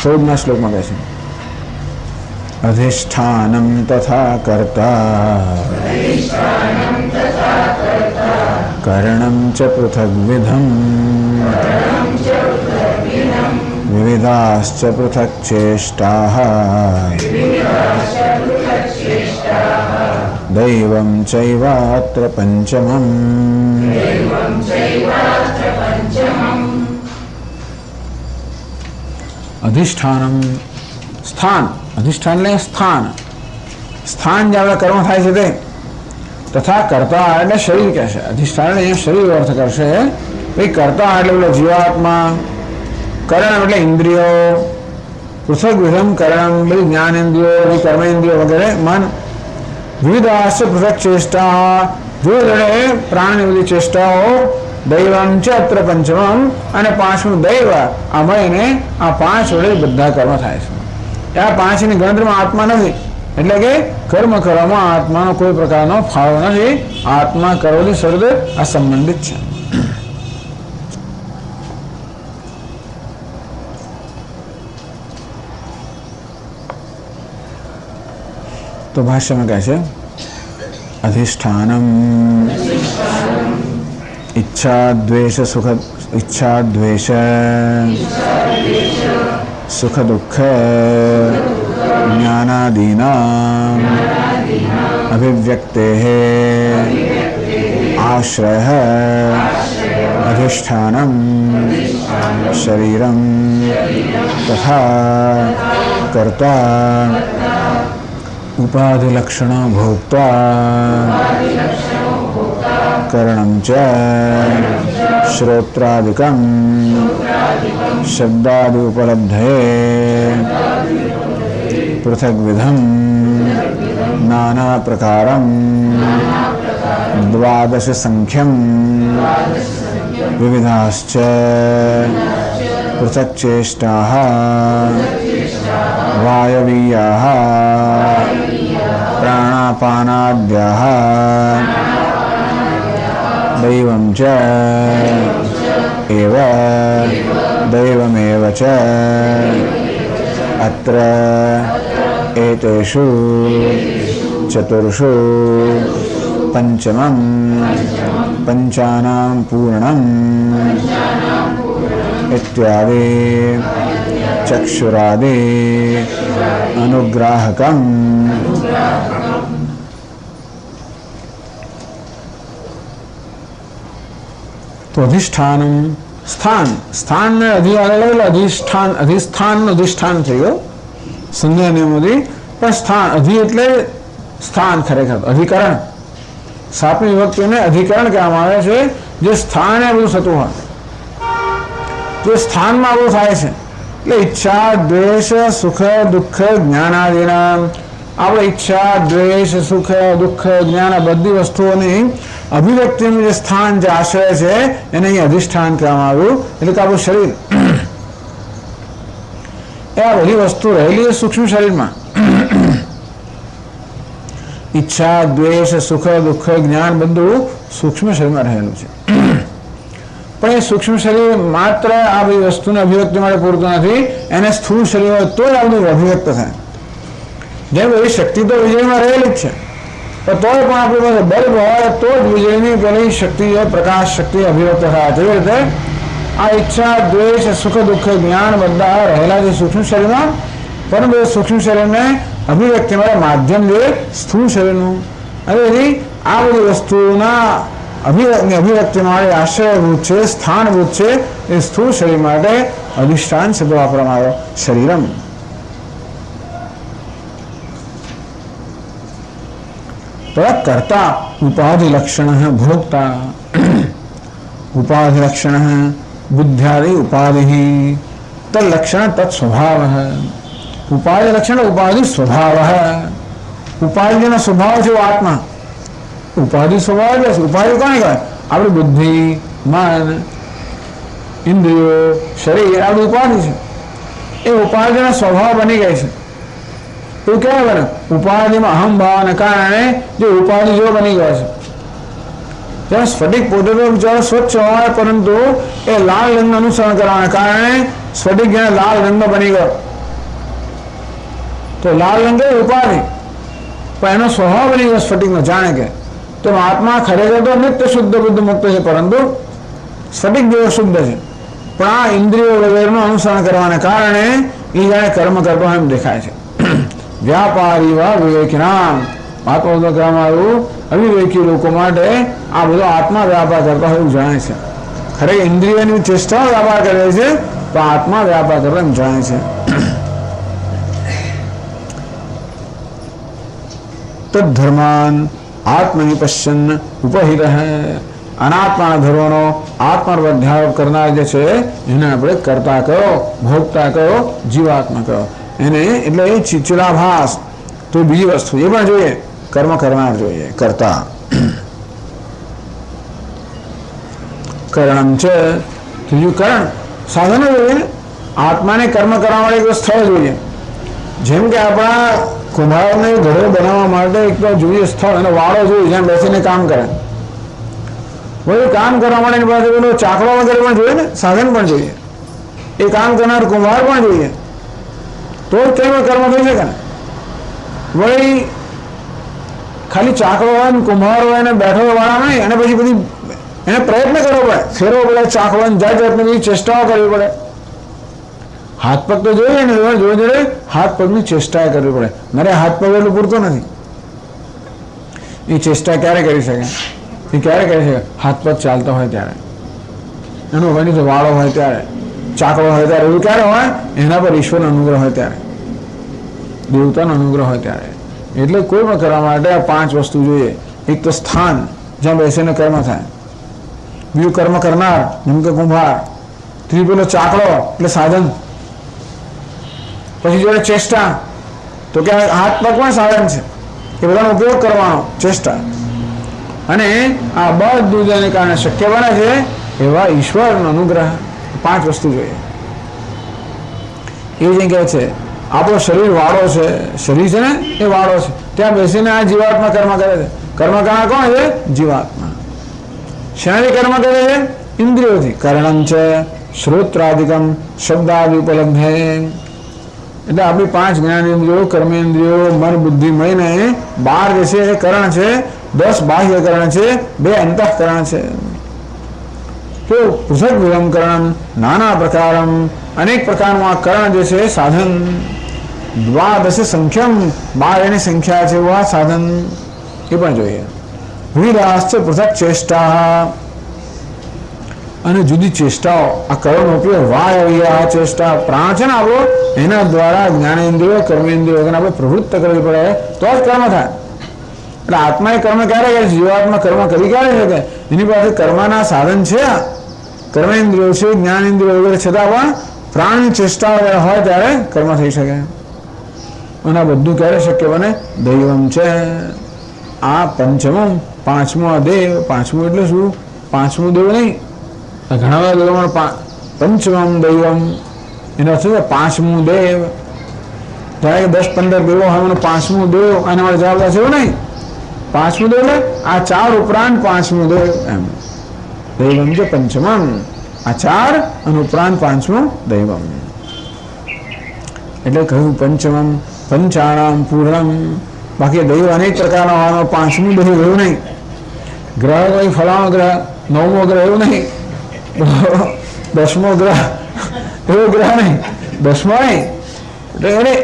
14ના શ્લોકમાં કહે છે અધિષ્ઠાનમ તથા કર્તા કર્ણમ ચ પૃથગ વિધમ વિવિધાશ્ચ પૃથક ચેષ્ટાઃ દૈવમ ચૈવાત્ર પંચમમ. અધિષ્ઠાનમ સ્થાન, અધિષ્ઠાન એટલે સ્થાન, સ્થાન જે આપણા કર્મ થાય છે તે, તથા કર્તા એટલે શરીર કહે છે. અધિષ્ઠાન એટલે અહીંયા શરીર અર્થ કરશે. ભાઈ કર્તા એટલે પેલો જીવાત્મા, કરણ એટલે ઇન્દ્રિયો, પૃથક વિધમ કરણ બધી જ્ઞાનેન્દ્રિયો, કર્મેન્દ્રિયો વગેરે, મન, વિવિધાશ્ચ પૃથક ચેષ્ટા, વિવિધ પ્રાણની બધી ચેષ્ટાઓ, દૈવમ ચ અત્ર પંચમમ અને પાંચમું દૈવ, આ મળીને આ પાંચ વડે બધા કર્મ થાય છે. આ પાંચની ગણતરીમાં આત્મા નથી, એટલે કે કર્મ કરવામાં આત્માનો કોઈ પ્રકારનો ફાળો નથી. આત્મા કરોની શબ્દ આ સંબંધિત છે. તો ભાષ્યમાં કહે છે અધિષ્ઠાનમ ઈચ્છા દ્વેષ સુખ દુઃખ જ્ઞાનાદીનામ અભિવ્યક્તેઃ આશ્રયઃ અધિષ્ઠાનમ શરીરમ તથા કર્તા ઉપાધિલક્ષણ ભોક્તા કरणं च श्रोत्रादिकं शब्दादि उपलब्धये पृथग्विधं नाना प्रकारं द्वादश संख्यं विविधाश्च पृथक् चेष्टाः वायवीयाः प्राणापानाद्याः दैवं च एव दैवमेव च अत्र एतेषु चतुर्षु पंचमं पंचानां पूर्णम् इत्यादि चक्षुरादि अनुग्राहकम्. तो अधिष्ठानम स्थान, स्थान ने अधिष्ठान, अधिष्ठान अधिष्ठान થઈ ગયો સંજ્ઞા નિયમોથી, પણ સ્થાન અધિ એટલે સ્થાન, ખરેખર અધિકરણ. સાતમી વિભક્તિને અધિકરણ કહેવામાં આવે છે. જે સ્થાન એ બધું થતું હોય, જે સ્થાનમાં બધું થાય છે, એટલે ઈચ્છા દ્વેષ સુખ દુઃખ જ્ઞાનાદિના, આપણે ઈચ્છા દ્વેષ સુખ દુઃખ જ્ઞાન બધી વસ્તુઓની અભિવ્યક્તિનું જે સ્થાન, જે આશ્રય છે, એને અહીં અધિષ્ઠાન કહેવામાં આવ્યું. એટલે કે આપણું શરીર, એ આ બધી વસ્તુ રહેલી છે સૂક્ષ્મ શરીરમાં. ઈચ્છા દ્વેષ સુખ દુઃખ જ્ઞાન બધું સૂક્ષ્મ શરીરમાં રહેલું છે. પણ એ સૂક્ષ્મ શરીર માત્ર આ બધી વસ્તુની અભિવ્યક્તિ માટે પૂરતું નથી. એને સ્થૂળ શરીર હોય તો જ આ બધું અભિવ્યક્ત થાય. જેમ એવી શક્તિ તો વીજળીમાં રહેલી જ છે, પણ તોય પણ આપણી પાસે બલ્બ હોય તો જ વીજળીની પેલી શક્તિ, પ્રકાશ શક્તિ અભિવ્યક્ત થાય. તેવી રીતે આ ઈચ્છા દ્વેષ સુખ દુઃખ જ્ઞાન બધા રહેલા છે સૂક્ષ્મ શરીરમાં, પરંતુ એ સૂક્ષ્મ શરીરને અભિવ્યક્તિ માટે માધ્યમ છે સ્થૂળ શરીરનું. હવે આ બધી વસ્તુઓના અભિવ્યક્તિ માટે આશ્રયભૂત છે, સ્થાનભૂત છે. એ સ્થૂળ શરીર માટે અધિષ્ઠાન શબ્દ વાપરવામાં આવ્યો, શરીરમ. कर्ता उपाधिलक्षण भोक्ता, उपाधिलक्षण बुद्ध्यादि उपाधि तल्लक्षण तत्स्वभाव है. उपाधि लक्षण उपाधि स्वभाव है. उपाधि નો સ્વભાવ છે આત્મા. ઉપાધિ સ્વભાવ છે. ઉપાધિ કોને કહેવાય? આપણી બુદ્ધિ, મન, ઇન્દ્રિયો, શરીર આ ઉપાધિ છે. એ ઉપાધિનો સ્વભાવ બની ગઈ છે. તો કેવા બને? ઉપાધિમાં અહમ ભાવને કારણે જે ઉપાધિ જેવો બની ગયો છે. જેમ સ્ફટિક પોતે તો બિચારો સ્વચ્છ હોય, પરંતુ એ લાલ રંગનું અનુસરણ કરવાના કારણે સ્ફટિક જેને લાલ રંગ બની ગયો. તો લાલ રંગ એ ઉપાધિ, પણ એનો સ્વભાવ બની ગયો સ્ફટિકનો. જાણે કે તો આત્મા ખરેખર તો નિત્ય શુદ્ધ બુદ્ધ મુક્ત છે, પરંતુ સ્ફટિક જેવો શુદ્ધ છે. પણ આ ઇન્દ્રિયો વગેરેનું અનુસરણ કરવાના કારણે એ જાણે કર્મ કરતો એમ દેખાય છે. વ્યાપારી વા વિવેકનામ, આત્મબોધમાં કહેવામાં આવ્યું અવિવેકી લોકો માટે આ બધો આત્મા વ્યાપાર કરતા હોય એવું જણાય છે. ખરેખર ઇન્દ્રિયની ચેષ્ટા વ્યાપાર કરે છે તો આત્મા વ્યાપાર કરતા એમ જણાય છે. તદ્ધર્માન આત્મનિ પશ્યન ઉપહિર અનાત્માના ધર્મનો આત્મા પર ધ્યાન કરનાર જે છે એને આપણે કર્તા કહો, ભોગતા કહો, જીવાત્મા કહો. એને એટલે એ ચિલાભાસ તો બીજી વસ્તુ એ પણ જોઈએ, કર્મ કરનાર જોઈએ, કર્તા. કરણમ છે ત્રીજું કરણ સાધનો જોઈએ. આત્માને કર્મ કરવા માટે એક સ્થળ જોઈએ. જેમ કે આપણા કુંભારને ઘરે બનાવવા માટે એક તો જોઈએ સ્થળ અને વાળો જોઈએ જ્યાં બેસીને કામ કરે. વળી કામ કરવા માટે એની પાસે પેલો ચાકડો વગેરે પણ જોઈએ ને, સાધન પણ જોઈએ. એ કામ કરનાર કુંભાર પણ જોઈએ તો જ તેમાં કર્મ થઈ શકે ને. વળી ખાલી ચાકડો હોય ને કુંભાર હોય ને બેઠો વાળા નહીં અને પછી બધી એને પ્રયત્ન કરવો પડે, ફેરવો પડે, ચાકડો જાત જાતની બધી ચેષ્ટાઓ કરવી પડે. હાથ પગ તો જોઈએ ને, જોડે જોડે હાથ પગની ચેષ્ટા કરવી પડે. મારે હાથ પગ એટલું પૂરતો નથી. એ ચેષ્ટા ક્યારે કરી શકે? એ ક્યારે કરી શકે? હાથ પગ ચાલતો હોય ત્યારે, એનો વળી વાળો હોય ત્યારે, ચાકડો હોય ત્યારે, એવું ક્યારે હોય? એના પર ઈશ્વરનો અનુગ્રહ હોય ત્યારે, દેવતાનો અનુગ્રહ હોય ત્યારે. એટલે કોઈ પણ કરવા માટે આ 5 વસ્તુ જોઈએ. એક તો સ્થાન જ્યાં બેસીને કર્મ થાય, બીજું કર્મ કરનાર જેમ કે કુંભાર, ત્રીજું પેલો ચાકડો એટલે સાધન, પછી જોડે ચેષ્ટા તો કે હાથ પગ પણ સાધન છે, એ બધાનો ઉપયોગ કરવાનો ચેષ્ટા. અને આ બધું જેને કારણે શક્ય બને છે એવા ઈશ્વરનો અનુગ્રહ. 5 વસ્તુ જોઈએ. એ જે કહે છે આપણો શરીર વાળો છે, શરીર છે ને એ વાળો છે, ત્યાં બેસીને આ જીવાત્મા કર્મ કરે છે. કર્મ કરનાર કોણ છે? જીવાત્મા. શેનાથી કર્મ કરે છે? ઇન્દ્રિયોથી. કર્ણમ છે શ્રોત્રાદિકમ શબ્દાદિ ઉપલબ્ધે. એટલે આપણી 5 જ્ઞાનેન્દ્રિયો, કર્મેન્દ્રિયો, મન, બુદ્ધિ મળીને 12 જે છે એ કરણ છે, 10 બાહ્ય કરણ છે, 2 અંતઃકરણ છે. તો પૃથક વિલમ કરણ નાના પ્રકારમ, અનેક પ્રકારનું આ કરણ જે છે સાધન. દ્વાદશ સંખ્યમ, 12 એની સંખ્યા છે એવા સાધન એ પણ જોઈએ. વિરાસ્ત પૃથક ચેષ્ટા, અને જુદી ચેષ્ટાઓ. આ કરણ ઉપયોગ વાય ચેષ્ટા પ્રાણ છે ને આપણો, એના દ્વારા જ્ઞાનેન્દ્રિયો, કર્મેન્દ્રિયો આપણે પ્રવૃત્ત કરવી પડે તો જ કર્મ થાય. એટલે આત્માએ કર્મ ક્યારે કરે છે? જીવાત્મા કર્મ કરી ક્યારે શકે? એની પાસે કર્મના સાધન છે, કર્મેન્દ્રિયો છે, જ્ઞાનેન્દ્રિયો વગેરે, છતાં પણ પ્રાણની ચેષ્ટા હોય ત્યારે કર્મ થઈ શકે. અને આ બધું ક્યારે શક્ય બને? દૈવમ છે. આ પંચમમ, 5મો દેવ. 5મું એટલે શું? 5મું દેવ નહીં, ઘણા બધા દેવોમાં પંચમમ દૈવમ એનો અર્થ છે 5મું દેવ. જ્યારે 10-15 દેવો હોય 5મું દેવ આના માટે જવાબદાર છે એવું નહીં. 5મું દેવ એટલે આ 4 ઉપરાંત 5મું દેવ એમ. દૈવમ છે પંચમમ, આ 4 અને ઉપરાંત 5મું દૈવમ. એટલે કહ્યું પંચમમ પંચાણામ પૂર્ણમ. બાકી દૈવ અનેક પ્રકારના હોવાનો 5મું દૈવ એવું નહીં. ગ્રહ કોઈ ફલાણો ગ્રહ, 9મો ગ્રહ એવું નહીં, 10મો ગ્રહ એવો ગ્રહ નહીં, 10મો નહીં. એટલે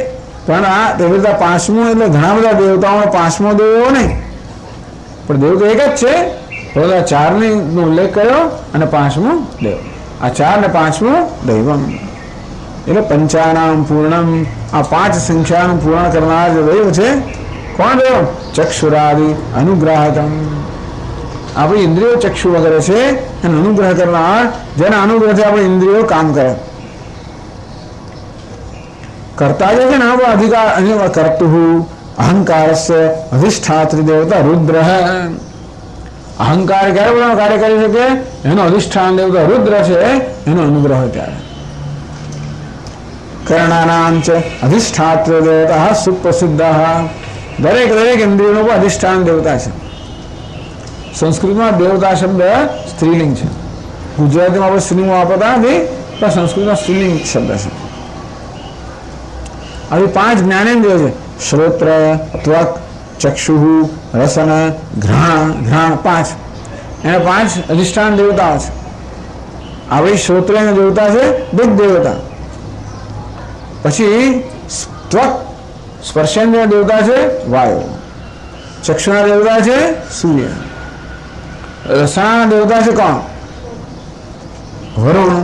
પણ આ દેવતા 5મું એટલે ઘણા બધા દેવતાઓનો 5મો દેવ એવો નહીં, પણ દેવ તો એક જ છે. બધા 4નો ઉલ્લેખ કર્યો અને 5મું દેવ. આ 4 ને 5મું દૈવમ. એટલે પંચાનામ પૂર્ણમ, આ 5 સંખ્યાનું પૂર્ણ કરનાર જે દૈવ છે કોણ દેવ? ચક્ષુરાદિ અનુગ્રાહકમ. આપણી ઇન્દ્રિયો ચક્ષુ વગેરે છે એનો અનુગ્રહ કરનાર, જેના અનુગ્રહથી આપણી ઇન્દ્રિયો કામ કરે. કરતા જે છે ને અધિકાર કરતુ અહંકારસ્ય અધિષ્ઠાત્રી દેવતા રુદ્ર. અહંકાર ક્યારે પોતાનું કાર્ય કરી શકે? એનો અધિષ્ઠાન દેવતા રુદ્ર છે, એનો અનુગ્રહ ત્યારે. કર્ણાનામ છે અધિષ્ઠાત્ર દેવતા સુપ્રસિદ્ધ. દરેક ઇન્દ્રિયોનું પણ અધિષ્ઠાન દેવતા છે. સંસ્કૃતમાં દેવતા શબ્દ સ્ત્રીલિંગ છે. ગુજરાતીમાં આપણે સ્ત્રીલિંગ વાપરતા નથી, પણ સંસ્કૃતમાં સ્ત્રીલિંગ શબ્દ છે. આવી 5 જ્ઞાનેન્દ્રિયો છે: શ્રોત્ર, ત્વક, ચક્ષુ, રસન, ઘ્રાણ. 5 એને 5 અધિષ્ઠાન દેવતાઓ છે. આવી શ્રોત્રના દેવતા છે દિગ્ દેવતા. પછી ત્વક સ્પર્શેન્દ્રિય દેવતા છે વાયુ. ચક્ષુના દેવતા છે સૂર્ય, રસના દેવતા છે કોણ? વરુણ,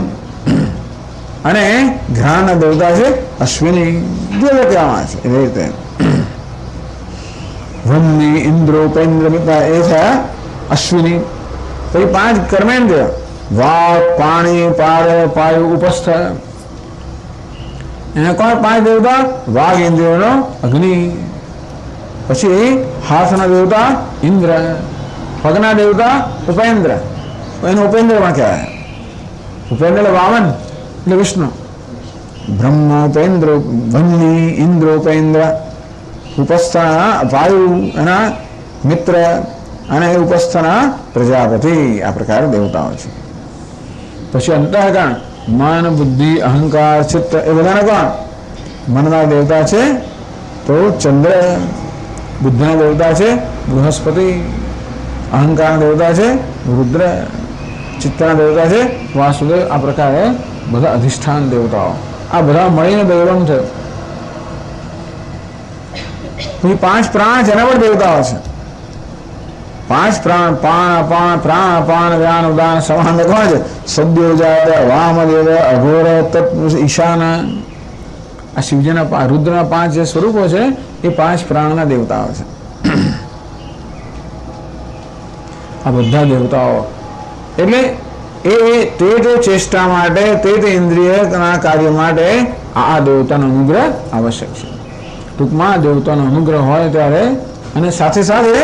અને ઘ્રાણના દેવતા છે અશ્વિની. જે કહેવામાં છે એવી રીતે વન્ની ઇન્દ્રો ઉપેન્દ્ર મિતા એ છે અશ્વિની. પછી 5 કર્મેન્દ્રિય વાક પાણી પાર પાયુ ઉપસ્થ. એને કોણ 5 દેવતા? વાઘ ઇન્દ્રિયોનો અગ્નિ. પછી હાથના દેવતા ઇન્દ્ર, પગના દેવતા ઉપેન્દ્ર. એનું ઉપેન્દ્ર પણ કહેવાય. ઉપેન્દ્ર એટલે વામન એટલે વિષ્ણુ. બ્રહ્મ ઉપેન્દ્ર, વન્ની ઇન્દ્ર ઉપેન્દ્ર. ઉપસ્થના વાયુ એના મિત્ર, અને ઉપસ્થના પ્રજાપતિ. આ પ્રકારે દેવતાઓ છે. પછી અંતઃકરણ મન બુદ્ધિ અહંકાર ચિત્ત એ બધાના કોણ? મનના દેવતા છે તો ચંદ્ર, બુદ્ધિના દેવતા છે બૃહસ્પતિ, અહંકારના દેવતા છે રુદ્ર, ચિત્તના દેવતા છે વાસુદેવ. આ પ્રકારે બધા અધિષ્ઠાન દેવતાઓ, આ બધા મળીને દૈવમ છે. પછી 5 પ્રાણ જેના પણ દેવતાઓ છે. 5 પ્રાણ, પાણ અપાન પ્રાણ અપાન વ્યાન ઉદાન સમાન કોણ છે? સદ્યો જાત વામદેવ અઘોર તત્વ ઈશાન. આ શિવજીના રુદ્રના 5 જે સ્વરૂપો છે એ 5 પ્રાણના દેવતાઓ છે. આ બધા દેવતાઓ એટલે તે ચેષ્ટા માટે, તે ઇન્દ્રિયના કાર્ય માટે આ દેવતાનો અનુગ્રહ આવશ્યક છે. ટૂંકમાં દેવતાનો અનુગ્રહ હોય ત્યારે, અને સાથે સાથે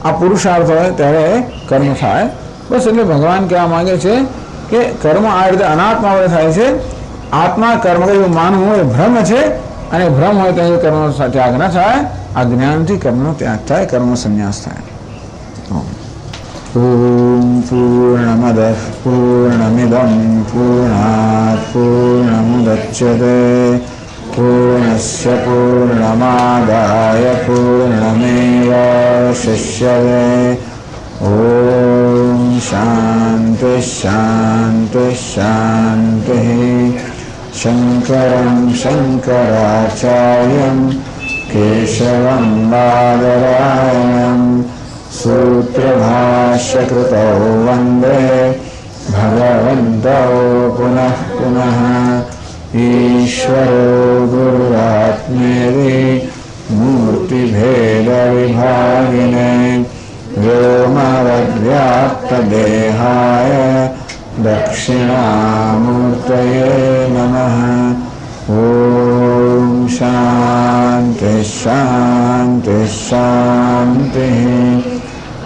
આ પુરુષાર્થ હોય ત્યારે કર્મ થાય. બસ એટલે ભગવાન કહેવા માંગે છે કે કર્મ આ રીતે અનાત્મા વડે થાય છે. આત્મા કર્મ એવું માનવું એ ભ્રમ છે, અને ભ્રમ હોય તો કર્મનો ત્યાગ ન થાય. આ જ્ઞાનથી કર્મનો ત્યાગ થાય, કર્મનો સંન્યાસ થાય. ઓમ પૂર્ણમદ પૂર્ણમિદં પૂર્ણાત પૂર્ણમુદચ્યતે પૂર્ણસ્ય પૂર્ણમાદાય પૂર્ણમેવાવશિષ્યતે. ઓમ શાંતિ શાંતિ શાંતિ. શંકરં શંકરાચાર્યં કેશવં બાદરાયણં સૂત્રભાષ્યકૃતૌ વંદે ભગવन्तौ પુનઃ પુનઃ. ઈશ્વરો ગુરુરાત્મેતિ મૂર્તિભેદવિભાગિને વ્યોમવદ્વ્યાપ્તદેહાય દક્ષિણામૂર્તયે નમઃ. ઓમ શાંતિ શાંતિ શાંતિ.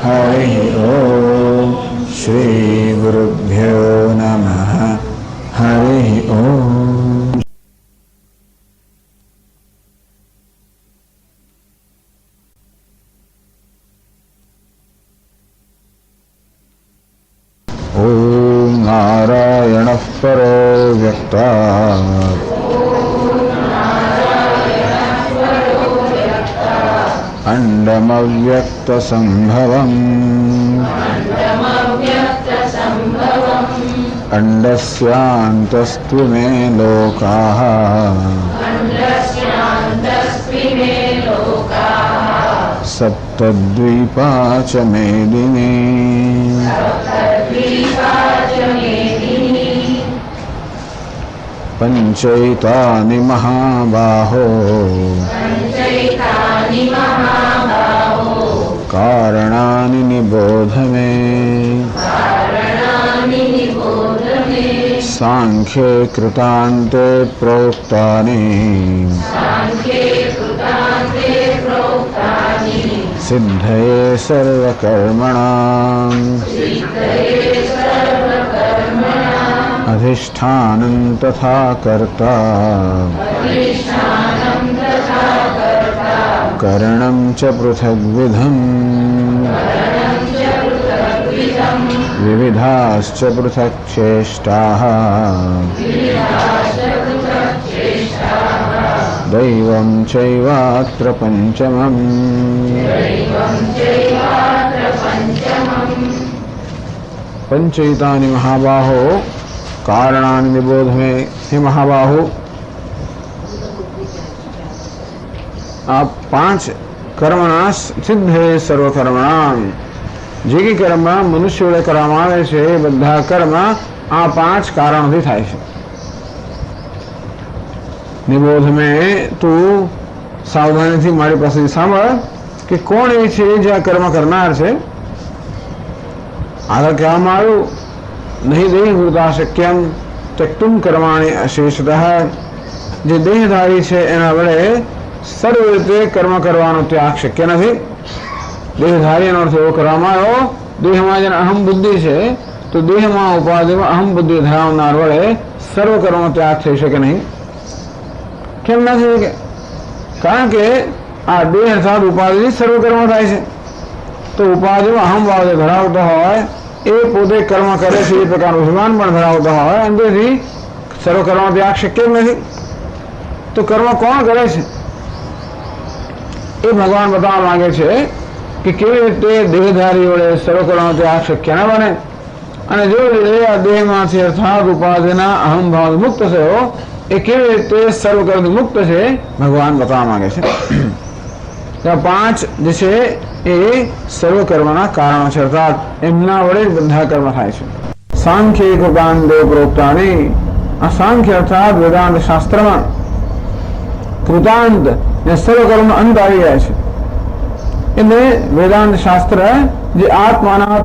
હરિ ઓમ. શ્રી ગુરુભ્યો નમઃ. હરિ ઓમ. ઓમ નારાયણઃ પરો વ્યક્તાत् અંડમવ્યક્તસંભવम् અંડસ્યાन्तસ્તુ મે લોકાઃ સપ્તદ્વીપા ચ મેદિની. પંચૈતાનિ મહાબાહો કારણાનિ નિબોધ મે. સાંખ્યે કૃતાંતે પ્રોક્તાની સિદ્ધયે સર્વકર્મણાં અધિષ્ઠાનં તથા કર્તા કरणं च पृथग्विधम् विविधाश्च पृथक् चेष्टाः दैवं चैवात्र पञ्चमम् पंचैतानि महाबाहो कारणानि निबोध में. हे महाबाहो, आप 5 કર્મણા સિદ્ધે સર્વકર્મણામ, જે કે કર્મ મનુષ્ય વડે કરવામાં આવે છે એ બધા કર્મ આ 5 કારણોથી થાય છે. નિબોધ મેં તું સાવધાનીથી મારી પાસેથી સાંભળ કે કોણ એ છે જે આ કર્મ કરનાર છે. આગળ કહેવામાં આવ્યું નહીં દેહ વૃતા શક્યમ ત્યક્તુમ કર્માણી અશેષતઃ, જે દેહધારી છે એના વડે સર્વ રીતે કર્મ કરવાનો ત્યાગ શક્ય નથી. દેહધારીનો અર્થ એવો કરવામાં આવ્યો, દેહમાં જેને અહમ બુદ્ધિ છે તો દેહમાં ઉપાધિમાં અહમ બુદ્ધિ ધરાવનાર વડે સર્વ કર્મનો ત્યાગ થઈ શકે નહીં. કેમ ના થઈ શકે? કારણ કે આ દેહ અર્થાત ઉપાધિ સર્વ કર્મ થાય છે. તો ઉપાધિમાં અહમ ભાવ ધરાવતો હોય એ પોતે કર્મ કરે છે એ પ્રકારનું અભિમાન પણ ધરાવતો હોય, અંદરથી સર્વ કર્મનો ત્યાગ શક્ય જ નથી. તો કર્મ કોણ કરે છે એ ભગવાન બતાવવા માંગે છે કે કેવી રીતે દેહધારી વડે સર્વ કર્મનો ત્યાગ શક્ય ન બને, અને જે રીતે આ દેહમાંથી અર્થાત ઉપાધિના અહમ ભાવ મુક્ત થયો એ કેવી રીતે સર્વ કર્મથી મુક્ત છે ભગવાન બતાવવા માંગે છે. 5 જે છે એ સર્વ કર્મના કારણો છે, અર્થાત એમના વડે જ બધા કર્મ થાય છે. સાંખ્ય કૃતાંતે પ્રોક્તાની, આ સાંખ્ય અર્થાત વેદાંત શાસ્ત્રમાં કૃતાંત ને સર્વ કર્મનો અંત આવી ગયા છે. એટલે વેદાંત શાસ્ત્ર જે આત્માના